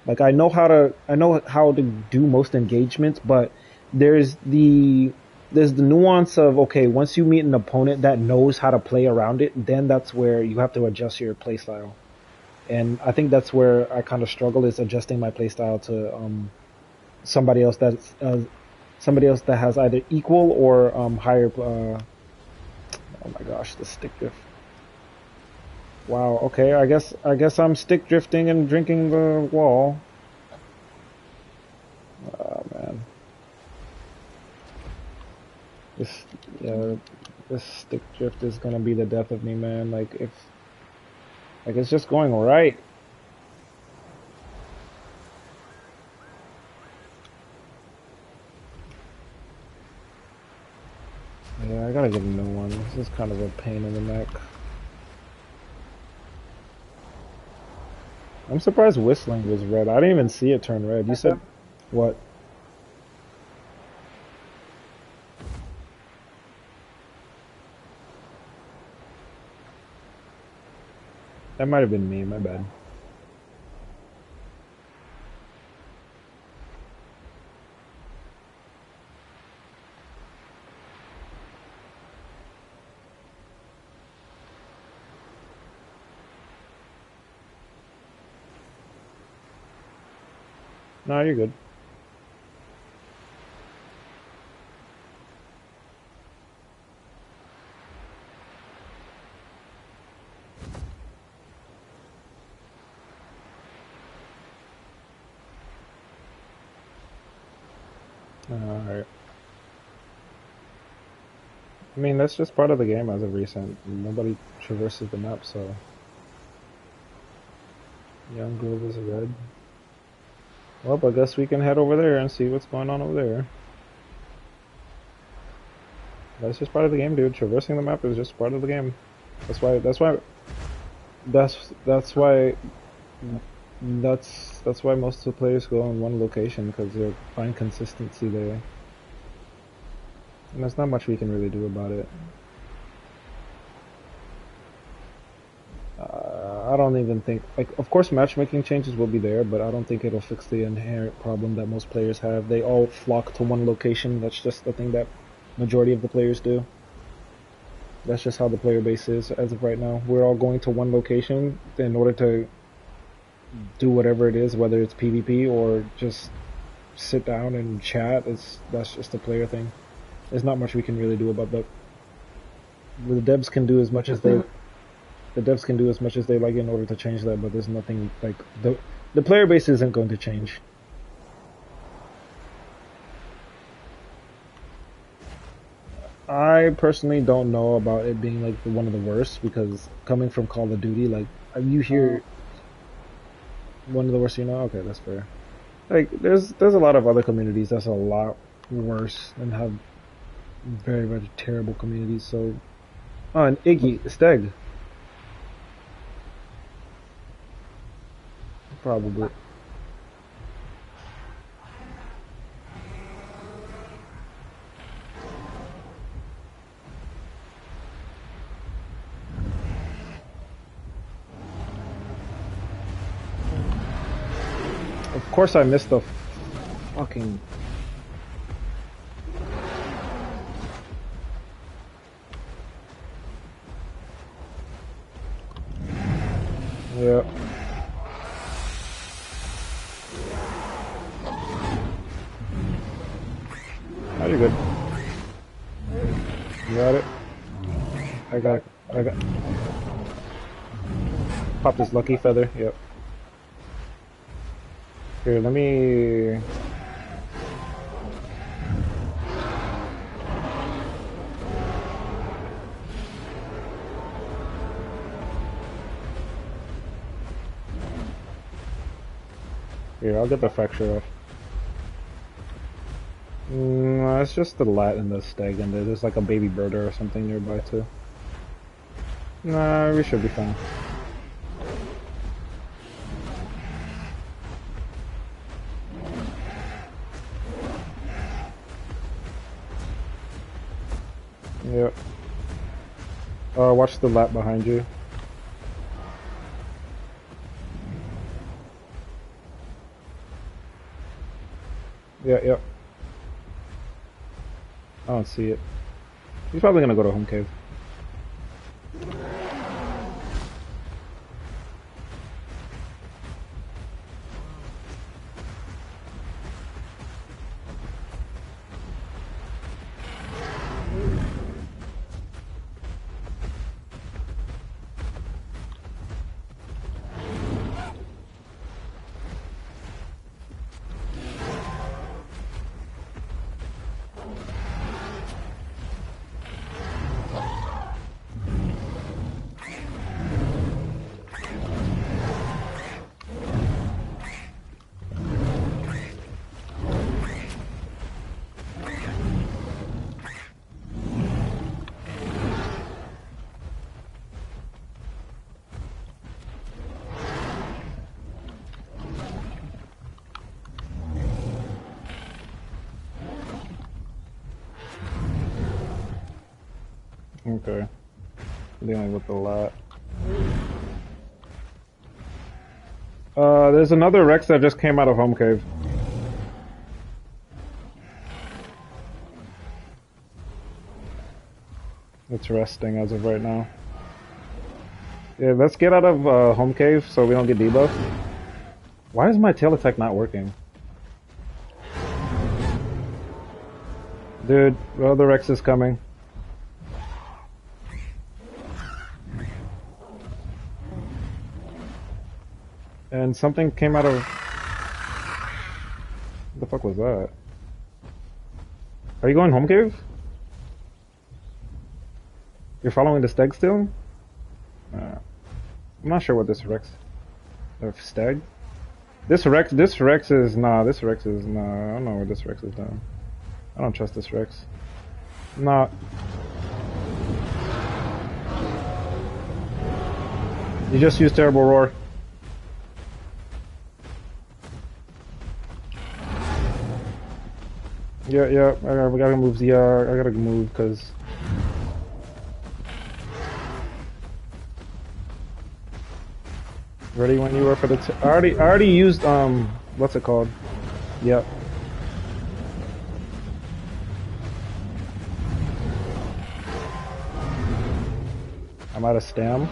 like I know how to do most engagements, but there's the there's the nuance of okay, once you meet an opponent that knows how to play around it, then that's where you have to adjust your playstyle. And I think that's where I kind of struggle is adjusting my playstyle to somebody else that's somebody else that has either equal or higher. Oh my gosh, the stick drift. Wow. Okay. I guess I'm stick drifting and drinking the wall. Oh man, this yeah, this stick drift is gonna be the death of me, man. Like it's just going right. Yeah, I gotta get a new one. This is kind of a pain in the neck. I'm surprised whistling was red. I didn't even see it turn red. You said what? That might have been me. My bad. No, you're good. Alright. I mean, that's just part of the game as of recent. Nobody traverses the map, so Young Grove is red. Well, I guess we can head over there and see what's going on over there. That's just part of the game, dude. Traversing the map is just part of the game. That's why. That's why. That's why most of the players go in one location because they find consistency there, and there's not much we can really do about it. I don't even think of course, matchmaking changes will be there, but I don't think it'll fix the inherent problem that most players have. They all flock to one location. That's just the thing that majority of the players do. That's just how the player base is as of right now. We're all going to one location in order to do whatever it is, whether it's PvP or just sit down and chat. That's just a player thing. There's not much we can really do about that. The devs can do as much as they like in order to change that, but there's nothing like the player base isn't going to change. I personally don't know about it being like one of the worst because coming from Call of Duty, like you hear one of the worst, okay, that's fair. Like there's a lot of other communities that's a lot worse and have very terrible communities. So, oh, and Iggy Steg probably. course I missed the fucking... Yeah. Oh, you're good. You got it? I got it. I got... Pop this lucky feather, yep. Here, let me... Here, I'll get the fracture off. No, it's just the lat and the stag, and there's like a baby birder or something nearby too. Nah, we should be fine. Yep. Watch the lat behind you. Yeah. I don't see it. He's probably gonna go to home cave. Okay. Dealing with a lot. There's another Rex that just came out of home cave. It's resting as of right now. Yeah, let's get out of home cave so we don't get debuffed. Why is my tail attack not working? Dude, the other Rex is coming. And something came out of... What the fuck was that? Are you going home cave? You're following the stag still? I'm not sure what this Rex... stag? This Rex is... Nah, I don't know where this Rex is down. I don't trust this Rex. Nah. You just used Terrible Roar. Yeah, we gotta move. Yeah, I gotta move because ready when you are for the. I already used what's it called? Yep. I'm out of stam.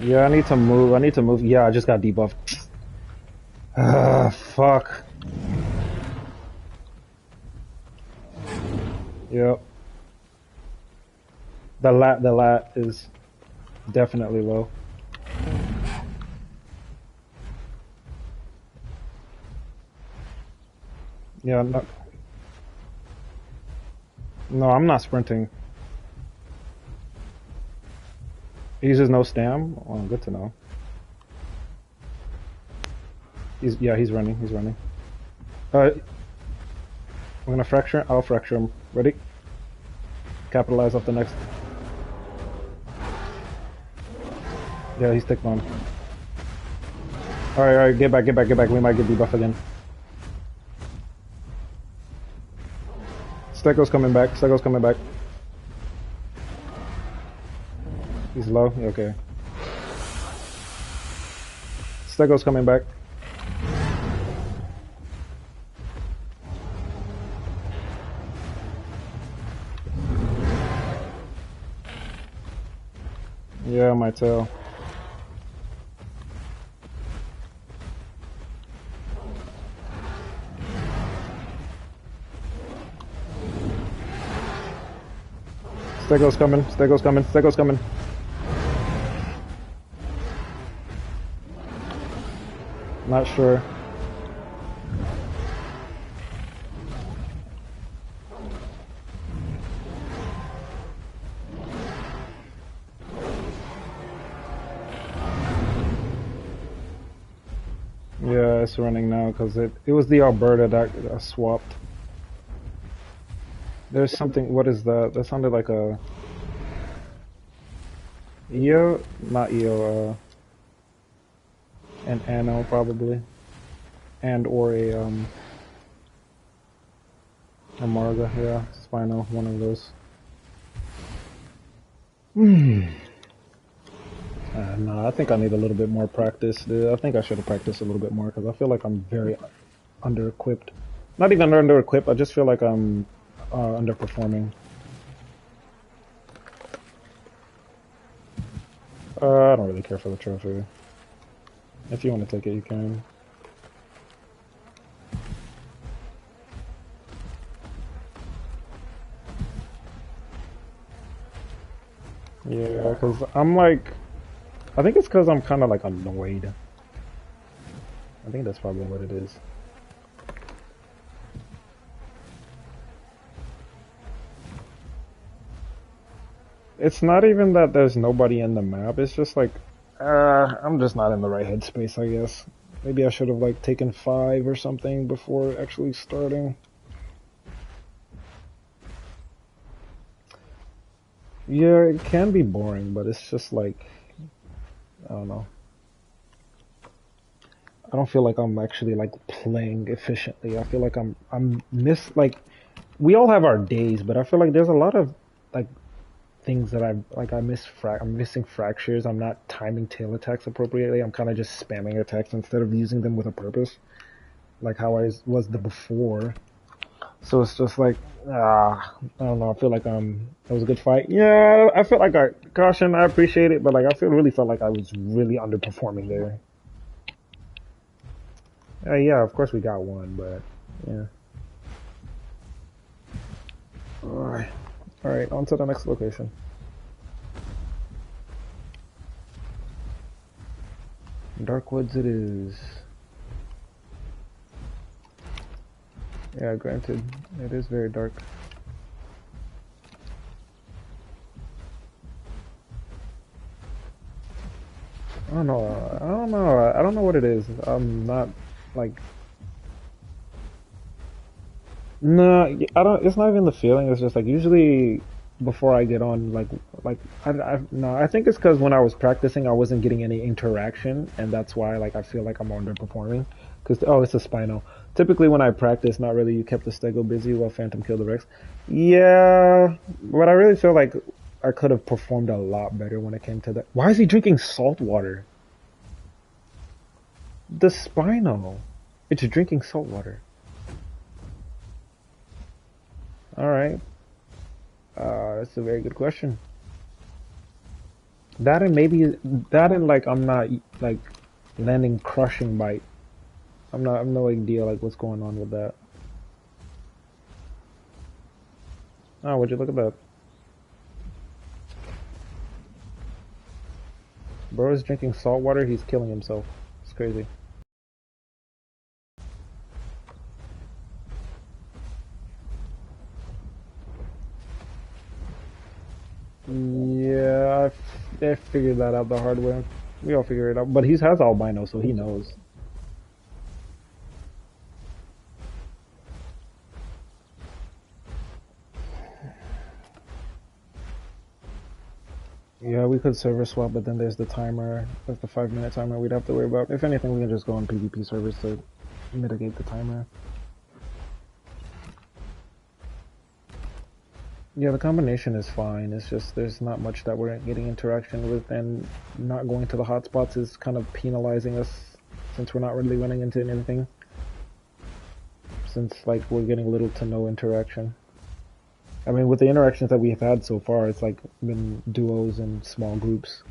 Yeah, I need to move. Yeah, I just got debuffed. Fuck. Yep. The lat is definitely low. Yeah, no, I'm not sprinting. He uses no stam? Oh, good to know. He's running. I'm gonna fracture. I'll fracture him. Ready? Capitalize off the next. Yeah, he's ticked on. Alright, get back. We might get debuff again. Stego's coming back. He's low? Okay. Stego's coming back. Yeah, my tail. Stego's coming, Stego's coming, Stego's coming. Not sure. Yeah, it's running now because it was the Alberta that swapped. There's something. What is that? That sounded like a EO, not EO. An ANO probably, and or a Marga. Yeah, Spino, one of those. No, I think I need a little bit more practice. Dude. I think I should have practiced a little bit more because I feel like I'm very under-equipped. Not even under-equipped, I just feel like I'm underperforming. I don't really care for the trophy. If you want to take it, you can. Yeah, because I'm like... I think it's because I'm kind of like annoyed. I think that's probably what it is. It's not even that there's nobody in the map. It's just like, I'm just not in the right headspace, I guess. Maybe I should have like taken 5 or something before actually starting. Yeah, it can be boring, but it's just like, I don't know. I don't feel like I'm actually like playing efficiently. I feel like I'm we all have our days, but I feel like there's a lot of like things that I'm missing fractures. I'm not timing tail attacks appropriately. I'm kind of just spamming attacks instead of using them with a purpose, like how I was the before. So it's just like, I don't know. I feel like it was a good fight. Yeah, I feel like caution. I appreciate it, but like really felt like I was really underperforming there. Yeah, of course we got one, but yeah. All right, on to the next location. Dark Woods it is. Yeah, granted, it is very dark. I don't know. I don't know what it is. I'm not like. No, I don't. It's not even the feeling. It's just like usually before I get on, no. I think it's because when I was practicing, I wasn't getting any interaction, and that's why like I feel like I'm underperforming. Because it's a Spino. Typically, when I practice, not really. You kept the Stego busy while Phantom killed the Rex. Yeah, but I really feel like I could have performed a lot better when it came to that. Why is he drinking salt water? The Spino. It's drinking salt water. Alright. That's a very good question. That and maybe, that and like I'm not like landing crushing bite. I'm no idea like what's going on with that. Oh, would you look at that? Bro is drinking salt water, he's killing himself. It's crazy. Yeah, I figured that out the hard way. We all figure it out. But he has albino, so he knows. Yeah, we could server swap, but then there's the timer. That's the 5-minute timer we'd have to worry about. If anything, we can just go on PvP servers to mitigate the timer. Yeah, the combination is fine. It's just there's not much that we're getting interaction with, and not going to the hotspots is kind of penalizing us since we're not really running into anything. Since like we're getting little to no interaction. I mean, with the interactions that we've had so far, it's like been duos and small groups,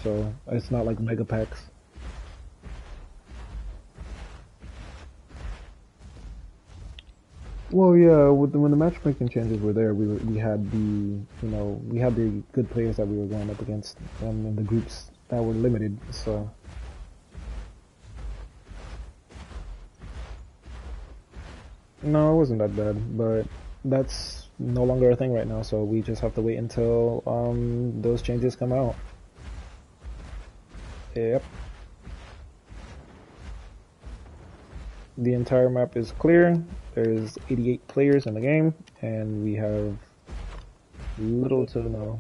so it's not like mega packs. Well, yeah, when the matchmaking changes were there, we had we had the good players that we were going up against, in the groups that were limited. So no, it wasn't that bad, but that's no longer a thing right now. So we just have to wait until those changes come out. Yep, the entire map is clear. There's 88 players in the game, and we have little to no.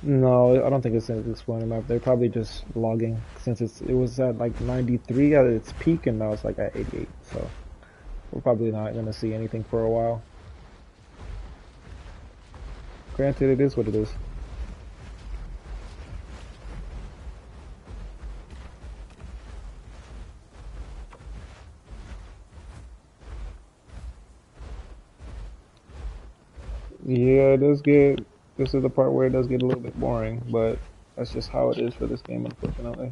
No, I don't think it's an exploring map. They're probably just logging since it was at like 93 at its peak, and now it's like at 88. So we're probably not gonna see anything for a while. Granted, it is what it is. Yeah, it does get. This is the part where it does get a little bit boring, but that's just how it is for this game, unfortunately.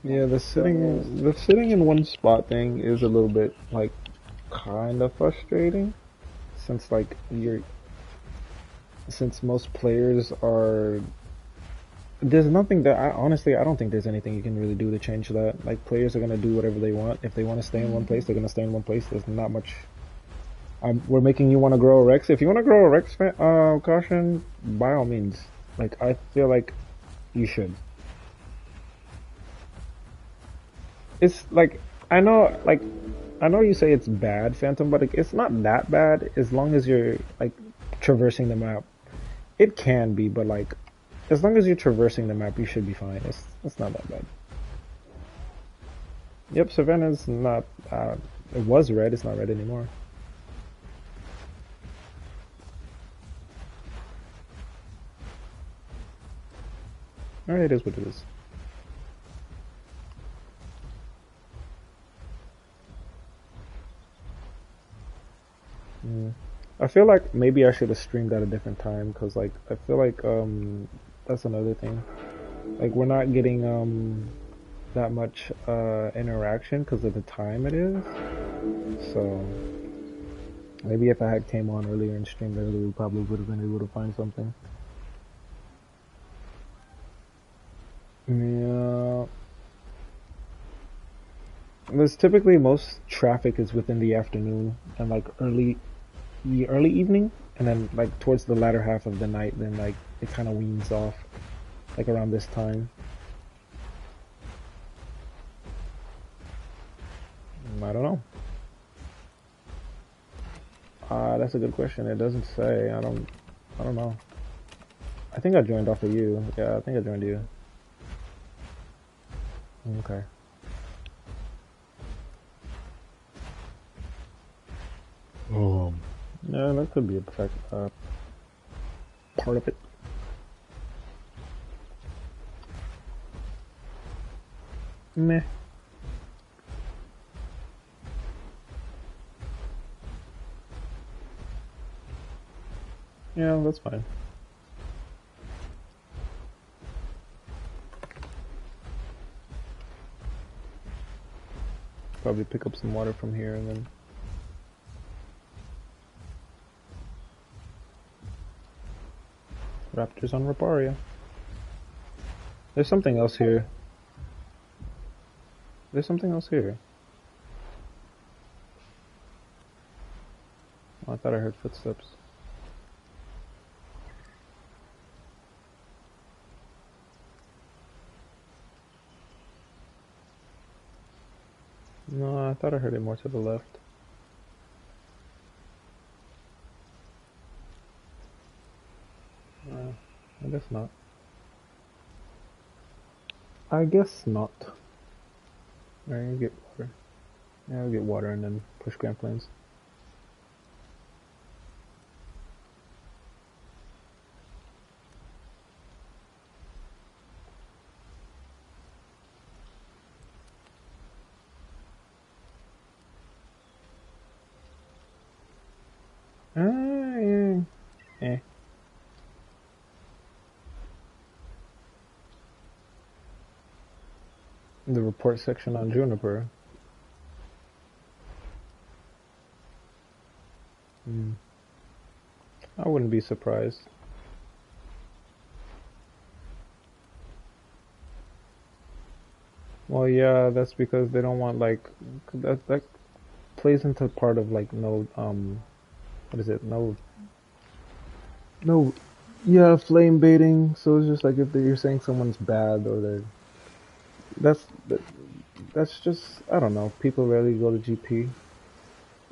Yeah, the sitting in one spot thing is a little bit like kind of frustrating since like you're since most players are there's nothing that I honestly I don't think there's anything you can really do to change that. Like players are gonna do whatever they want. If they want to stay in one place, they're gonna stay in one place. There's not much. We're making you want to grow a Rex. If you want to grow a Rex, caution by all means. Like I feel like you should. It's like like I know you say it's bad, Phantom, but like, it's not that bad as long as you're like traversing the map. It can be, but like as long as you're traversing the map, you should be fine. It's not that bad. Yep, Savannah's not. It was red. It's not red anymore. All right, it is what it is. Mm. I feel like maybe I should have streamed at a different time because like I feel like that's another thing. Like we're not getting that much interaction because of the time it is. So maybe if I had came on earlier and streamed earlier, we probably would have been able to find something. Yeah, there's typically most traffic is within the afternoon and like the early evening, and then like towards the latter half of the night, then like it kind of weans off, like around this time. I don't know. That's a good question. It doesn't say. I don't know. I think I joined off of you. Yeah, I think I joined you. Okay. Yeah, that could be a part of it. Meh. Yeah, that's fine. Probably pick up some water from here and then. Raptors on Raparia. There's something else here. There's something else here. Oh, I thought I heard footsteps. No, I thought I heard it more to the left. I guess not. I guess not. Alright, get water. Yeah, I'll get water and then push Grand Plains. Yeah. Eh. The report section on Juniper. I wouldn't be surprised. Well, yeah, that's because they don't want like that plays into part of like no what is it? No yeah, flame baiting. So it's just like if you're saying someone's bad or they're that's that's just I don't know. People rarely go to GP.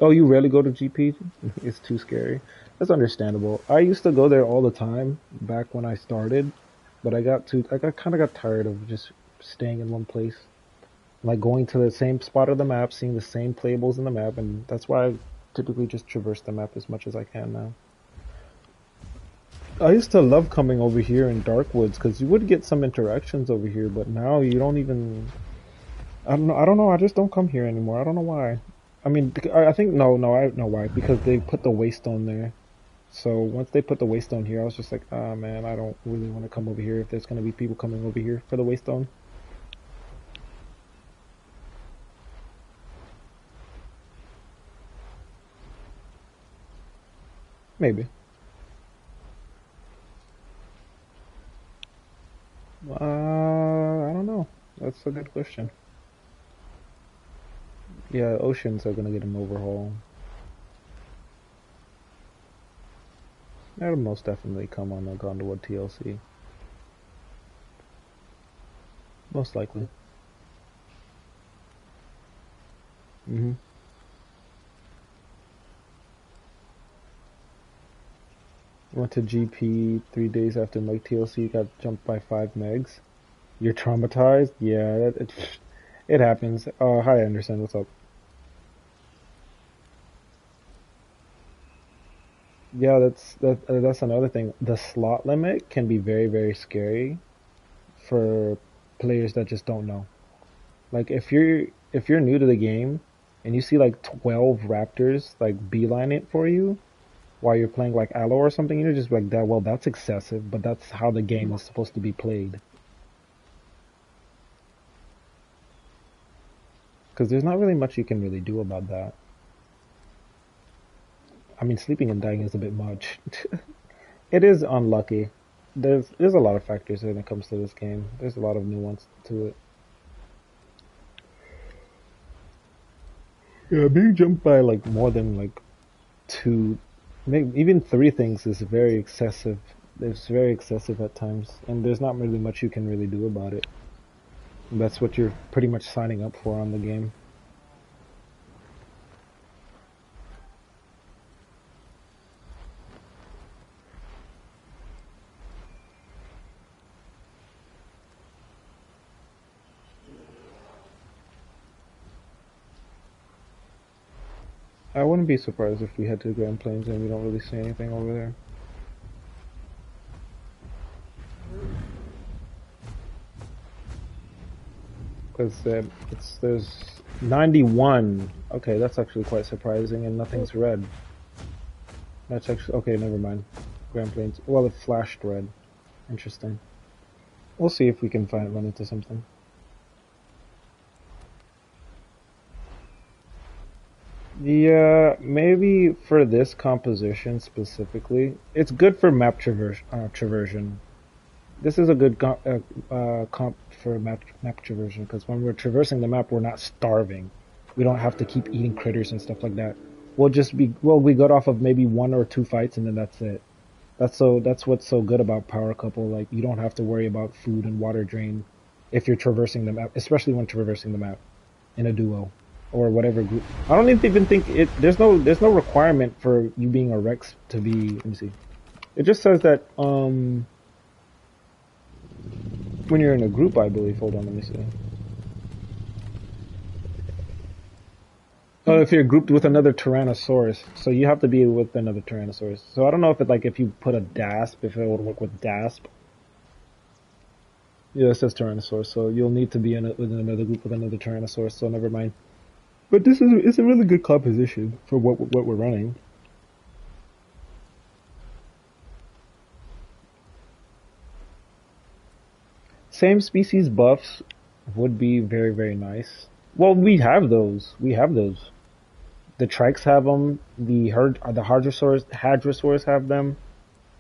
Oh, you rarely go to GP? It's too scary. That's understandable. I used to go there all the time back when I started, but I got kind of got tired of just staying in one place. Like going to the same spot of the map, seeing the same playables in the map, and that's why I typically just traverse the map as much as I can now. I used to love coming over here in Darkwoods because you would get some interactions over here, but now you don't even. I don't know. I don't know. I just don't come here anymore. I don't know why. I mean, I think no. I know why because they put the waystone there. So once they put the waystone here, I was just like, ah, man, I don't really want to come over here if there's gonna be people coming over here for the waystone. Maybe. I don't know. That's a good question. Yeah, oceans are gonna get an overhaul. That'll most definitely come on the Gondor TLC. Most likely. hmm Went to GP 3 days after Mike TLC got jumped by 5 megs. You're traumatized? Yeah, it happens. Hi Anderson, what's up? Yeah, that's another thing. The slot limit can be very, very scary for players that just don't know. Like if you're new to the game and you see like 12 raptors like beeline it for you while you're playing like Allo or something, you're just like that. Well, that's excessive, but that's how the game is supposed to be played. Because there's not really much you can really do about that. I mean, sleeping and dying is a bit much. It is unlucky. There's a lot of factors when it comes to this game. There's a lot of nuance to it. Yeah, being jumped by like more than like two, maybe even 3 things is very excessive. It's very excessive at times, and there's not really much you can really do about it. That's what you're pretty much signing up for on the game. I wouldn't be surprised if we head to Grand Plains and we don't really see anything over there. Because there's 91. Okay, that's actually quite surprising, and nothing's red. That's actually okay. Never mind. Grand Plains. Well, it flashed red. Interesting. We'll see if we can run into something. Yeah, maybe for this composition specifically, it's good for traversion. This is a good comp for map traversion because when we're traversing the map, we're not starving. We don't have to keep eating critters and stuff like that. We got off of maybe 1 or 2 fights and then that's it. That's what's so good about Power Couple. Like you don't have to worry about food and water drain if you're traversing the map, especially when traversing the map in a duo or whatever group. I don't even think it. There's no requirement for you being a Rex to be. Let me see. It just says that When you're in a group, I believe. Hold on, let me see. Oh, if you're grouped with another Tyrannosaurus, so you have to be with another Tyrannosaurus. So I don't know if it like if you put a DASP, if it would work with DASP. Yeah, it says Tyrannosaurus, so you'll need to be within another group with another Tyrannosaurus. So never mind. But this is it's a really good composition for what we're running. Same species buffs would be very very nice. Well, we have those. We have those. The Trikes have them. The Hadrosaurs have them.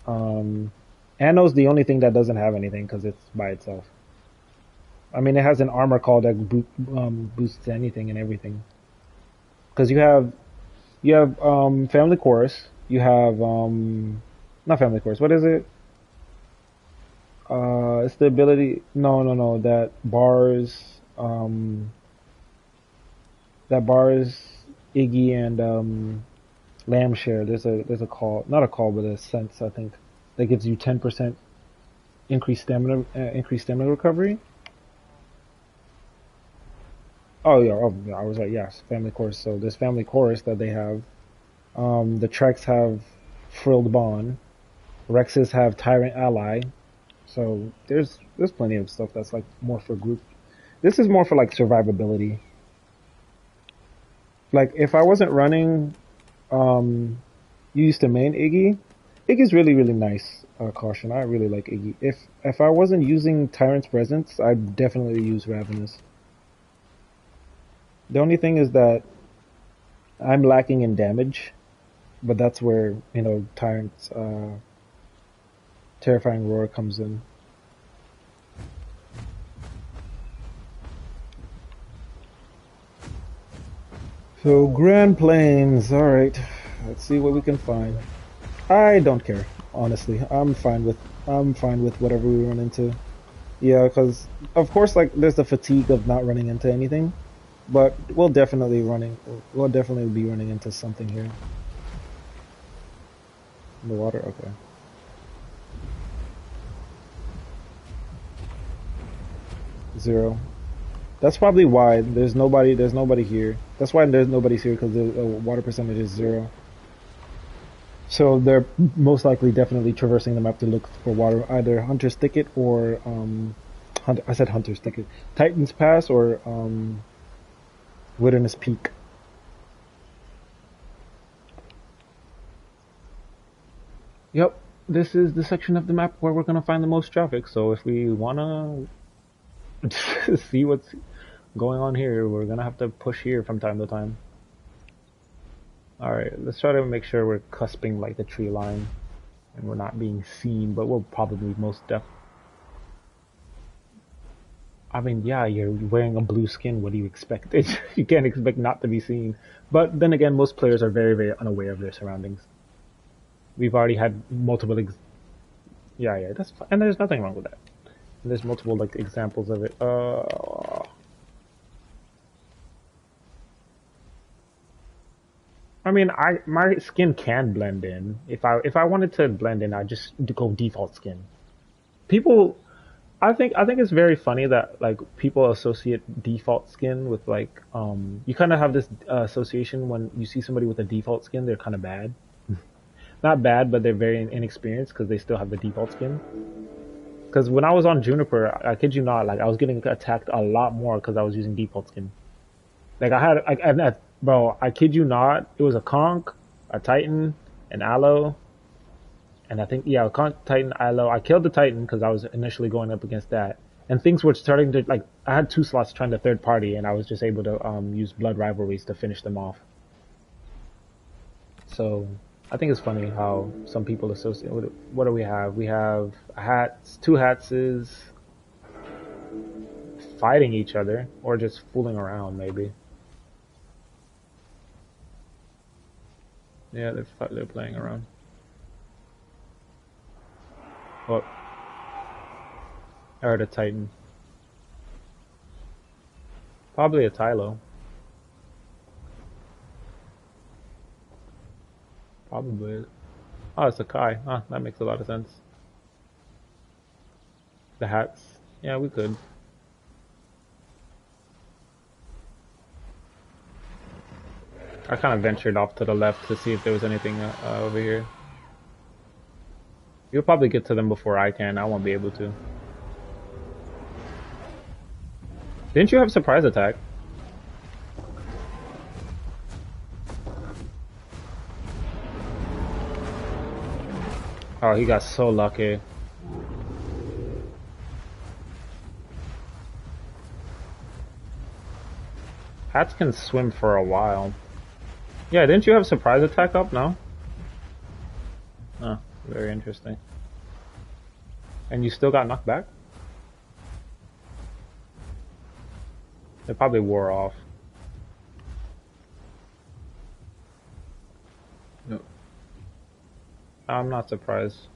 Um, Anno's the only thing that doesn't have anything because it's by itself. I mean, it has an armor call that boosts anything and everything. Because you have Family Chorus. You have not Family Chorus. What is it? It's the ability. No, no, no. That bars Iggy and Lambshare. There's a call, not a call, but a sense I think that gives you 10% increased stamina recovery. Oh yeah, I was like yes, Family Chorus. So there's Family Chorus that they have. The Treks have Frilled Bond. Rexes have Tyrant Ally. So there's plenty of stuff that's like more for group. This is more for like survivability. Like if I wasn't running, you used to main Iggy. Iggy's really really nice. Caution, I really like Iggy. If I wasn't using Tyrant's Presence, I'd definitely use Ravenous. The only thing is that I'm lacking in damage, but that's where Tyrant's terrifying roar comes in. So Grand Plains, all right. Let's see what we can find. I don't care, honestly. I'm fine with whatever we run into. Yeah, because of course, like there's the fatigue of not running into anything, but We'll definitely be running into something here. In the water, okay. Zero. That's probably why there's nobody. There's nobody here. That's why there's nobody's here because the water percentage is zero. So they're most likely definitely traversing the map to look for water, either Hunter's Thicket or I said Hunter's Thicket, Titan's Pass or Wilderness Peak. Yep, this is the section of the map where we're gonna find the most traffic. So if we wanna see what's going on here, we're gonna have to push here from time to time. Alright, let's try to make sure we're cusping like the tree line and we're not being seen, but we'll probably most def. I mean, yeah, you're wearing a blue skin. What do you expect? You can't expect not to be seen. But then again, most players are very, very unaware of their surroundings. We've already had multiple. Yeah, yeah, that's fine. And there's nothing wrong with that. And there's multiple like examples of it. I mean, my skin can blend in. If I wanted to blend in, I just go default skin. People, I think it's very funny that like people associate default skin with like you kind of have this association when you see somebody with a default skin, they're kind of bad. Not bad, but they're very inexperienced because they still have the default skin. Because when I was on Juniper, I kid you not, like I was getting attacked a lot more because I was using default skin. Like bro, I kid you not, it was a Conch, a Titan, an Aloe, and I think yeah, a Conch, Titan, Aloe. I killed the Titan because I was initially going up against that, and things were starting to like. I had two slots trying to third party, and I was just able to use blood rivalries to finish them off. So I think it's funny how some people associate. What do we have? We have hats, two hatses, fighting each other, or just fooling around maybe. Yeah, they're playing around. Oh, I heard a Titan. Probably a Tylo. Probably. Oh, it's a Kai. Ah, that makes a lot of sense. The hats. Yeah, we could. I kind of ventured off to the left to see if there was anything over here. You'll probably get to them before I can. I won't be able to. Didn't you have surprise attack? Oh, he got so lucky. Hats can swim for a while. Yeah, didn't you have surprise attack up? No? Oh, very interesting. And you still got knocked back? It probably wore off. No. I'm not surprised.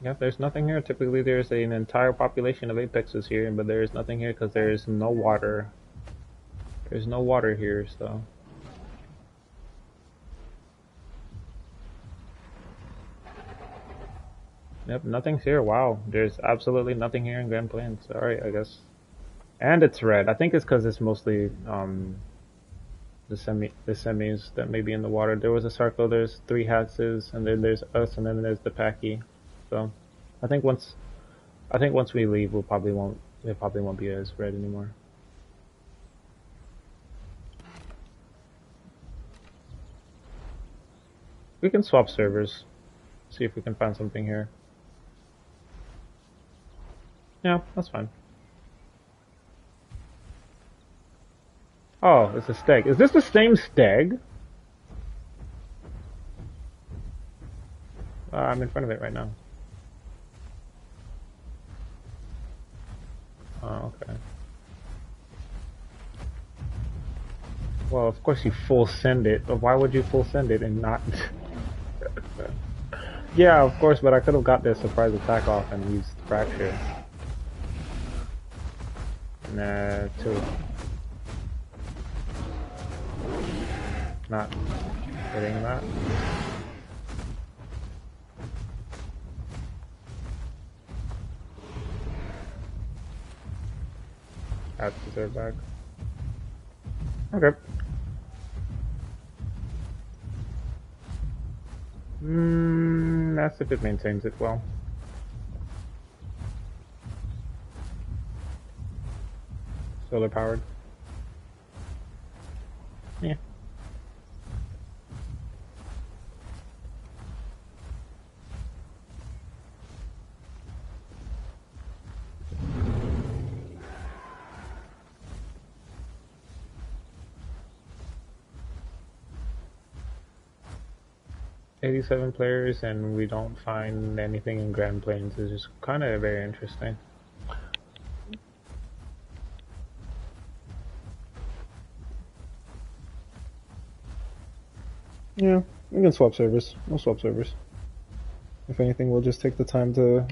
Yeah, there's nothing here. Typically there's an entire population of apexes here, but there is nothing here because there is no water. There's no water here, so... Yep, nothing's here. Wow, there's absolutely nothing here in Grand Plains. Alright, I guess. And it's red. I think it's because it's mostly the semis that may be in the water. There was a circle, there's 3 Hatses, and then there's us, and then there's the Packy. So I think once we leave it probably won't be as red anymore. We can swap servers. See if we can find something here. Yeah, that's fine. Oh, it's a stag. Is this the same stag? I'm in front of it right now. Oh, okay. Well, of course you full send it, but why would you full send it and not... Yeah, of course, but I could have got their surprise attack off and used fracture. Nah, 2. Not hitting that. Have to throw back. Okay. That's if it maintains it well. Solar powered. Yeah. "87 players and we don't find anything in Grand Plains" is just kind of very interesting. Yeah, we can swap servers. We'll swap servers. If anything, we'll just take the time to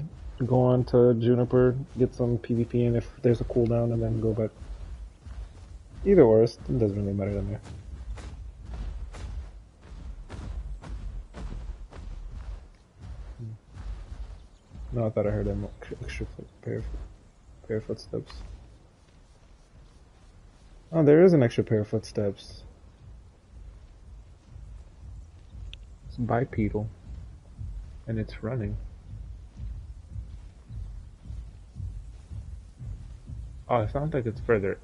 go on to Juniper, get some PvP in if there's a cooldown, and then go back. Either or, it doesn't really matter to me. No, I thought I heard an extra pair of footsteps. Oh, there is an extra pair of footsteps. It's bipedal. And it's running. Oh, it sounds like it's further.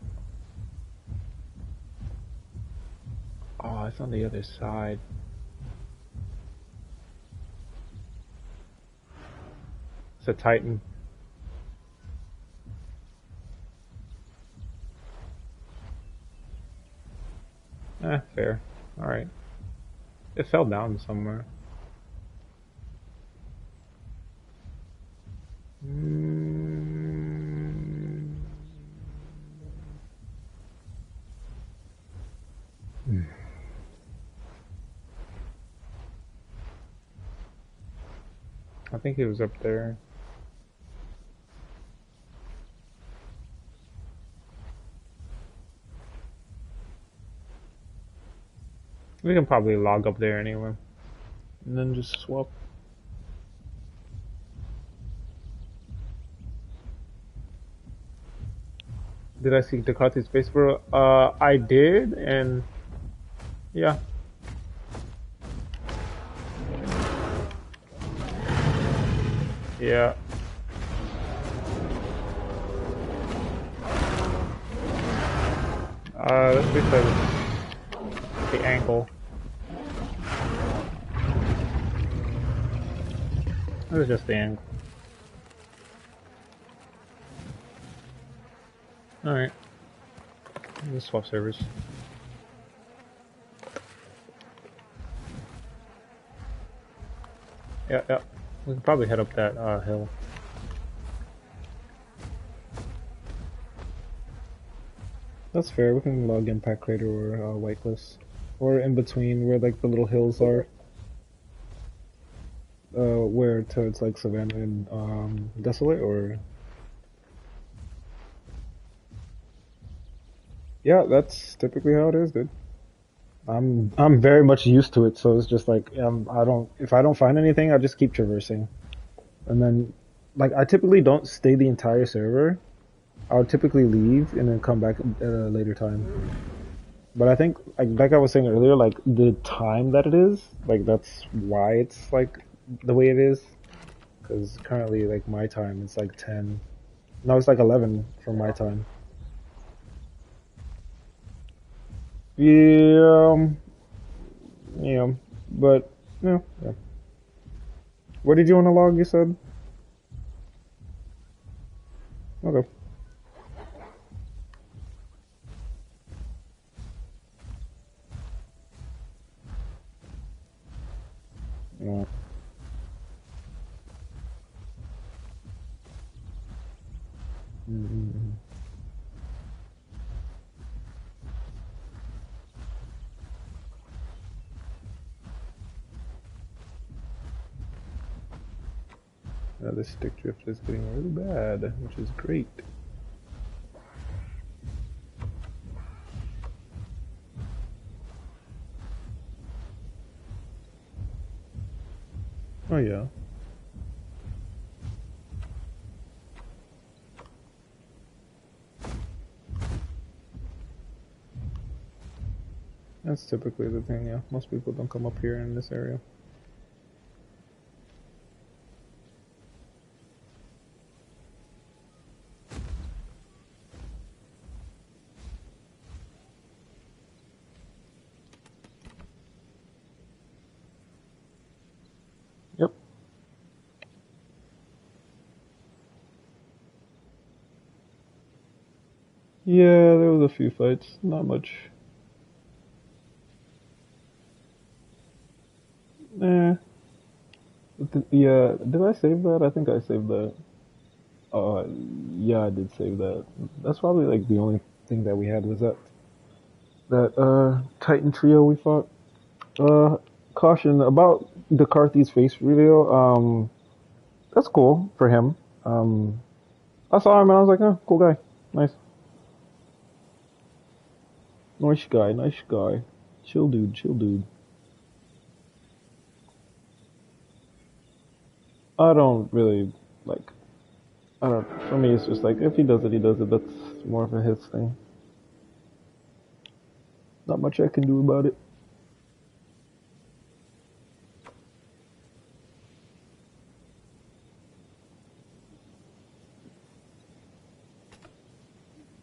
Oh, it's on the other side. It's a Titan. Fair. Alright. It fell down somewhere. I think he was up there. We can probably log up there anyway. And then just swap. Did I see Ducati's face, bro? I did, and yeah. Yeah. That's because the angle. It was just the angle. Alright. Let's swap servers. Yeah, yeah. We can probably head up that hill. That's fair. We can log Impact Crater or Whitelist. Or in between where like the little hills are. Where towards like Savannah and Desolate, or yeah, that's typically how it is, dude. I'm very much used to it, so it's just like I don't, if I don't find anything, I just keep traversing, and then like I typically don't stay the entire server. I'll typically leave and then come back at a later time. But I think like I was saying earlier, like the time that it is, like that's why it's like the way it is. Because currently, like my time, it's like 10. No, it's like 11 from my time. Yeah, yeah, but yeah, yeah. What did you want to log? You said okay. Yeah. Mm-hmm. This stick drift is getting really bad, which is great. Oh yeah. That's typically the thing, yeah. Most people don't come up here in this area. Yep. Yeah, there was a few fights. Not much. Eh. Yeah, did I save that? I think I saved that. Uh, yeah, I did save that. That's probably like the only thing that we had was that Titan trio we fought. Uh, Caution about the Carthy's face reveal. That's cool for him. I saw him and I was like, oh, cool guy, nice, nice guy, nice guy, chill dude, chill dude. I don't really like. I don't. For me, it's just like if he does it, he does it. That's more of a his thing. Not much I can do about it.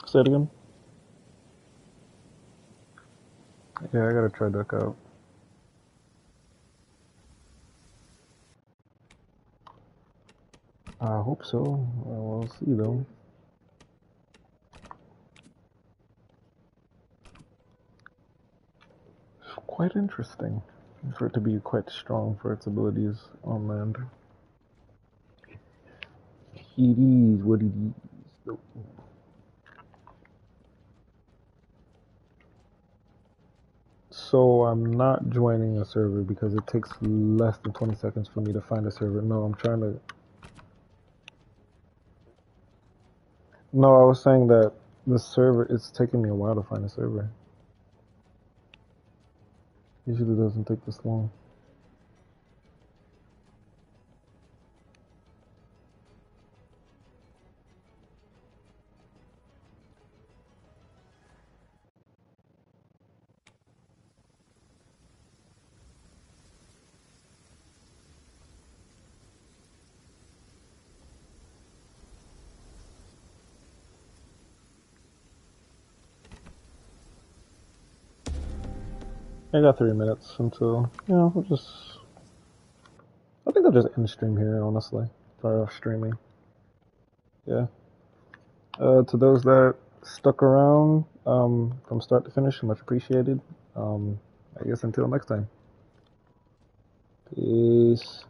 Say it again. Yeah, I gotta try Duck out. I hope so. We'll see though. It's quite interesting for it to be quite strong for its abilities on land. It is what it is. So I'm not joining a server because it takes less than 20 seconds for me to find a server. No, I'm trying to. No, I was saying that the server, it's taking me a while to find a server. Usually doesn't take this long. I got 3 minutes until, we'll just, I think I'll just end stream here, honestly, for streaming. Yeah. To those that stuck around from start to finish, much appreciated. I guess until next time. Peace.